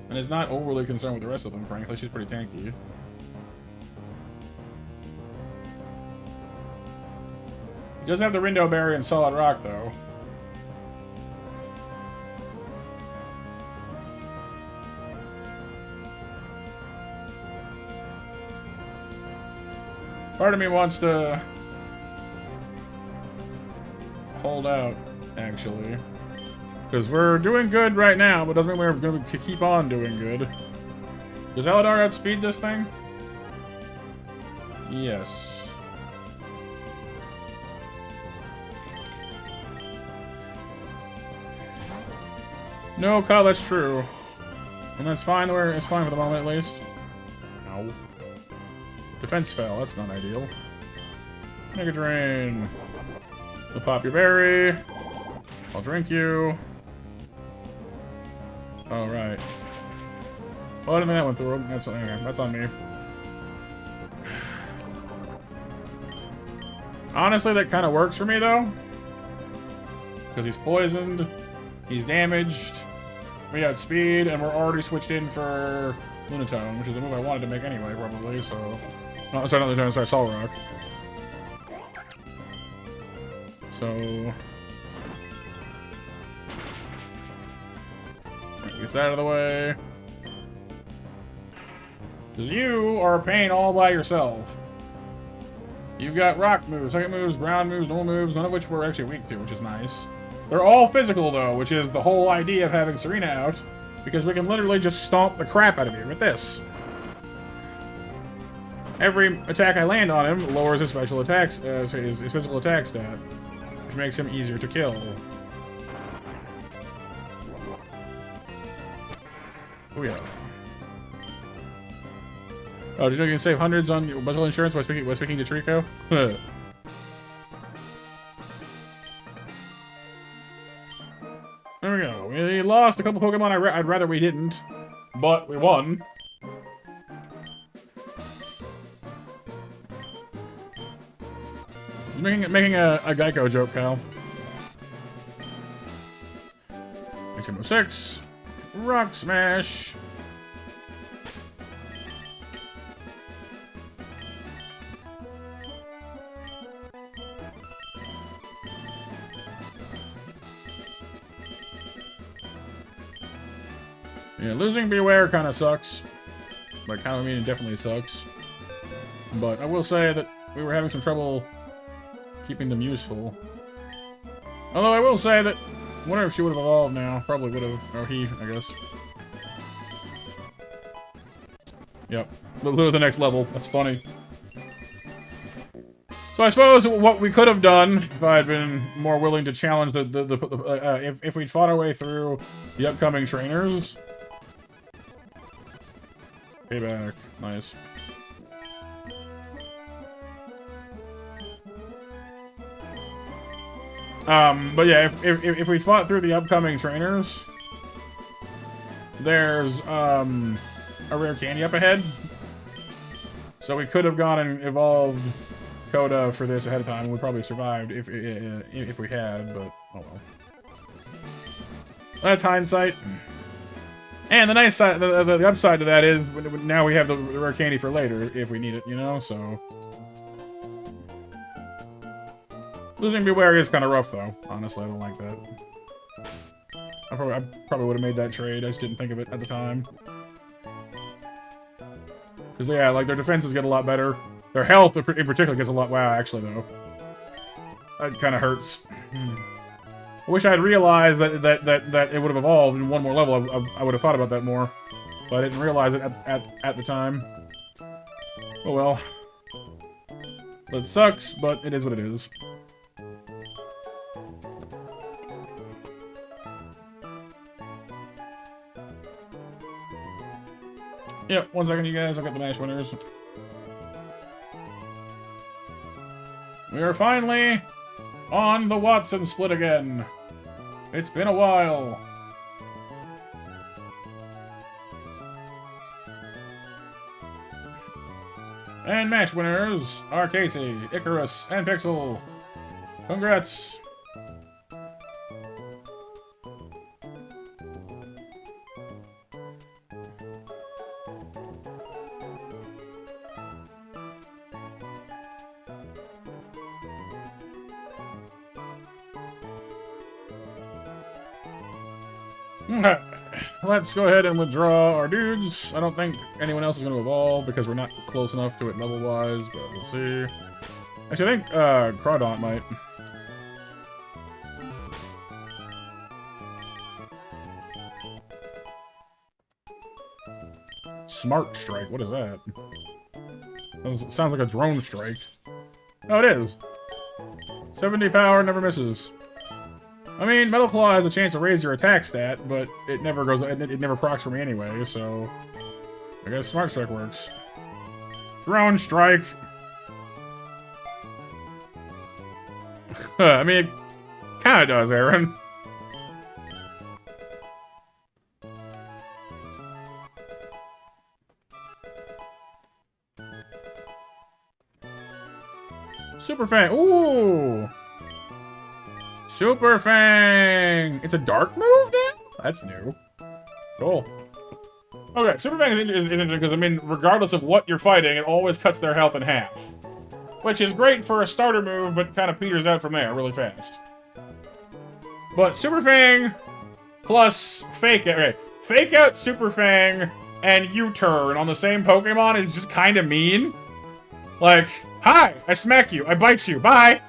Speaker 1: And is not overly concerned with the rest of them, frankly. She's pretty tanky. He doesn't have the Rindo Berry and Solid Rock, though. Part of me wants to hold out, actually. Because we're doing good right now, but doesn't mean we're going to keep on doing good. Does Eladar outspeed this thing? Yes. No, Kyle, that's true. And that's fine. It's fine for the moment, at least. Ow. Defense fell. That's not ideal. Mega Drain. We'll pop your berry. I'll drink you. Oh, right. Oh, I didn't think that went through. That's on me. Honestly, that kind of works for me, though. Because he's poisoned, he's damaged, we outspeed, and we're already switched in for Lunatone, which is a move I wanted to make anyway, probably, so... Oh, sorry, not Lunatone, sorry, Sol Rock. So... Get that out of the way. Because you are a pain all by yourself. You've got rock moves, psychic moves, ground moves, normal moves, none of which we're actually weak to, which is nice. They're all physical, though, which is the whole idea of having Serena out, because we can literally just stomp the crap out of you with this. Every attack I land on him lowers his special attacks, his physical attack stat, which makes him easier to kill. Oh yeah. Oh, did you know you can save hundreds on your medical insurance by speaking to Trico? There we go. We lost a couple Pokemon I'd rather we didn't, but we won. Making a Geico joke, Kyle. H6. Rock Smash. Yeah, losing Beware kind of sucks. By kind of, I mean, it definitely sucks. But I will say that we were having some trouble keeping them useful. Although I will say that I wonder if she would have evolved now. Probably would have. Or he, I guess. Yep. Lure the next level. That's funny. So I suppose what we could have done, if I had been more willing to challenge if we'd fought our way through the upcoming trainers. Payback. Nice. But yeah, if we fought through the upcoming trainers, there's a rare candy up ahead. So we could have gone and evolved Coda for this ahead of time. We probably survived if we had, but oh well. That's hindsight. And the nice side, the upside to that is now we have the rare candy for later if we need it, you know. So losing Beware is kind of rough, though. Honestly, I don't like that. I probably would have made that trade. I just didn't think of it at the time. Because, yeah, like, their defenses get a lot better. Their health, in particular, gets a lot... Wow, actually, though. That kind of hurts. I wish I had realized that it would have evolved in one more level. I would have thought about that more. But I didn't realize it at the time. Oh, well. It sucks, but it is what it is. Yep, 1 second, you guys. I've got the match winners. We are finally on the Watson split again. It's been a while. And match winners are Casey, Icarus, and Pixel. Congrats. Let's go ahead and withdraw our dudes. I don't think anyone else is going to evolve because we're not close enough to it level-wise, but we'll see. Actually, I think Crawdaunt might. Smart Strike, what is that? Sounds like a drone strike. Oh, it is. 70 power, never misses. I mean, Metal Claw has a chance to raise your attack stat, but it never goes. It never procs for me anyway, so I guess Smart Strike works. Drone Strike. I mean, it kind of does, Aaron. Super Fang. Ooh. Super Fang! It's a dark move now? That's new. Cool. Okay, Super Fang is interesting because, I mean, regardless of what you're fighting, it always cuts their health in half. Which is great for a starter move, but kind of peters out from there really fast. But Super Fang plus Fake Out. Okay, Fake Out Super Fang and U-Turn on the same Pokemon is just kind of mean. Like, hi, I smack you, I bite you, bye!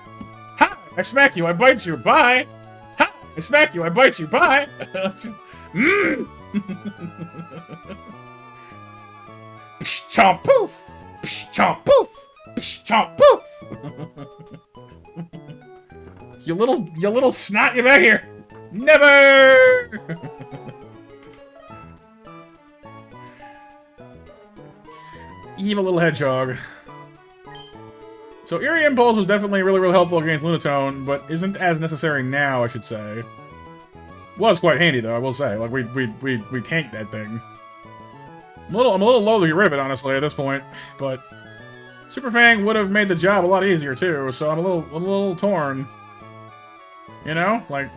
Speaker 1: I smack you, I bite you, bye! Ha! I smack you, I bite you, bye! Mmm! Psh, chomp, poof! Psh, chomp, poof! Psh, chomp, poof! You little snot, you back here! Never! Evil little hedgehog. So Eerie Impulse was definitely really helpful against Lunatone, but isn't as necessary now, I should say. Was quite handy though, I will say. Like we tanked that thing. I'm a little low to get rid of it, honestly, at this point. But Super Fang would have made the job a lot easier too, so I'm a little torn. You know? Like,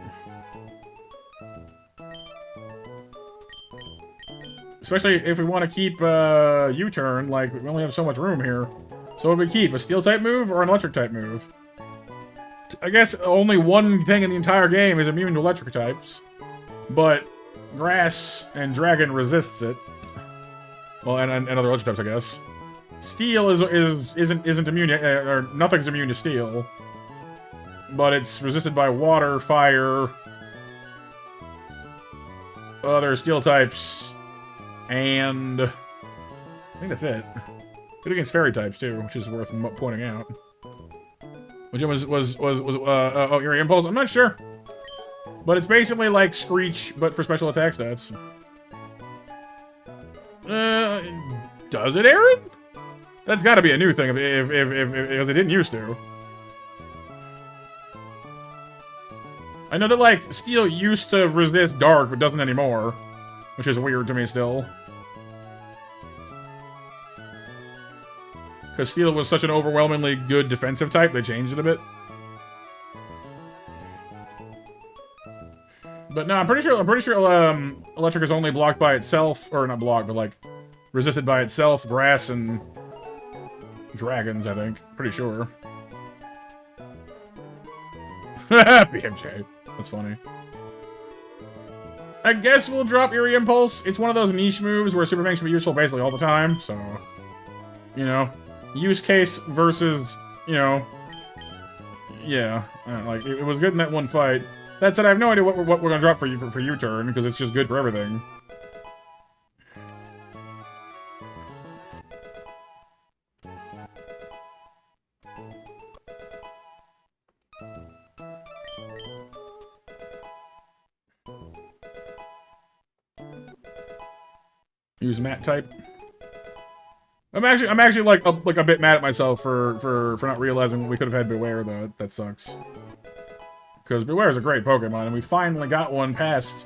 Speaker 1: especially if we want to keep U-turn, like, we only have so much room here. So what would we keep? A Steel-type move or an Electric-type move? I guess only one thing in the entire game is immune to Electric types. But Grass and Dragon resists it. Well, and other Electric types, I guess. Steel isn't immune, or nothing's immune to Steel. But it's resisted by Water, Fire, other Steel types, and I think that's it. Good against Fairy types too, which is worth pointing out. Which was Eerie Impulse? I'm not sure, but it's basically like Screech, but for special attack stats. Does it, Aaron? That's got to be a new thing if it didn't used to. I know that, like, Steel used to resist Dark, but doesn't anymore. Which is weird to me still. Because Steel was such an overwhelmingly good defensive type, they changed it a bit. But no, I'm pretty sure Electric is only blocked by itself, or not blocked, but like resisted by itself, Grass, and Dragons, I think. Pretty sure. BMJ. That's funny. I guess we'll drop Eerie Impulse. It's one of those niche moves where Super Fang should be useful basically all the time, so... You know, use case versus, you know... Yeah, like, it was good in that one fight. That said, I have no idea what we're gonna drop for U-turn, because it's just good for everything. Use Mat type. I'm actually like a bit mad at myself for not realizing we could have had Beware though. That sucks. Because Beware is a great Pokemon, and we finally got one past,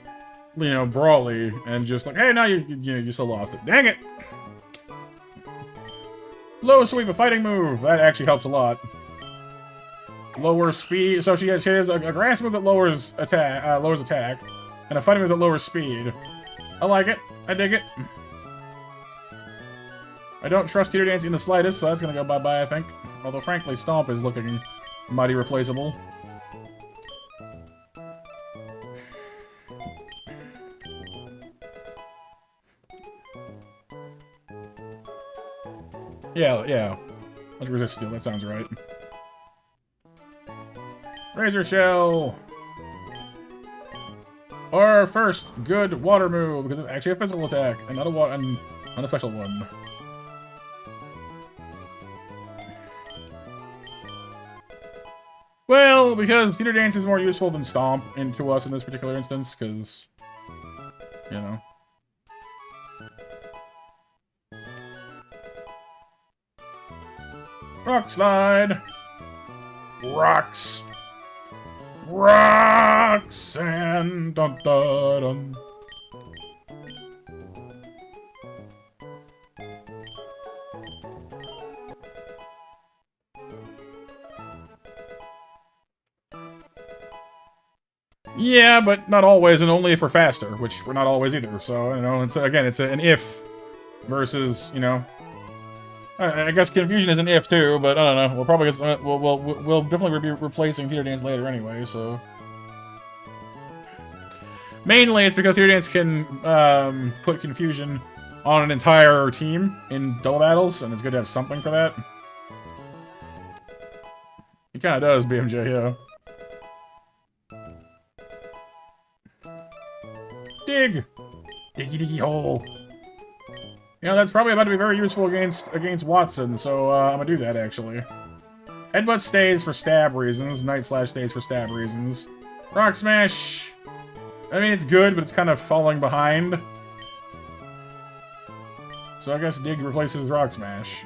Speaker 1: you know, Brawly, and just like, hey, now you still lost it. Dang it! Low sweep, a fighting move. That actually helps a lot. Lower speed. So she has a grass move that lowers attack, and a fighting move that lowers speed. I like it. I dig it. I don't trust Teeter Dancing in the slightest, so that's gonna go bye-bye, I think. Although, frankly, Stomp is looking mighty replaceable. Yeah. Let's resist Steel, that sounds right. Razor Shell! Our first good water move, because it's actually a physical attack, and not a special one. Well, because Theater Dance is more useful than Stomp to us in this particular instance, because, you know. Rock Slide! Rocks! Rocks and dun dun dun. Yeah, but not always, and only if we're faster, which we're not always either. So, you know, it's again, it's an if versus, you know. I guess Confusion is an if too, but I don't know. We'll probably get, we'll definitely be replacing Theater Dance later anyway. So mainly it's because Theater Dance can put Confusion on an entire team in double battles, and it's good to have something for that. It kind of does, BMJ, yeah. dig! Diggy diggy hole. You know, that's probably about to be very useful against Watson, so I'm gonna do that, actually. Headbutt stays for stab reasons. Night Slash stays for stab reasons. Rock Smash! I mean, it's good, but it's kind of falling behind. So I guess Dig replaces Rock Smash.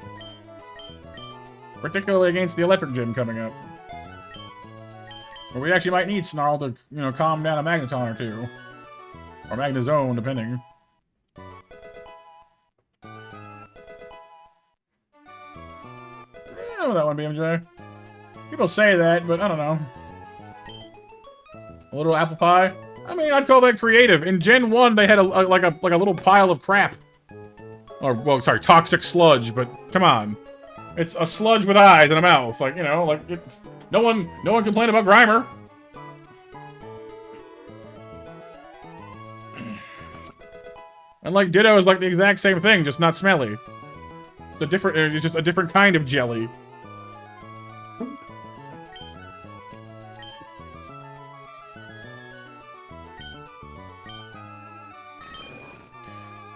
Speaker 1: Particularly against the Electric Gym coming up. Where we actually might need Snarl to, you know, calm down a Magneton or two. Or Magnezone, depending. I know that one, BMJ. People say that, but I don't know. A little apple pie? I mean, I'd call that creative. In Gen 1, they had like a little pile of crap. Or, well, sorry, toxic sludge, but come on. It's a sludge with eyes and a mouth. Like, you know, like, no one complained about Grimer. And, like, Ditto is, like, the exact same thing, just not smelly. It's just a different kind of jelly.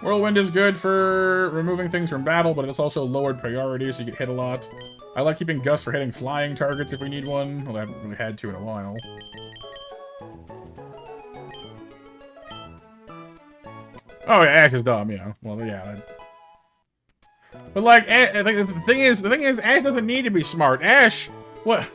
Speaker 1: Whirlwind is good for removing things from battle, but it's also lowered priority, so you get hit a lot. I like keeping Gust for hitting flying targets if we need one. Well, I haven't really had to in a while. Oh yeah, Ash is dumb, yeah. Well, yeah. But like, the thing is, Ash doesn't need to be smart. Ash, what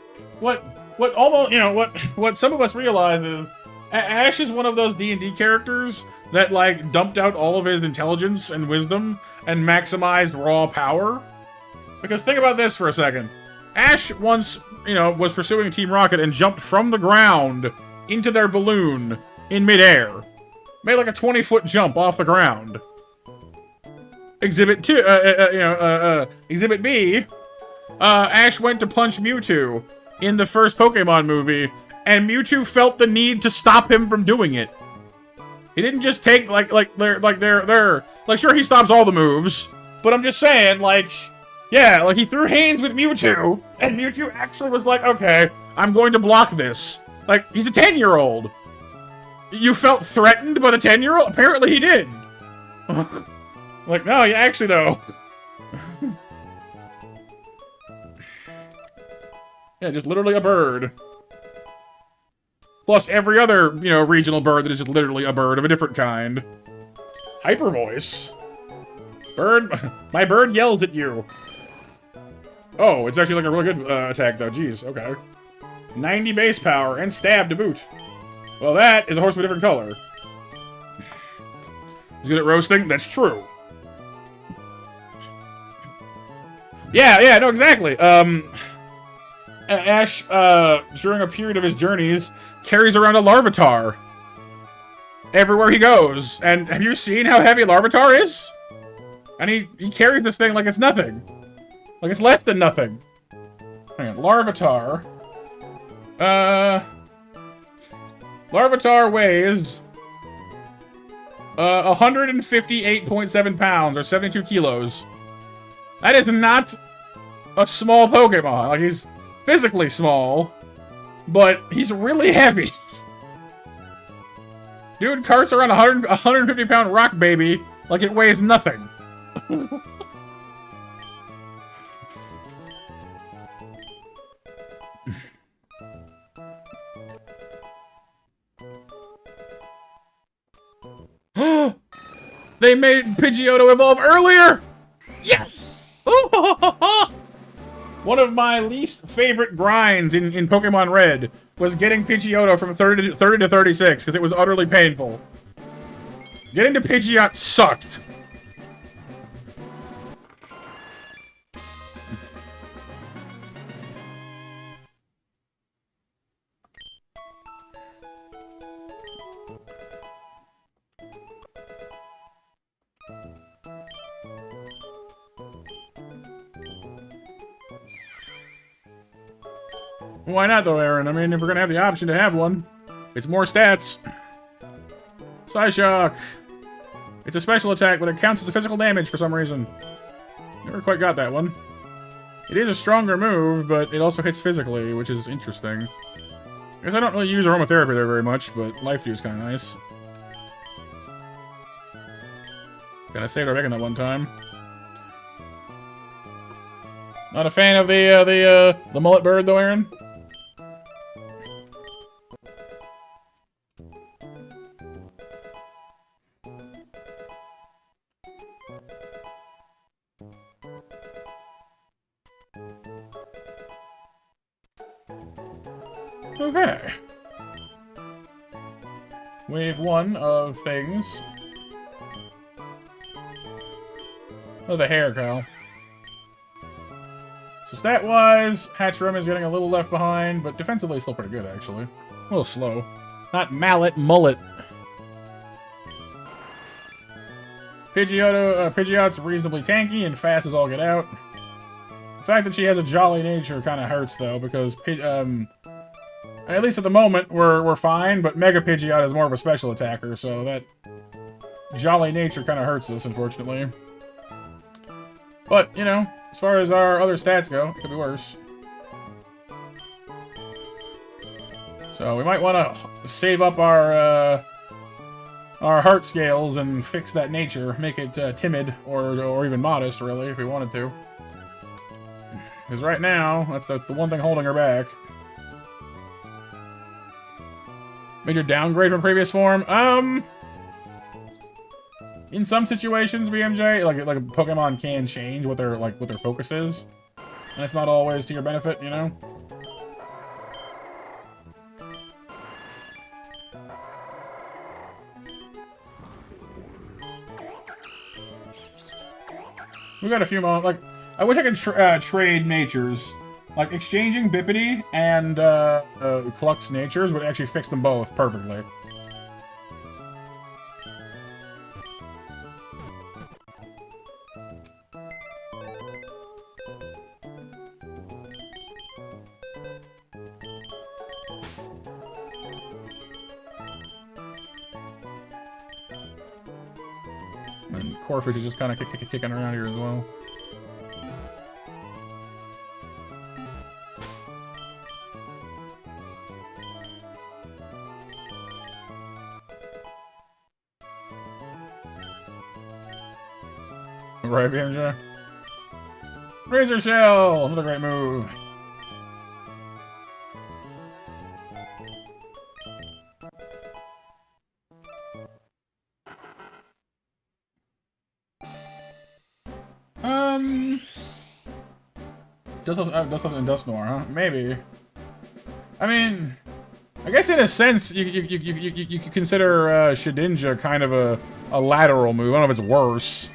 Speaker 1: almost, you know, what some of us realize is, Ash is one of those D&D characters that, like, dumped out all of his intelligence and wisdom and maximized raw power. Because think about this for a second. Ash once, you know, was pursuing Team Rocket and jumped from the ground into their balloon in midair. Made like a 20-foot jump off the ground. Exhibit 2, Exhibit B, Ash went to punch Mewtwo in the first Pokemon movie, and Mewtwo felt the need to stop him from doing it. He didn't just take, sure, he stops all the moves, but I'm just saying, like, yeah, like, he threw hands with Mewtwo, and Mewtwo actually was like, okay, I'm going to block this. Like, he's a 10-year-old. You felt threatened by the 10-year-old? Apparently he did. Like, no, yeah, actually, though. Yeah, just literally a bird. Plus every other, you know, regional bird that is just literally a bird of a different kind. Hyper voice. Bird, my bird yells at you. Oh, it's actually like a really good attack, though. Jeez, okay. 90 base power and stab to boot. Well, that is a horse of a different color. He's good at roasting? That's true. Yeah, no, exactly. Ash, during a period of his journeys, carries around a Larvitar everywhere he goes. And have you seen how heavy Larvitar is? And he carries this thing like it's nothing. Like it's less than nothing. Hang on, Larvitar. Larvitar weighs 158.7 pounds, or 72 kilos. That is not a small Pokemon. Like, he's physically small, but he's really heavy. Dude carts around a 150-pound rock baby like it weighs nothing. They made Pidgeotto evolve earlier! Yeah! One of my least favorite grinds in Pokemon Red was getting Pidgeotto from 30 to 36, because it was utterly painful. Getting to Pidgeot sucked. Why not, though, Aaron? I mean, if we're gonna have the option to have one, it's more stats. Psyshock. It's a special attack, but it counts as a physical damage for some reason. Never quite got that one. It is a stronger move, but it also hits physically, which is interesting. I guess I don't really use aromatherapy there very much, but Life Dew is kind of nice. Gonna save our bacon that one time. Not a fan of the mullet bird though, Aaron. Okay. Wave 1 of things. Oh, the hair cow. So stat-wise, Hatchroom is getting a little left behind, but defensively still pretty good, actually. A little slow. Not mallet, mullet. Pidgeot's reasonably tanky and fast as all get out. The fact that she has a jolly nature kind of hurts, though, because at least at the moment, we're fine, but Mega Pidgeot is more of a special attacker, so that jolly nature kind of hurts us, unfortunately. But, you know, as far as our other stats go, it could be worse. So we might want to save up our heart scales and fix that nature, make it timid or even modest, really, if we wanted to. Because right now, that's the one thing holding her back. Major downgrade from previous form? In some situations, BMJ, like a Pokemon can change what their focus is. And it's not always to your benefit, you know? We got a few moments, like, I wish I could trade natures. Like, exchanging Bippity and Cluck's natures would actually fix them both perfectly. And Corfish is just kind of kicking around here as well. Right, BMJ. Razor Shell! Another great move. Does something in Dusknoir, huh? Maybe. I mean, I guess in a sense, you could consider Shedinja kind of a lateral move. I don't know if it's worse.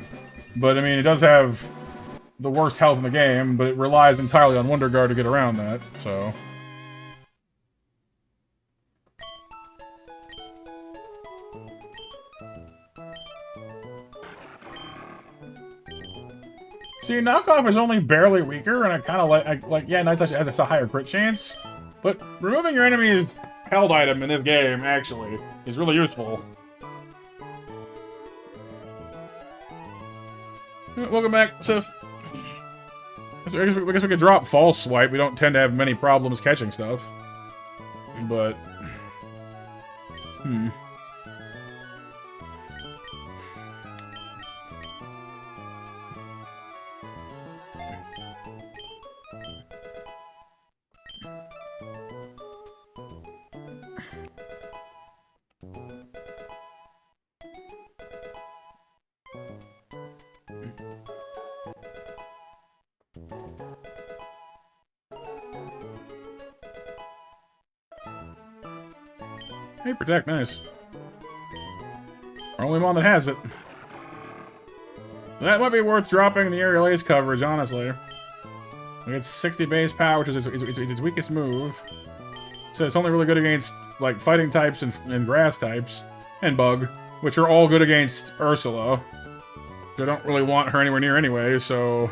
Speaker 1: But, I mean, it does have the worst health in the game, but it relies entirely on Wonder Guard to get around that, so... See, Knockoff is only barely weaker, and I kind of like, yeah, Night Slash has a higher crit chance, but removing your enemy's held item in this game, actually, is really useful. Welcome back, Sif. I guess we could drop False Swipe. We don't tend to have many problems catching stuff. But... Hey, Protect, nice. Our only one that has it. That might be worth dropping the Aerial Ace coverage, honestly. Like, it's 60 base power, which is its weakest move. So it's only really good against, like, fighting types and grass types. And Bug, which are all good against Ursula. So I don't really want her anywhere near anyway, so...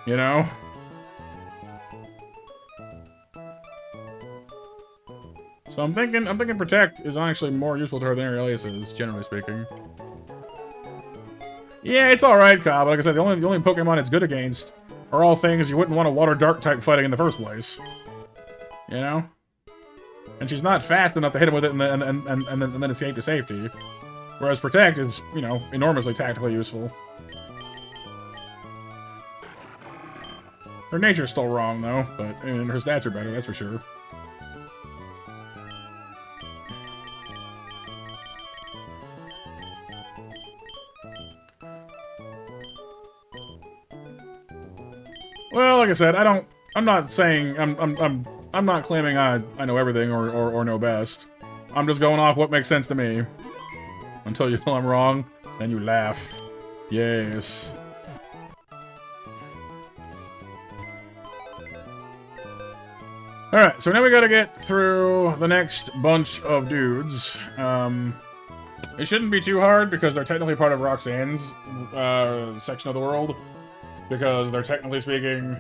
Speaker 1: You know? So I'm thinking Protect is actually more useful to her than Aerial Ace is, generally speaking. Yeah, it's alright, Cobb. Like I said, the only Pokemon it's good against are all things you wouldn't want a Water Dark type fighting in the first place. You know? And she's not fast enough to hit him with it and then escape to safety. Whereas Protect is, you know, enormously tactically useful. Her nature's still wrong, though, but and her stats are better, that's for sure. Well, like I said, I'm not saying I'm not claiming I know everything or know best. I'm just going off what makes sense to me. Until you tell I'm wrong, then you laugh. Yes. Alright, so now we gotta get through the next bunch of dudes. It shouldn't be too hard because they're technically part of Roxanne's section of the world. Because they're technically speaking,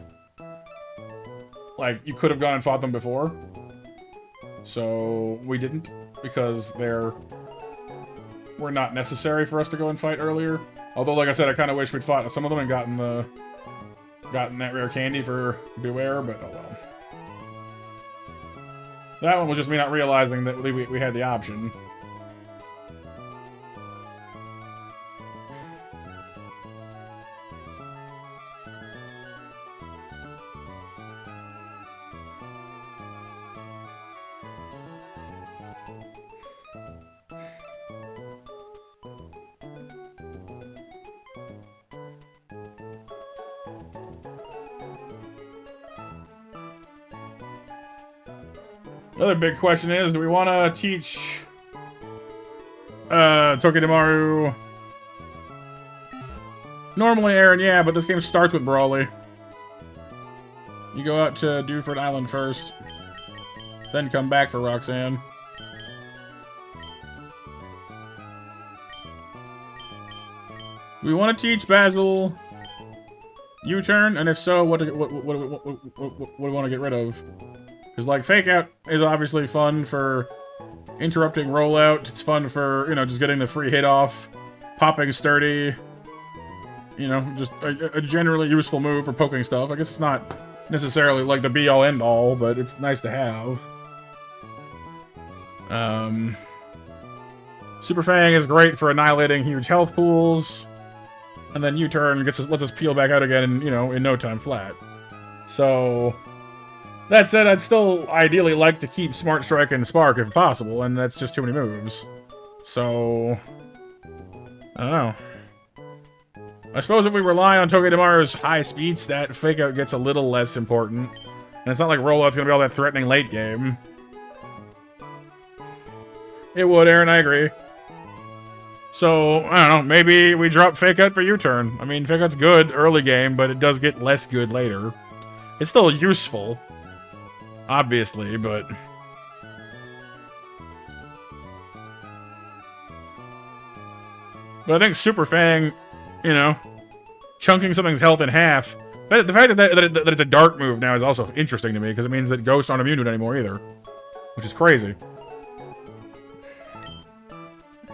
Speaker 1: like, you could have gone and fought them before. So, we didn't, because were not necessary for us to go and fight earlier. Although, like I said, I kind of wish we'd fought some of them and gotten that rare candy for Beware, but oh well. That one was just me not realizing that we had the option. Another big question is, do we want to teach Tokidamaru? Normally, Aaron, yeah, but this game starts with Brawly. You go out to Dewford Island first, then come back for Roxanne. We want to teach Basil U-turn, and if so, what do we want to get rid of? Because, like, Fake Out is obviously fun for interrupting rollout. It's fun for, you know, just getting the free hit off. Popping Sturdy. You know, just a generally useful move for poking stuff. I guess it's not necessarily, like, the be-all, end-all, but it's nice to have. Super Fang is great for annihilating huge health pools. And then U-turn lets us peel back out again in, you know, in no time flat. So... That said, I'd still ideally like to keep Smart Strike and Spark if possible, and that's just too many moves. So... I don't know. I suppose if we rely on Tokidamaru's high speed stat, Fake Out gets a little less important. And it's not like rollout's gonna be all that threatening late game. It would, Aaron, I agree. So, I don't know, maybe we drop Fake Out for U-turn. I mean, Fake Out's good early game, but it does get less good later. It's still useful. Obviously, but... But I think Super Fang, you know, chunking something's health in half. The fact that it's a dark move now is also interesting to me, because it means that ghosts aren't immune to it anymore either. Which is crazy.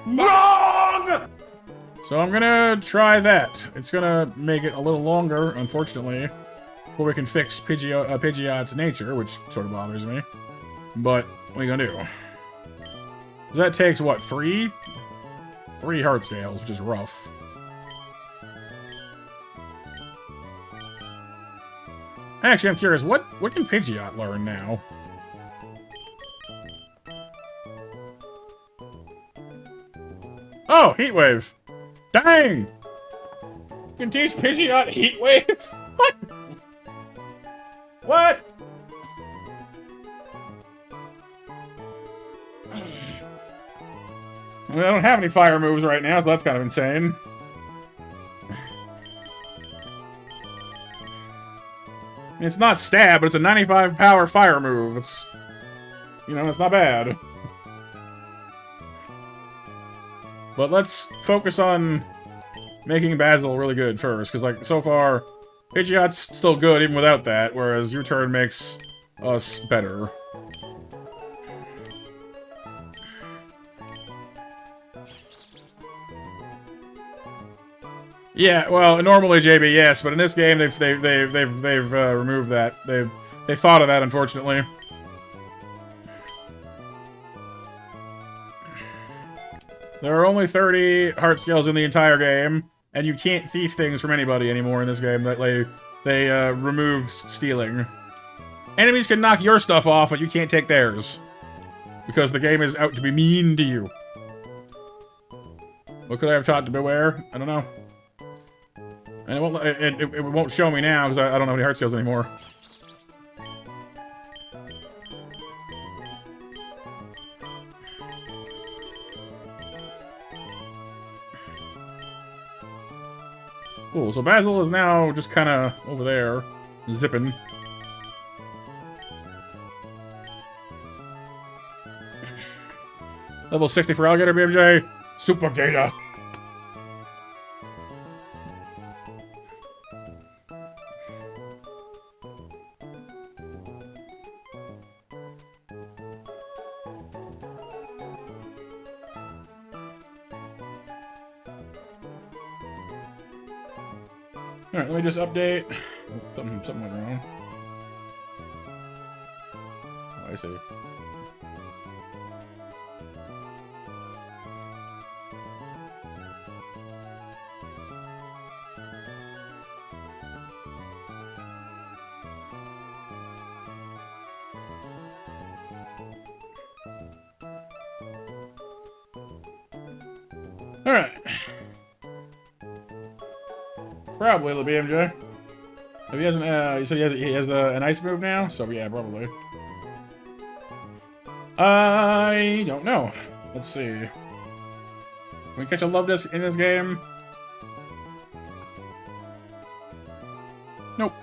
Speaker 1: Wrong! So I'm gonna try that. It's gonna make it a little longer, unfortunately. Before we can fix Pidgeot's nature, which sort of bothers me. But, what are you gonna do? That takes, what, 3? 3 heart scales, which is rough. Actually, I'm curious, what can Pidgeot learn now? Oh, Heat Wave! Dang! You can teach Pidgeot Heat Wave? What? What? I mean, I don't have any fire moves right now, so that's kind of insane. It's not stab, but it's a 95 power fire move. It's, you know, it's not bad. But let's focus on making Basil really good first, because, like, so far, Pidgeot's still good even without that, whereas U-turn makes us better. Yeah, well, normally JB, yes, but in this game they've removed that. They thought of that, unfortunately. There are only 30 heart scales in the entire game, and you can't thief things from anybody anymore in this game. That they remove stealing. Enemies can knock your stuff off, but you can't take theirs. Because the game is out to be mean to you. What could I have taught to beware? I don't know. And it won't show me now, because I don't have any heart scales anymore. Cool, so Basil is now just kind of over there, zipping. Level 60 for Alligator, BMJ. Super Gator. Alright, let me just update. Oh, something went wrong. Oh, I see. Alright. Probably the BMJ. If he hasn't, you said he has an ice move now? So yeah, probably. I don't know. Let's see. Can we catch a love disc in this game? Nope.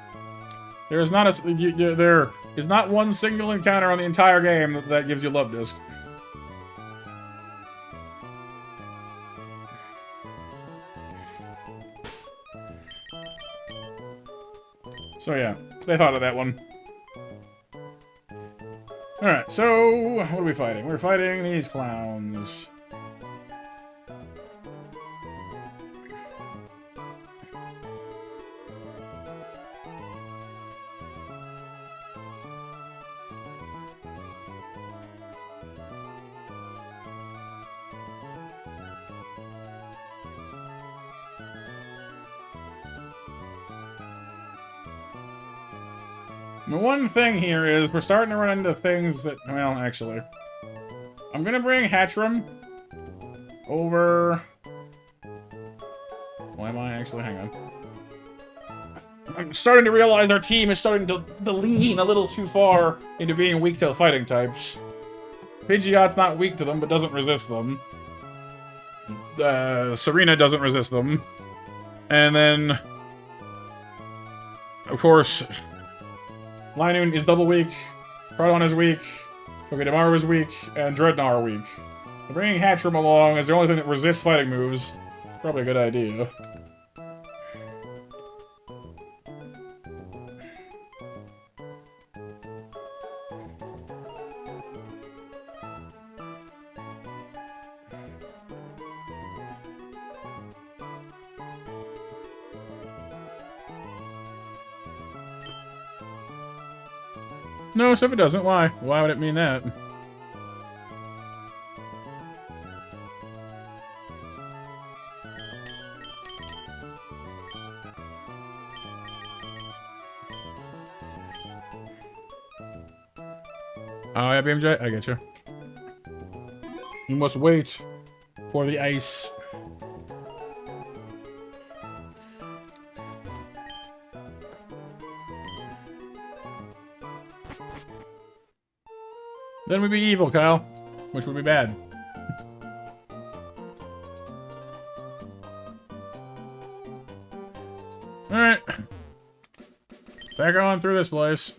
Speaker 1: There is not there is not one single encounter on the entire game that gives you love disc. So yeah, they thought of that one. Alright, so what are we fighting? We're fighting these clowns. The one thing here is we're starting to run into things that, well, actually. I'm gonna bring Hatchram over... Why am I actually? Hang on. I'm starting to realize our team is starting to lean a little too far into being weak to fighting types. Pidgeot's not weak to them, but doesn't resist them. Serena doesn't resist them. And then... Of course... Linoon is double weak, Proton is weak, Togedemaru is weak, and Dreadnought are weak. So bringing Hatchram along as the only thing that resists fighting moves is probably a good idea. No, so if it doesn't, why? Why would it mean that? Oh, yeah, BMJ? I get you. You must wait for the ice. Then we'd be evil, Kyle. Which would be bad. Alright. Back on through this place.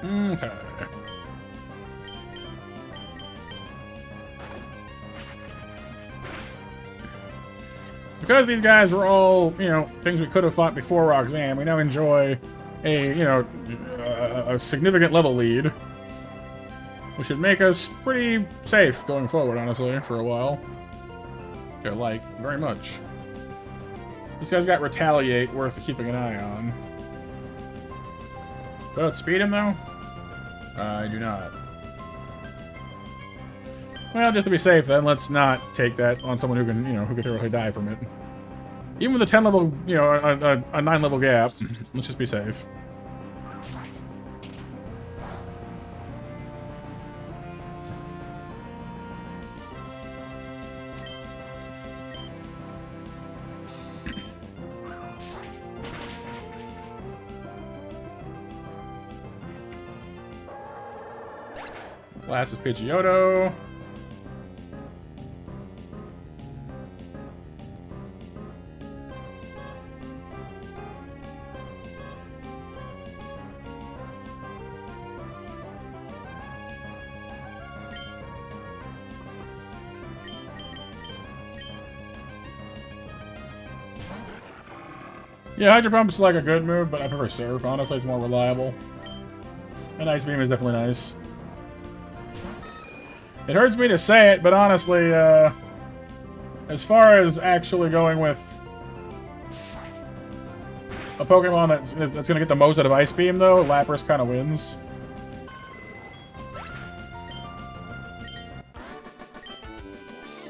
Speaker 1: Okay. Because these guys were all, you know, things we could have fought before Roxanne, we now enjoy a, you know, a significant level lead. Which should make us pretty safe going forward, honestly, for a while. I like, very much. This guy's got Retaliate, worth keeping an eye on. Do I speed him, though? I do not. Well, just to be safe, then, let's not take that on someone who can, you know, who could theoretically die from it. Even with a 10 level, you know, a 9 level gap, let's just be safe. Last is Pidgeotto. Yeah, Hydro Pump's like a good move, but I prefer Surf. Honestly, it's more reliable. And Ice Beam is definitely nice. It hurts me to say it, but honestly, as far as actually going with a Pokemon that's going to get the most out of Ice Beam, though, Lapras kind of wins.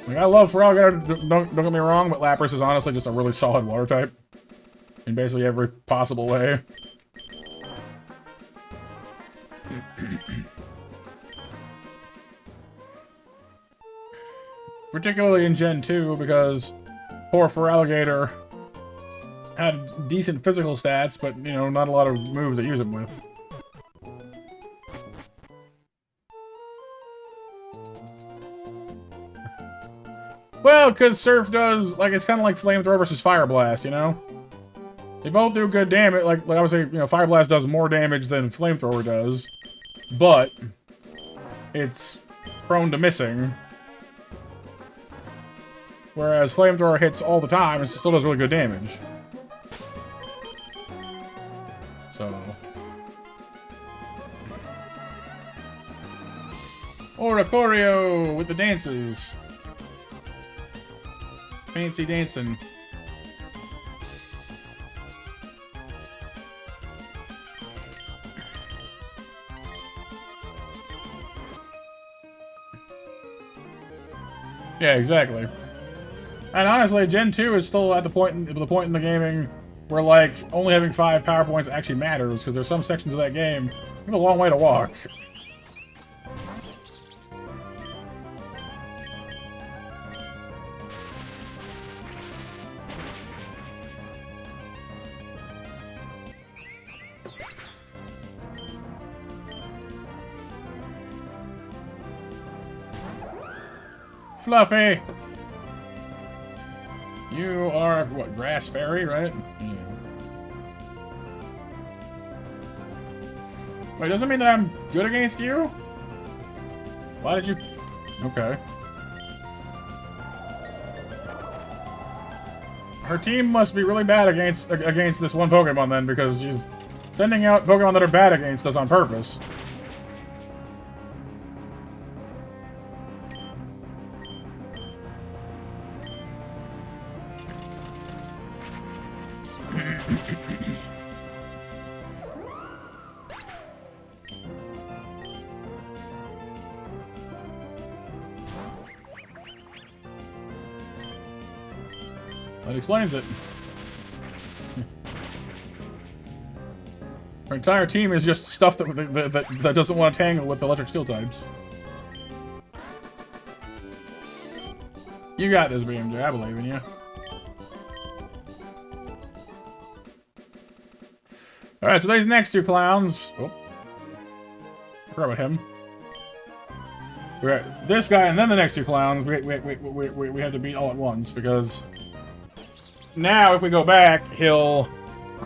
Speaker 1: Like, I love Feraligatr, don't get me wrong, but Lapras is honestly just a really solid water type. In basically every possible way. Particularly in Gen 2, because poor Feraligatr had decent physical stats, but, you know, not a lot of moves to use him with. Well, because Surf does, like, it's kind of like Flamethrower versus Fire Blast, you know? They both do good damage, like I would say, you know, Fire Blast does more damage than Flamethrower does, but it's prone to missing. Whereas Flamethrower hits all the time and still does really good damage. So. Oricorio with the dances. Fancy dancing. Yeah, exactly. And honestly, Gen 2 is still at the point in the gaming where, like, only having 5 power points actually matters, because there's some sections of that game you have a long way to walk. Fluffy! You are, what, Grass Fairy, right? Yeah. Wait, doesn't mean that I'm good against you? Why did you... Okay. Her team must be really bad against this one Pokemon, then, because she's sending out Pokemon that are bad against us on purpose. That explains it. Our entire team is just stuff that doesn't want to tangle with electric steel types. You got this, BMJ. I believe in you. Alright, so these next two clowns... Oh. Forgot about him. We're at this guy and then the next two clowns we have to beat all at once, because... Now, if we go back, he'll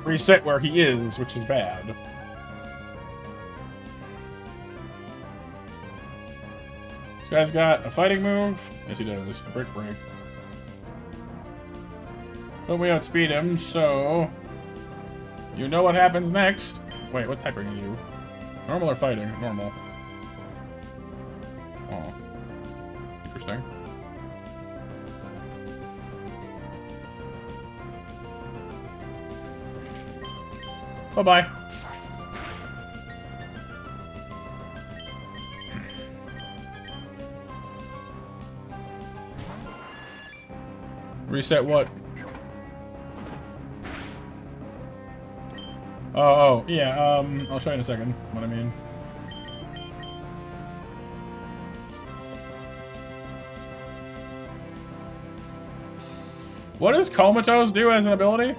Speaker 1: reset where he is, which is bad. This guy's got a fighting move. Yes, he does. A Brick Break. But we outspeed him, so... You know what happens next. Wait, what type are you? Normal or fighting? Normal. Oh. Interesting. Bye-bye. Reset what? Oh, yeah, I'll show you in a second what I mean. What does Comatose do as an ability?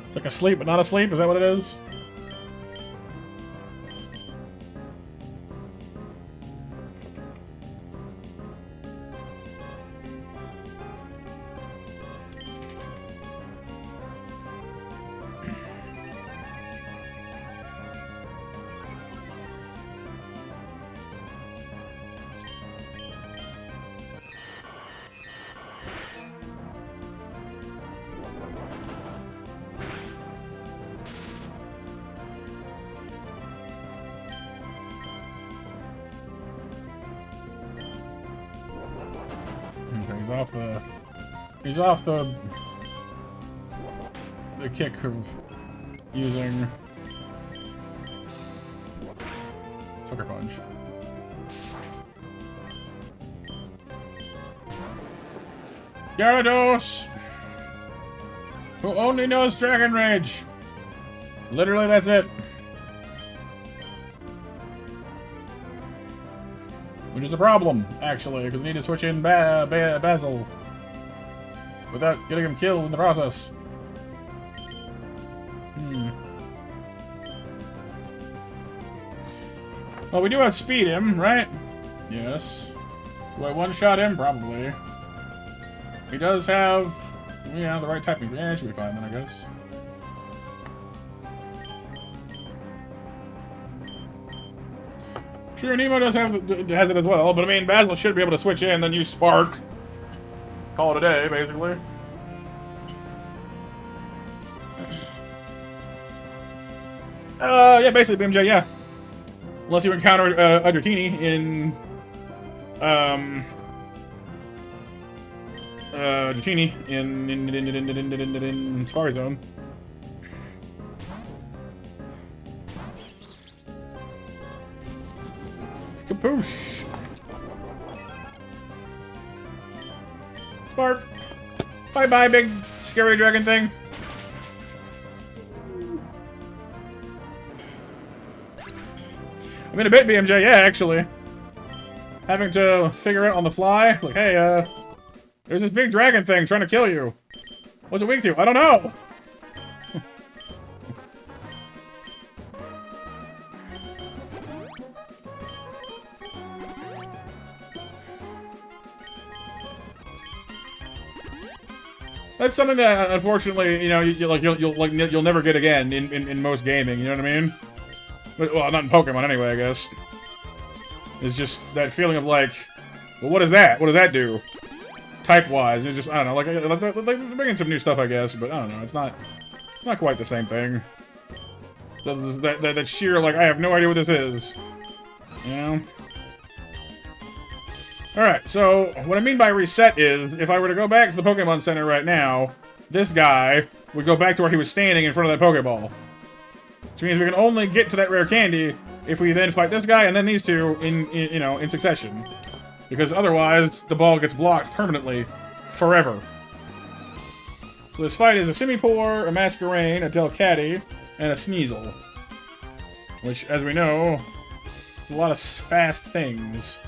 Speaker 1: It's like a sleep, but not a sleep? Is that what it is? He's off the kick of using Sucker Punch. Gyarados, who only knows Dragon Rage. Literally, that's it. Which is a problem, actually, because we need to switch in Basil without getting him killed in the process. Well, we do outspeed him, right? Yes. Do I one-shot him? Probably. He does have, yeah, the right typing. Yeah, it should be fine then, I guess. Sure, Nemo has it as well, but I mean, Basil should be able to switch in, then use Spark. Call it a day, basically. Yeah, basically, BMJ, yeah. Unless you encounter a Dratini in, Dratini in Safari Zone. Kapoosh! Spark! Bye-bye, big scary dragon thing. I mean, a bit BMJ, yeah, actually. Having to figure out on the fly, like, hey, there's this big dragon thing trying to kill you. What's it weak to? I don't know! That's something that, unfortunately, you know, you'll never get again in most gaming. You know what I mean? But, well, not in Pokemon anyway, I guess. It's just that feeling of like, well, what is that? What does that do? Type-wise, it's just I don't know. Like they're bringing some new stuff, I guess, but I don't know. It's not quite the same thing. That sheer like I have no idea what this is. You know. Alright, so what I mean by reset is, if I were to go back to the Pokemon Center right now, this guy would go back to where he was standing in front of that Pokeball. Which means we can only get to that rare candy if we then fight this guy and then these two in succession. Because otherwise, the ball gets blocked permanently, forever. So this fight is a Simipour, a Masquerain, a Delcatty, and a Sneasel. Which, as we know, is a lot of fast things.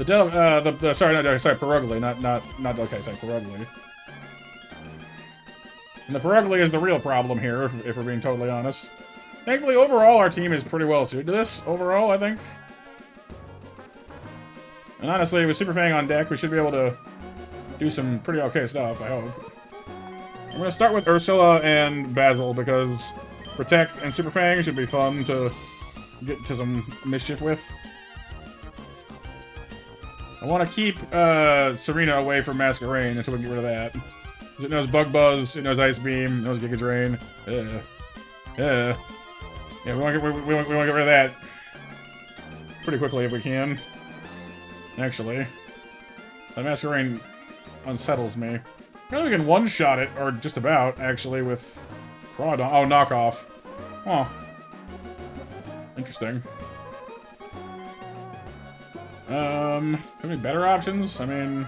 Speaker 1: Sorry, Perugly, not Delcatty, sorry, Perugly. And the Perugly is the real problem here, if we're being totally honest. Thankfully, overall, our team is pretty well suited to this, overall, I think. And honestly, with Super Fang on deck, we should be able to do some pretty okay stuff, I hope. I'm going to start with Ursula and Basil, because Protect and Super Fang should be fun to get to some mischief with. I want to keep Serena away from Masquerain until we can get rid of that. Because it knows Bug Buzz, it knows Ice Beam, it knows Giga Drain. Yeah, we want to get rid of that pretty quickly if we can. Actually, that Masquerain unsettles me. I think we can one-shot it, or just about, actually, with Crawdon. Oh, knockoff. Huh. Interesting. Have any better options? I mean,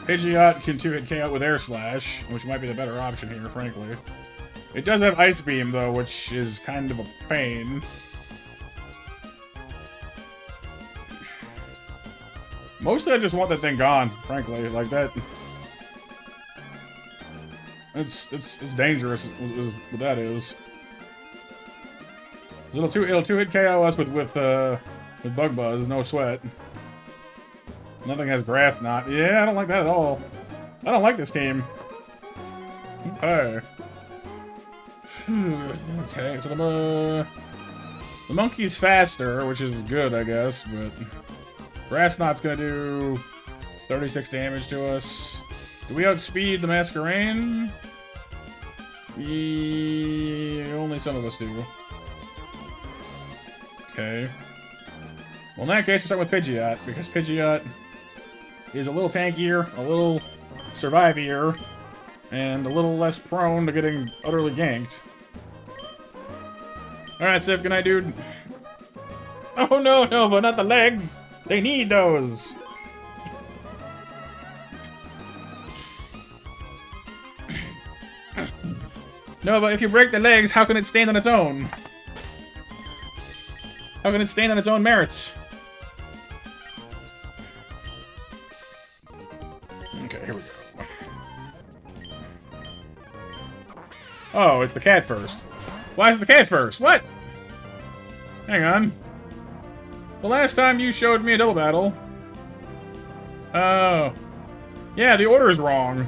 Speaker 1: Pidgeot can 2-hit KO with Air Slash, which might be the better option here, frankly. It does have Ice Beam, though, which is kind of a pain. Mostly I just want that thing gone, frankly. Like, that... It's dangerous, what that is. It'll 2-hit KO us with Bug Buzz, no sweat. Nothing has Grass Knot. Yeah, I don't like that at all. I don't like this team. Okay. Okay, so the monkey's faster, which is good, I guess, but Grass Knot's gonna do 36 damage to us. Do we outspeed the Masquerain? Only some of us do. Okay. Well, in that case, we're starting with Pidgeot, because Pidgeot is a little tankier, a little survivier, and a little less prone to getting utterly ganked. Alright, Sif, good night, dude. Oh no, Nova, not the legs! They need those! Nova, if you break the legs, how can it stand on its own? How can it stand on its own merits? Okay, here we go. Oh, it's the cat first. Why is it the cat first? What? Hang on. The last time you showed me a double battle... Oh. Yeah, the order's wrong.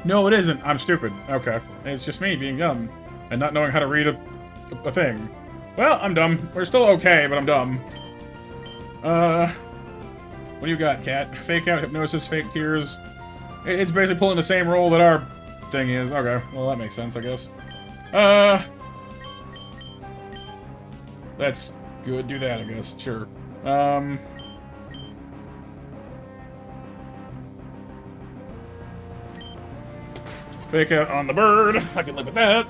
Speaker 1: No, it isn't. I'm stupid. Okay. It's just me being dumb. And not knowing how to read a thing. Well, I'm dumb. We're still okay, but I'm dumb. What do you got, Cat? Fake Out, Hypnosis, Fake Tears. It's basically pulling the same role that our thing is. Okay, well, that makes sense, I guess. That's good. Do that, I guess. Sure. Fake Out on the bird. I can live with that.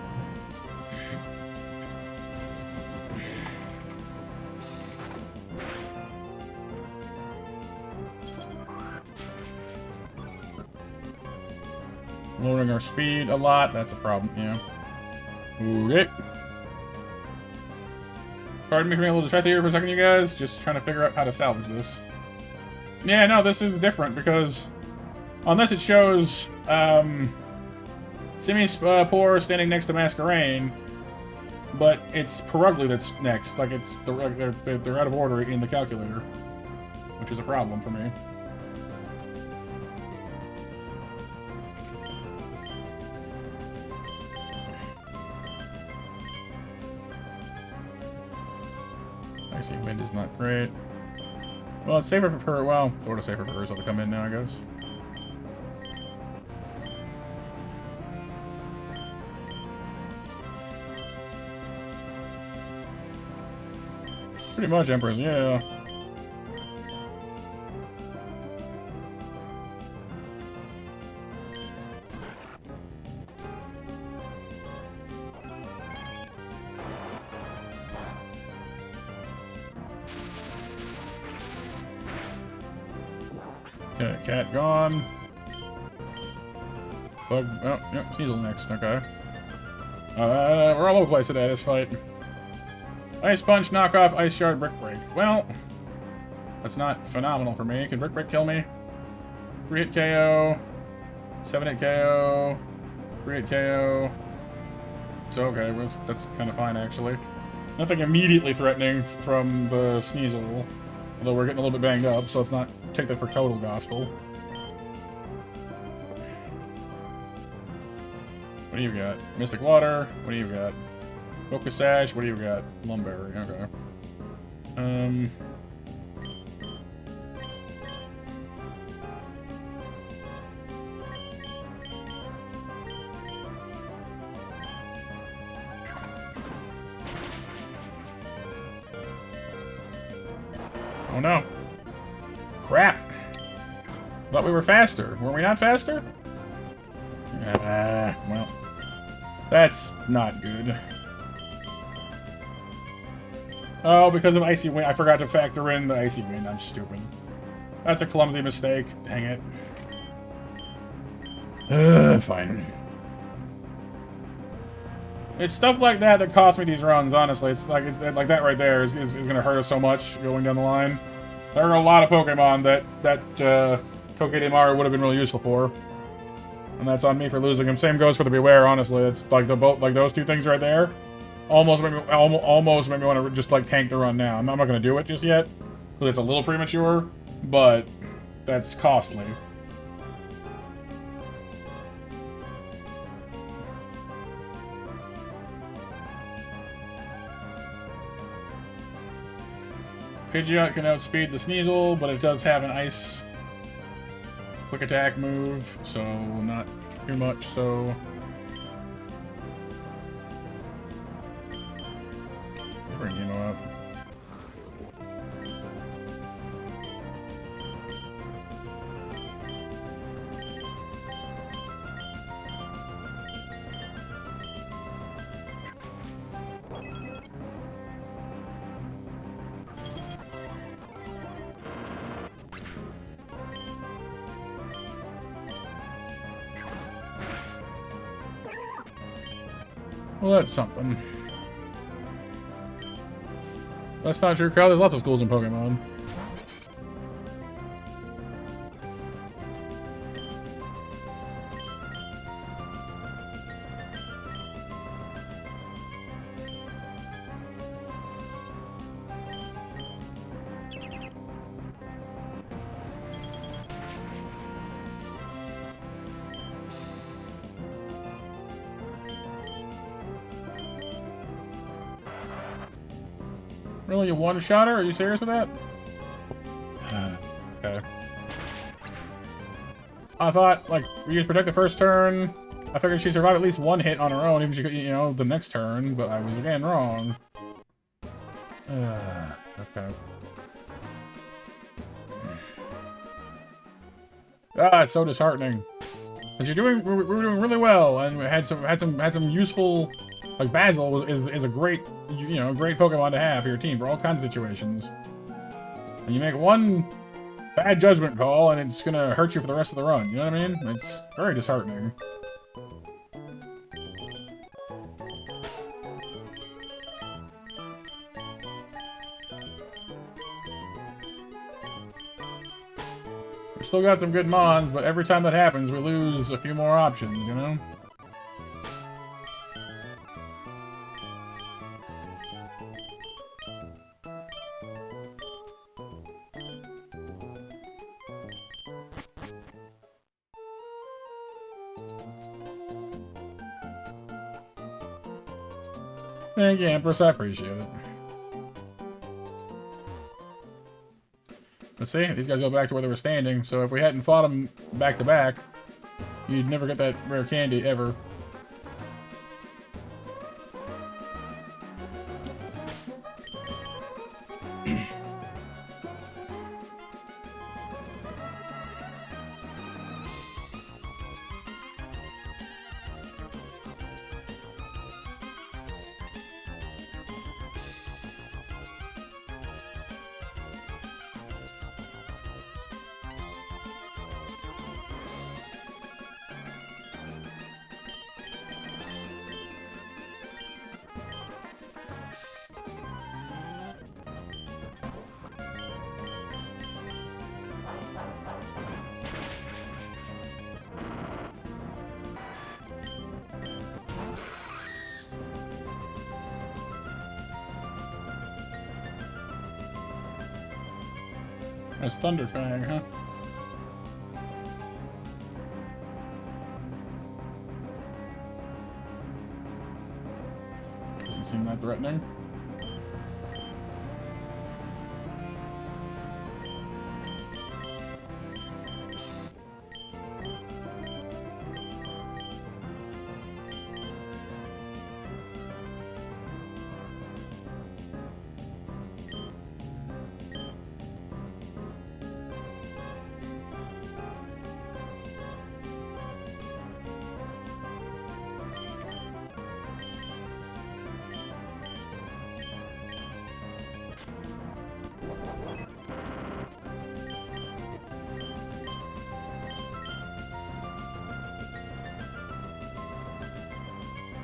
Speaker 1: Lowering our speed a lot. That's a problem, yeah. Okay. Pardon me for being a little distracted here for a second, you guys. Just trying to figure out how to salvage this. Yeah, no, this is different because on this it shows Simipour standing next to Masquerain, but it's Perugly that's next. Like it's they're out of order in the calculator, which is a problem for me. I see wind is not great. Well, it's safer for her. Well, sort of safer for her to come in now, I guess. Pretty much, Empress, yeah. Okay, cat gone. Bug. Oh, yep, Sneasel next. Okay. We're all over the place today, this fight. Ice Punch, Knockoff, Ice Shard, Brick Break. Well, that's not phenomenal for me. Can Brick Break kill me? 3-hit KO. 7-hit KO. 3-hit KO. So, okay, well, that's kind of fine, actually. Nothing immediately threatening from the Sneasel. Although we're getting a little bit banged up, so let's not take that for total gospel. What do you got? Mystic Water. What do you got? Focus Sash. What do you got? Lumberry. Okay. Oh no. Crap. Thought we were faster. Were we not faster? Well. That's not good. Oh, because of Icy Wind. I forgot to factor in the Icy Wind. I'm stupid. That's a clumsy mistake. Dang it. Fine. It's stuff like that that cost me these runs, honestly. It's like that right there is going to hurt us so much going down the line. There are a lot of Pokemon that Tokyo would have been really useful for. And that's on me for losing them. Same goes for the Beware, honestly. It's like those two things right there. Almost made me want to just like tank the run now. I'm not going to do it just yet because it's a little premature, but that's costly. Pidgeot can outspeed the Sneasel, but it does have an ice quick attack move, so not too much, so... Bring Nemo up. Well, that's something. That's not true, Kyle. There's lots of schools in Pokemon. Really, you one-shot her? Are you serious with that? Okay. I thought, like, we used Protect the first turn. I figured she'd survive at least one hit on her own, even if she could, you know, the next turn, but I was again wrong. Okay. It's so disheartening. Because we're doing really well, and we had some useful. Like Basil is a great, great Pokemon to have for your team for all kinds of situations. And you make one bad judgment call, and it's gonna hurt you for the rest of the run. You know what I mean? It's very disheartening. We still got some good Mons, but every time that happens, we lose a few more options. You know. Thank you, Empress. I appreciate it. Let's see. These guys go back to where they were standing. So if we hadn't fought them back to back, you'd never get that rare candy ever. That's Thunderfang, huh? Doesn't seem that threatening.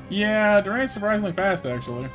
Speaker 1: Yeah, drains surprisingly fast, actually.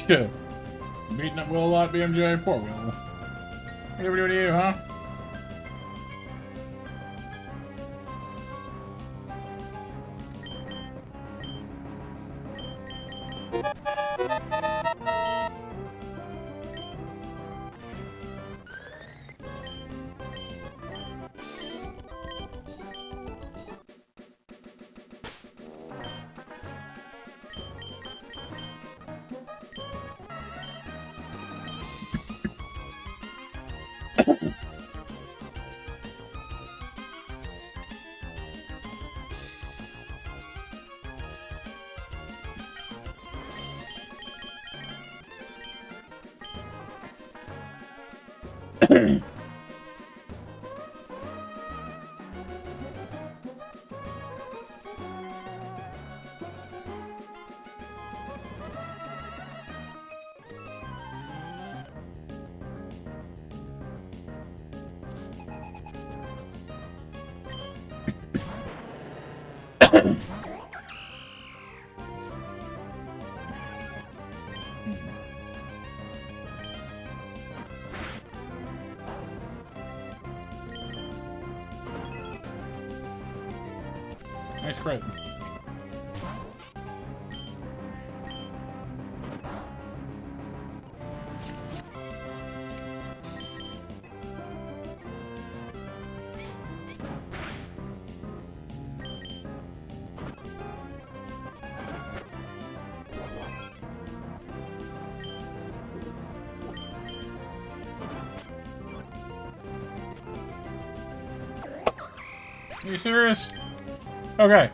Speaker 1: Yeah. Beating up Will a lot, BMJ? Poor Will. What are we doing to you, huh? Nice crit. Are you serious? Okay.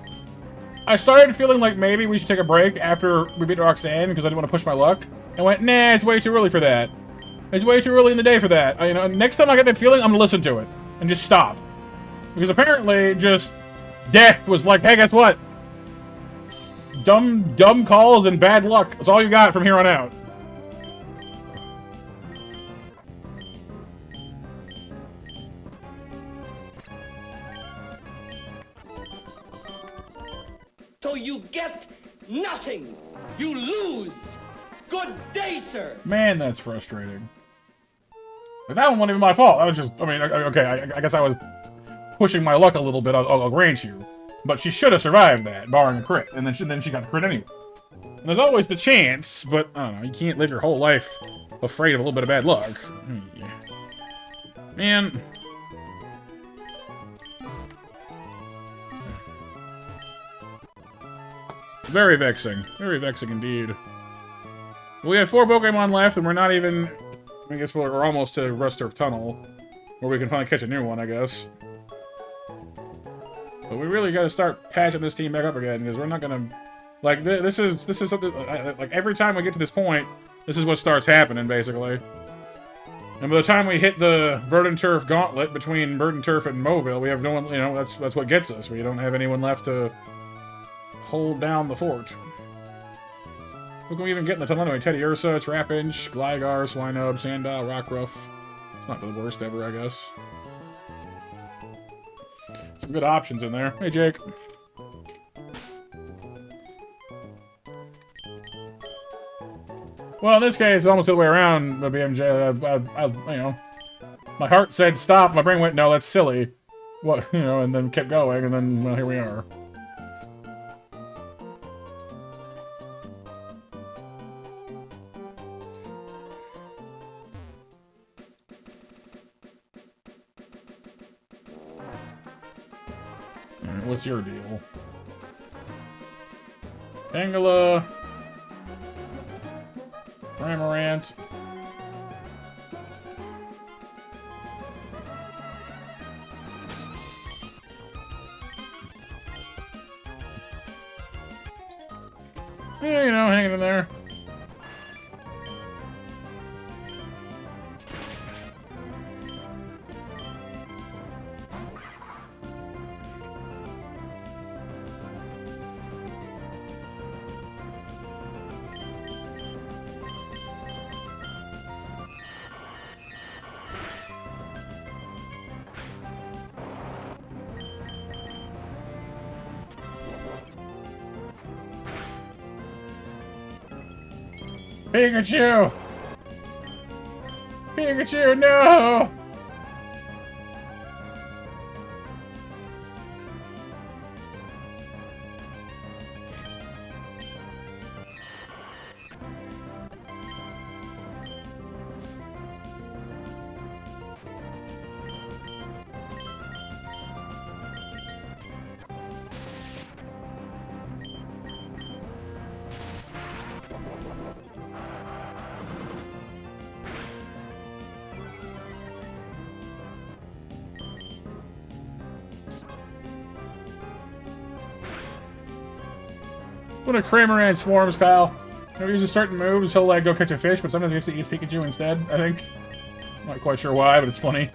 Speaker 1: I started feeling like maybe we should take a break after we beat Roxanne because I didn't want to push my luck. I went, nah, it's way too early for that. It's way too early in the day for that. You know, next time I get that feeling, I'm gonna listen to it and just stop. Because apparently, just death was like, hey, guess what? Dumb calls and bad luck. That's all you got from here on out.
Speaker 2: So you get nothing. You lose. Good day, sir.
Speaker 1: Man, that's frustrating. But that one wasn't even my fault. I was just, I mean, okay, I guess I was pushing my luck a little bit, I'll grant you. But she should have survived that, barring a crit. And then she got the crit anyway. And there's always the chance, but, I don't know, you can't live your whole life afraid of a little bit of bad luck. Man. Very vexing. Very vexing indeed. We have 4 Pokemon left, and we're not even... I guess we're almost to Rust Turf Tunnel. Where we can finally catch a new one, I guess. But we really gotta start patching this team back up again, because we're not gonna... Like, this is something... Like, every time we get to this point, this is what starts happening, basically. And by the time we hit the Verdant Turf Gauntlet between Verdant Turf and Mauville, we have no one... You know, that's what gets us. We don't have anyone left to hold down the fort. Who can we even get in the tunnel anyway? Teddy Ursa, Trapinch, Gligar, Swinub, Sandile, Rockruff. It's not the worst ever, I guess. Some good options in there. Hey, Jake. Well, in this case, it's almost the other way around, BMJ. You know, my heart said stop, my brain went, no, that's silly. What, you know, and then kept going, and then, well, here we are. What's your deal? Tangela. Cramorant. Yeah, you know, hanging in there. Pikachu! Pikachu, no! What a Cramorant swarms, Kyle. He uses certain moves, he'll like go catch a fish, but sometimes he gets to eat Pikachu instead, I think. Not quite sure why, but it's funny.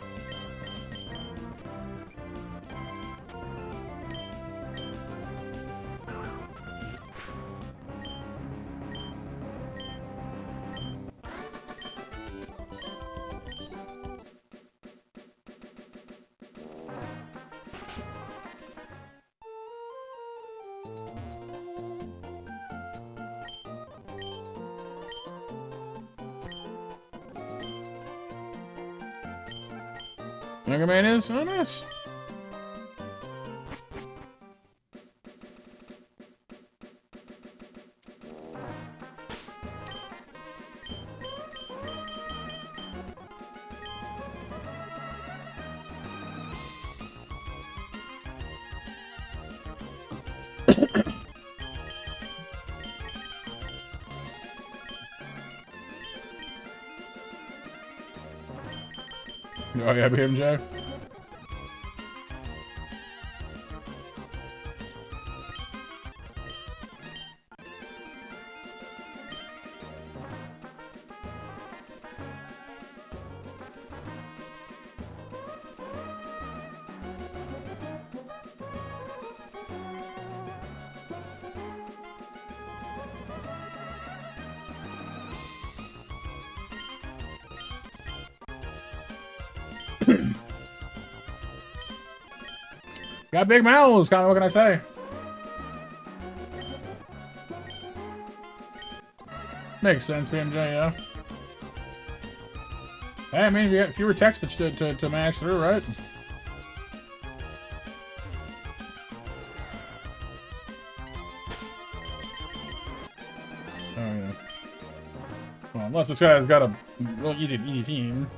Speaker 1: Mega Man is? Oh, nice. Oh yeah, BMJ. Got big mouths, kind of. What can I say? Makes sense, BMJ. Yeah. Hey, I mean, you got fewer texts to mash through, right? Oh yeah. Well, unless this guy's got a real easy team.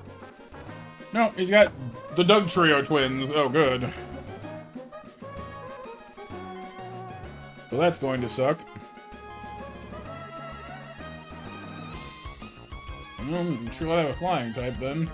Speaker 1: No, he's got the Doug Trio twins. Oh, good. So that's going to suck. I'm sure I'll have a flying type then.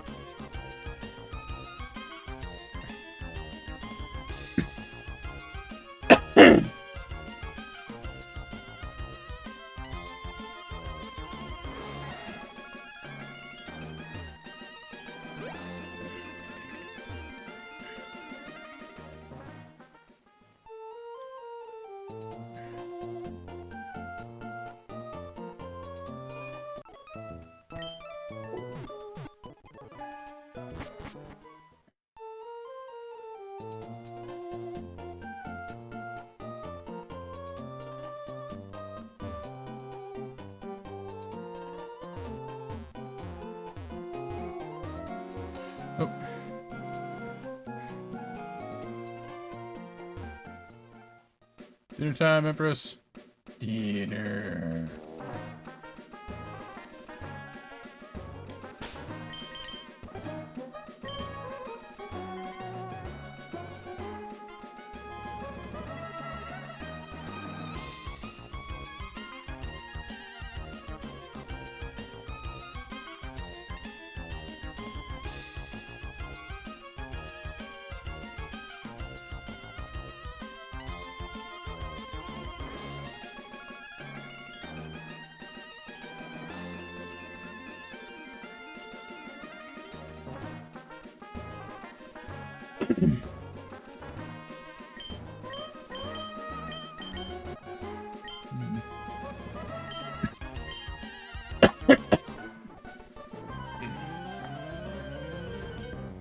Speaker 1: Oh. Dinner time, Empress. Dinner.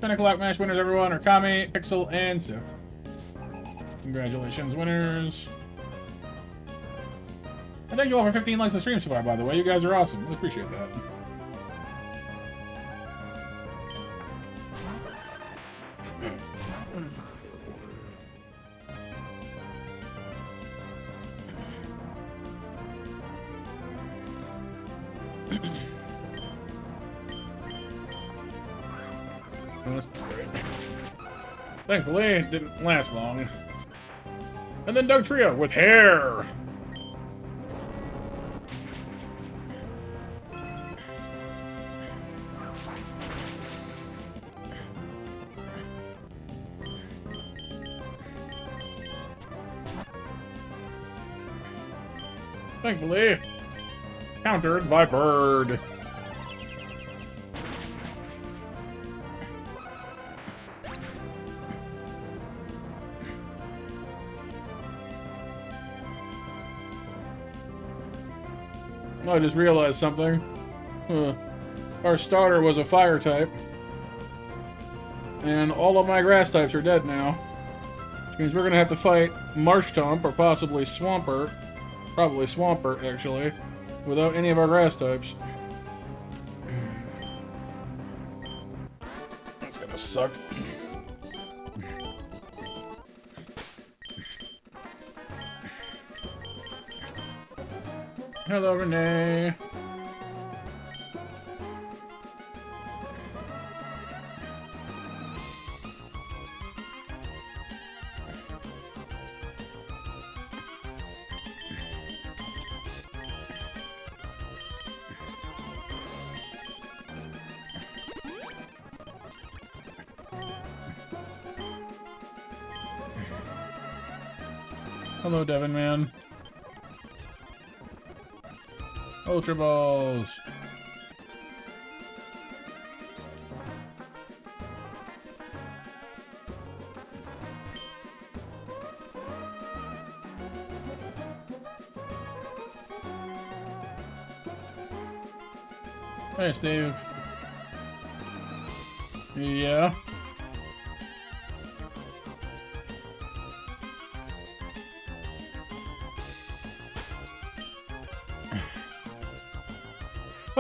Speaker 1: 10 o'clock match winners, everyone, are Kami, Pixel, and Sif. Congratulations, winners. And thank you all for 15 likes on the stream so far, by the way. You guys are awesome. Really appreciate that. Thankfully, it didn't last long. And then Doug Trio with hair. Thankfully, countered by Bird. I just realized something. Our starter was a fire type. And all of my grass types are dead now. Which means we're going to have to fight Marshtomp or possibly Swampert. Probably Swampert, actually. Without any of our grass types. That's going to suck. Hello, Renee. Hello, Devin, man. Ultra Balls. Hey, Steve. Yeah.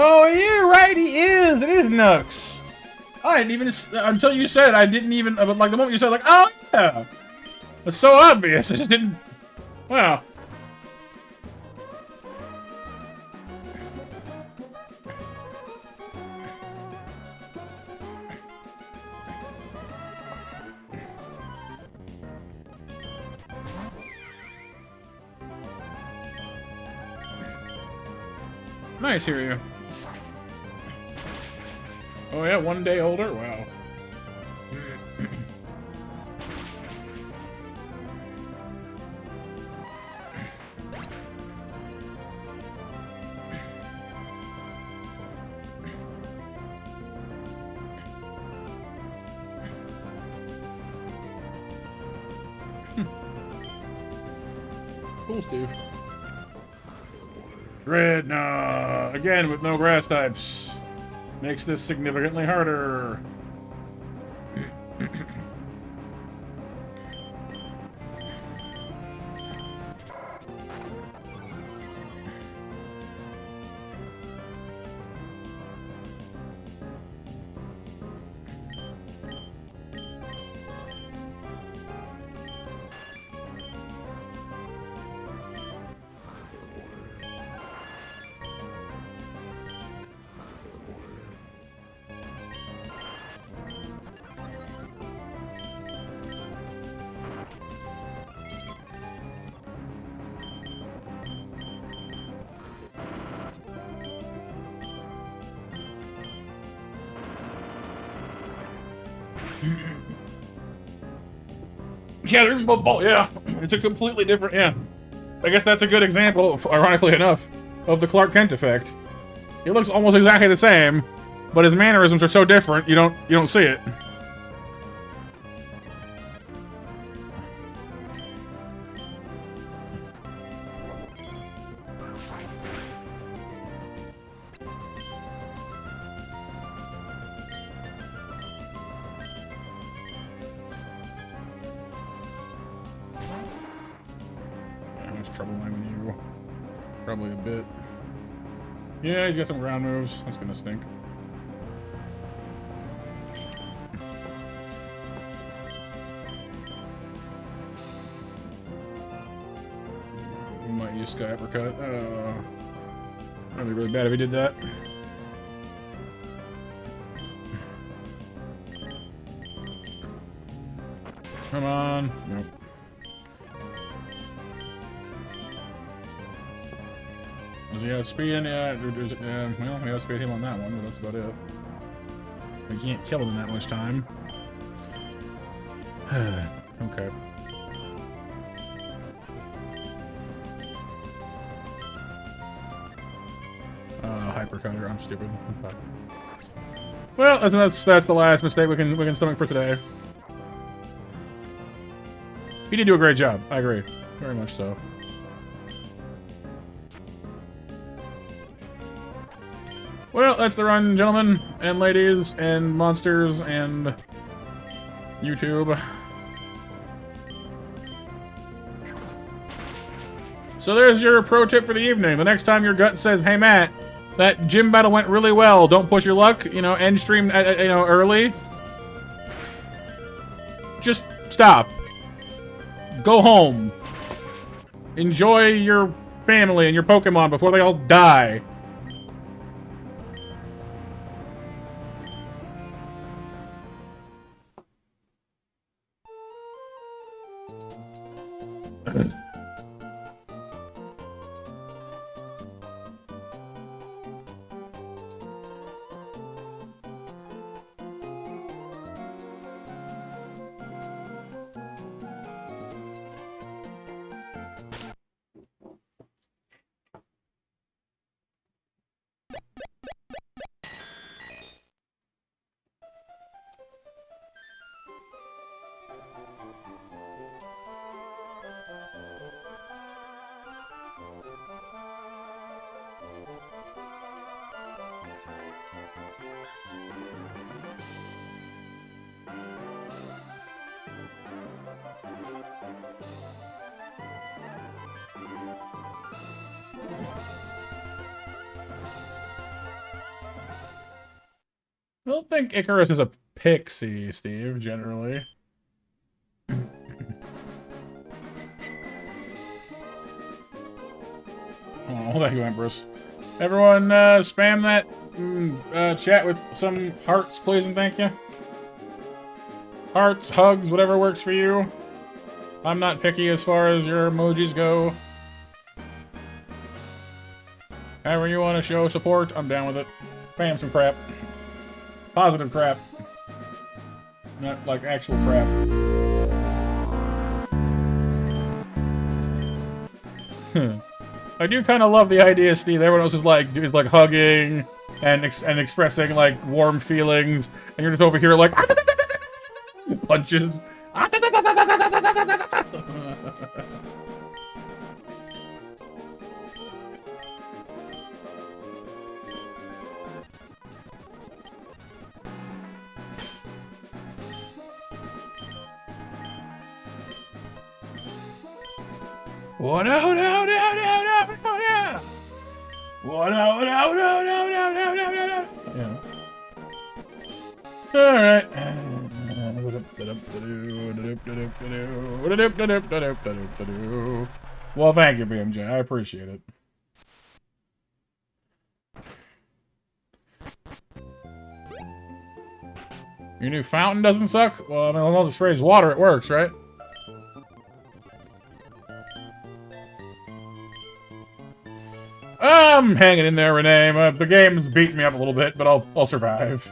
Speaker 1: Oh, you're right, he is! It is Nux! I didn't even... Until you said, I didn't even... Like, the moment you said, like, oh, yeah! It's so obvious, I just didn't... Wow. Nice, hear you. Oh yeah, 1 day older? Wow. Cool, Steve. Dreadnought! Again, with no grass types. Makes this significantly harder. Yeah, there's both ball. Yeah, it's a completely different. Yeah, I guess that's a good example, ironically enough, of the Clark Kent effect. He looks almost exactly the same, but his mannerisms are so different. You don't see it. much trouble am I with you? Probably a bit. Yeah, he's got some ground moves. That's gonna stink. We might use Sky Uppercut. That'd be really bad if he did that. Come on. Nope. Does he outspeed him? Yeah, well, he outspeed him on that one, but that's about it. We can't kill him in that much time. Okay. Hypercutter. I'm stupid. Okay. Well, that's the last mistake we can stomach for today. He did do a great job. I agree. Very much so. Well, that's the run, gentlemen and ladies and monsters and YouTube. So there's your pro tip for the evening. The next time your gut says, "Hey Matt, that gym battle went really well. Don't push your luck. You know, end stream, early. Just stop. Go home. Enjoy your family and your Pokemon before they all die." I don't think Icarus is a pixie, Steve, generally. Oh, thank you, Empress. Everyone, spam that chat with some hearts, please, and thank you. Hearts, hugs, whatever works for you. I'm not picky as far as your emojis go. However you want to show support, I'm down with it. Spam some crap. Positive crap. Not like actual crap. I do kind of love the idea, Steve. Everyone else is like hugging and expressing like warm feelings, and you're just over here like punches. What? No, no, no, no, no, no, no. What? No, no, no, no, no, no, no, no, no. Yeah. All right. Well, thank you, BMJ. I appreciate it. Your new fountain doesn't suck? Well, I mean, unless it sprays water, it works, right? I'm hanging in there, Renee. The game's beating me up a little bit, but I'll survive.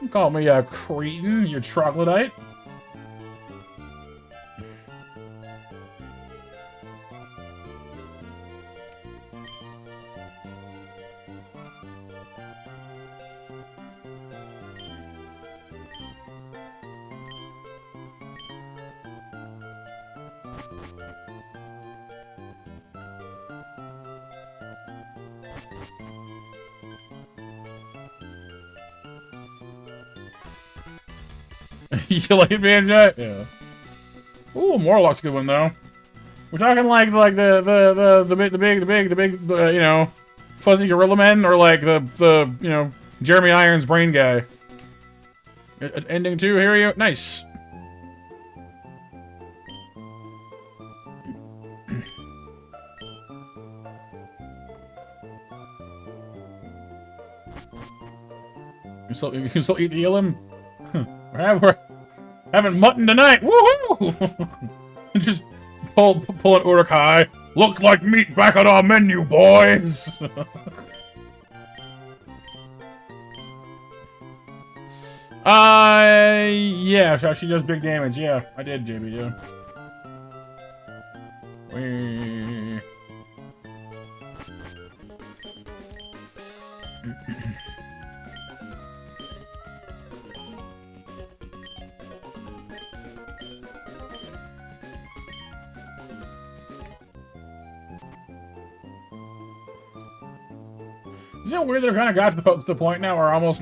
Speaker 1: You call me a cretin, you troglodyte. You like it being giant? Yeah. Ooh, Morlock's a good one though. We're talking like the big you know, fuzzy gorilla men, or like the you know, Jeremy Irons brain guy. Ending 2, here we go. Nice. You can still eat the elim? We're having mutton tonight. Woohoo! Just pull an Urukai. Look like meat back on our menu, boys. Yeah, she does big damage. Yeah, I did, JB. Yeah. Isn't it weird that I kind of got to the point now where I almost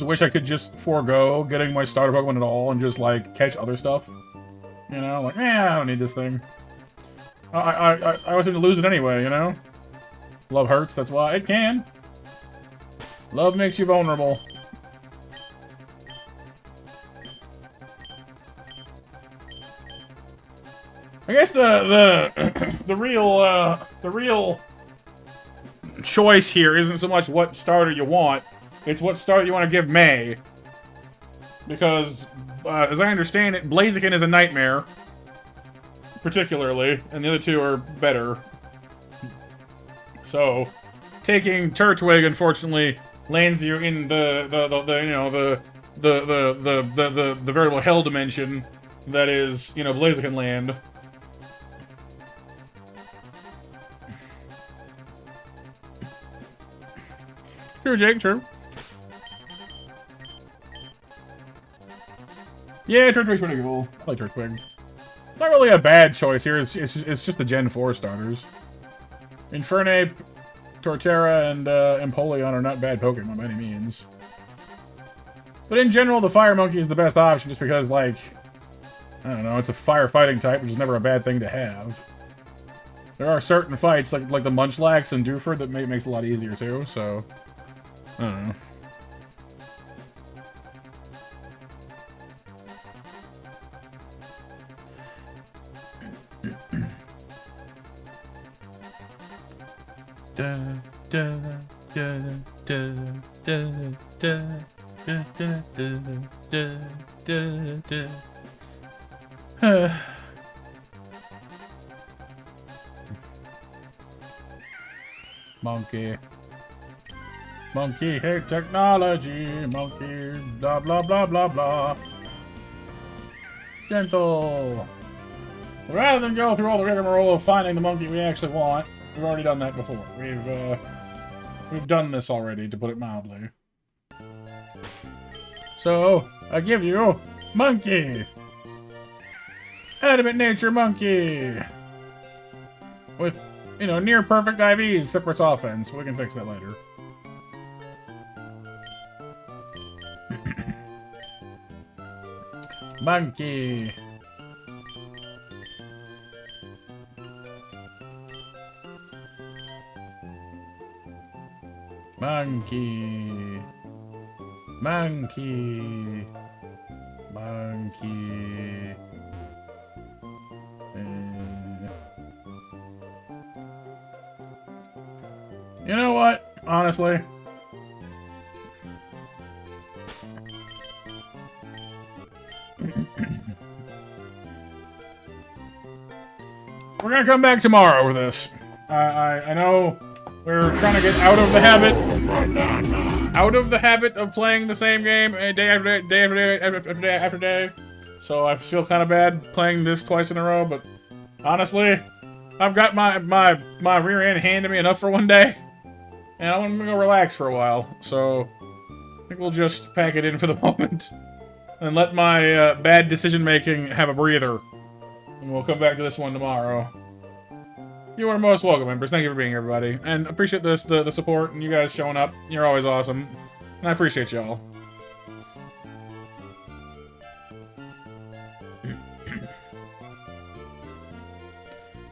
Speaker 1: wish I could just forego getting my starter Pokemon at all and just, like, catch other stuff? You know? Like, I don't need this thing. I always seem to lose it anyway, you know? Love hurts, that's why. It can. Love makes you vulnerable. I guess the real choice here isn't so much what starter you want, it's what starter you want to give May. Because, as I understand it, Blaziken is a nightmare. Particularly, and the other two are better. So, taking Turtwig, unfortunately, lands you in the veritable hell dimension that is, you know, Blaziken land. True, Jake, true. Yeah, Turtwig's pretty cool. I like Turtwig. Not really a bad choice here, it's just the Gen 4 starters. Infernape, Torterra, and Empoleon are not bad Pokemon by any means. But in general, the Fire Monkey is the best option just because, like, I don't know, it's a firefighting type, which is never a bad thing to have. There are certain fights, like the Munchlax and Dewford, that makes it a lot easier too, so I don't know. Monkey. Monkey hate technology. Monkey blah blah blah blah blah. Gentle. Rather than go through all the rigmarole of finding the monkey we actually want, we've already done that before. We've done this already, to put it mildly. So, I give you Monkey! Adamant Nature Monkey! With, you know, near perfect IVs, except for its offense. We can fix that later. Monkey! Monkey. Monkey. Monkey. You know what? Honestly. We're gonna come back tomorrow with this. I know we're trying to get out of the habit of playing the same game day after day after day. So I feel kind of bad playing this twice in a row, but honestly, I've got my rear end handed me enough for one day, and I'm gonna go relax for a while. So I think we'll just pack it in for the moment and let my bad decision making have a breather, and we'll come back to this one tomorrow. You are most welcome, members. Thank you for being here, everybody. And appreciate the support and you guys showing up. You're always awesome. And I appreciate y'all.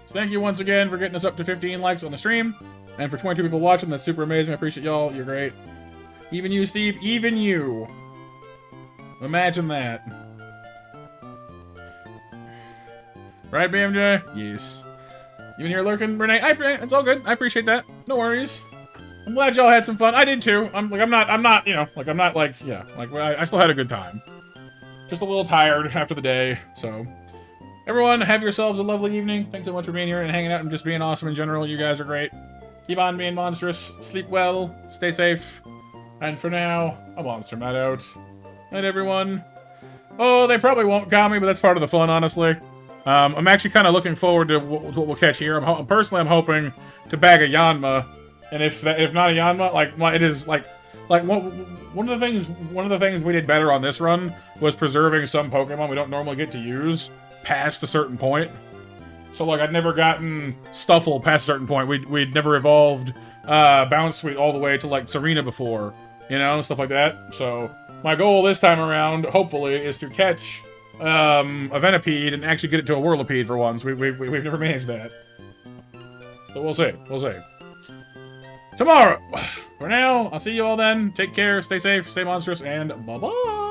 Speaker 1: So thank you once again for getting us up to 15 likes on the stream. And for 22 people watching, that's super amazing. I appreciate y'all. You're great. Even you, Steve. Even you. Imagine that. Right, BMJ? Yes. Even here lurking, Renee? It's all good. I appreciate that. No worries. I'm glad y'all had some fun. I did too. I'm not, you know, I still had a good time. Just a little tired after the day, so. Everyone, have yourselves a lovely evening. Thanks so much for being here and hanging out and just being awesome in general. You guys are great. Keep on being monstrous. Sleep well. Stay safe. And for now, a monster Matt out. Night, everyone. Oh, they probably won't count me, but that's part of the fun, honestly. I'm actually kind of looking forward to what we'll catch here. Personally, I'm hoping to bag a Yanma, and if not a Yanma, it is like one of the things we did better on this run was preserving some Pokemon we don't normally get to use past a certain point. So like I'd never gotten Stuffle past a certain point. We'd never evolved Bounce Sweet all the way to like Serena before, you know, stuff like that. So my goal this time around, hopefully, is to catch a Venipede and actually get it to a Whirlipede for once. We've never managed that. So we'll see. We'll see. Tomorrow! For now, I'll see you all then. Take care, stay safe, stay monstrous, and bye-bye!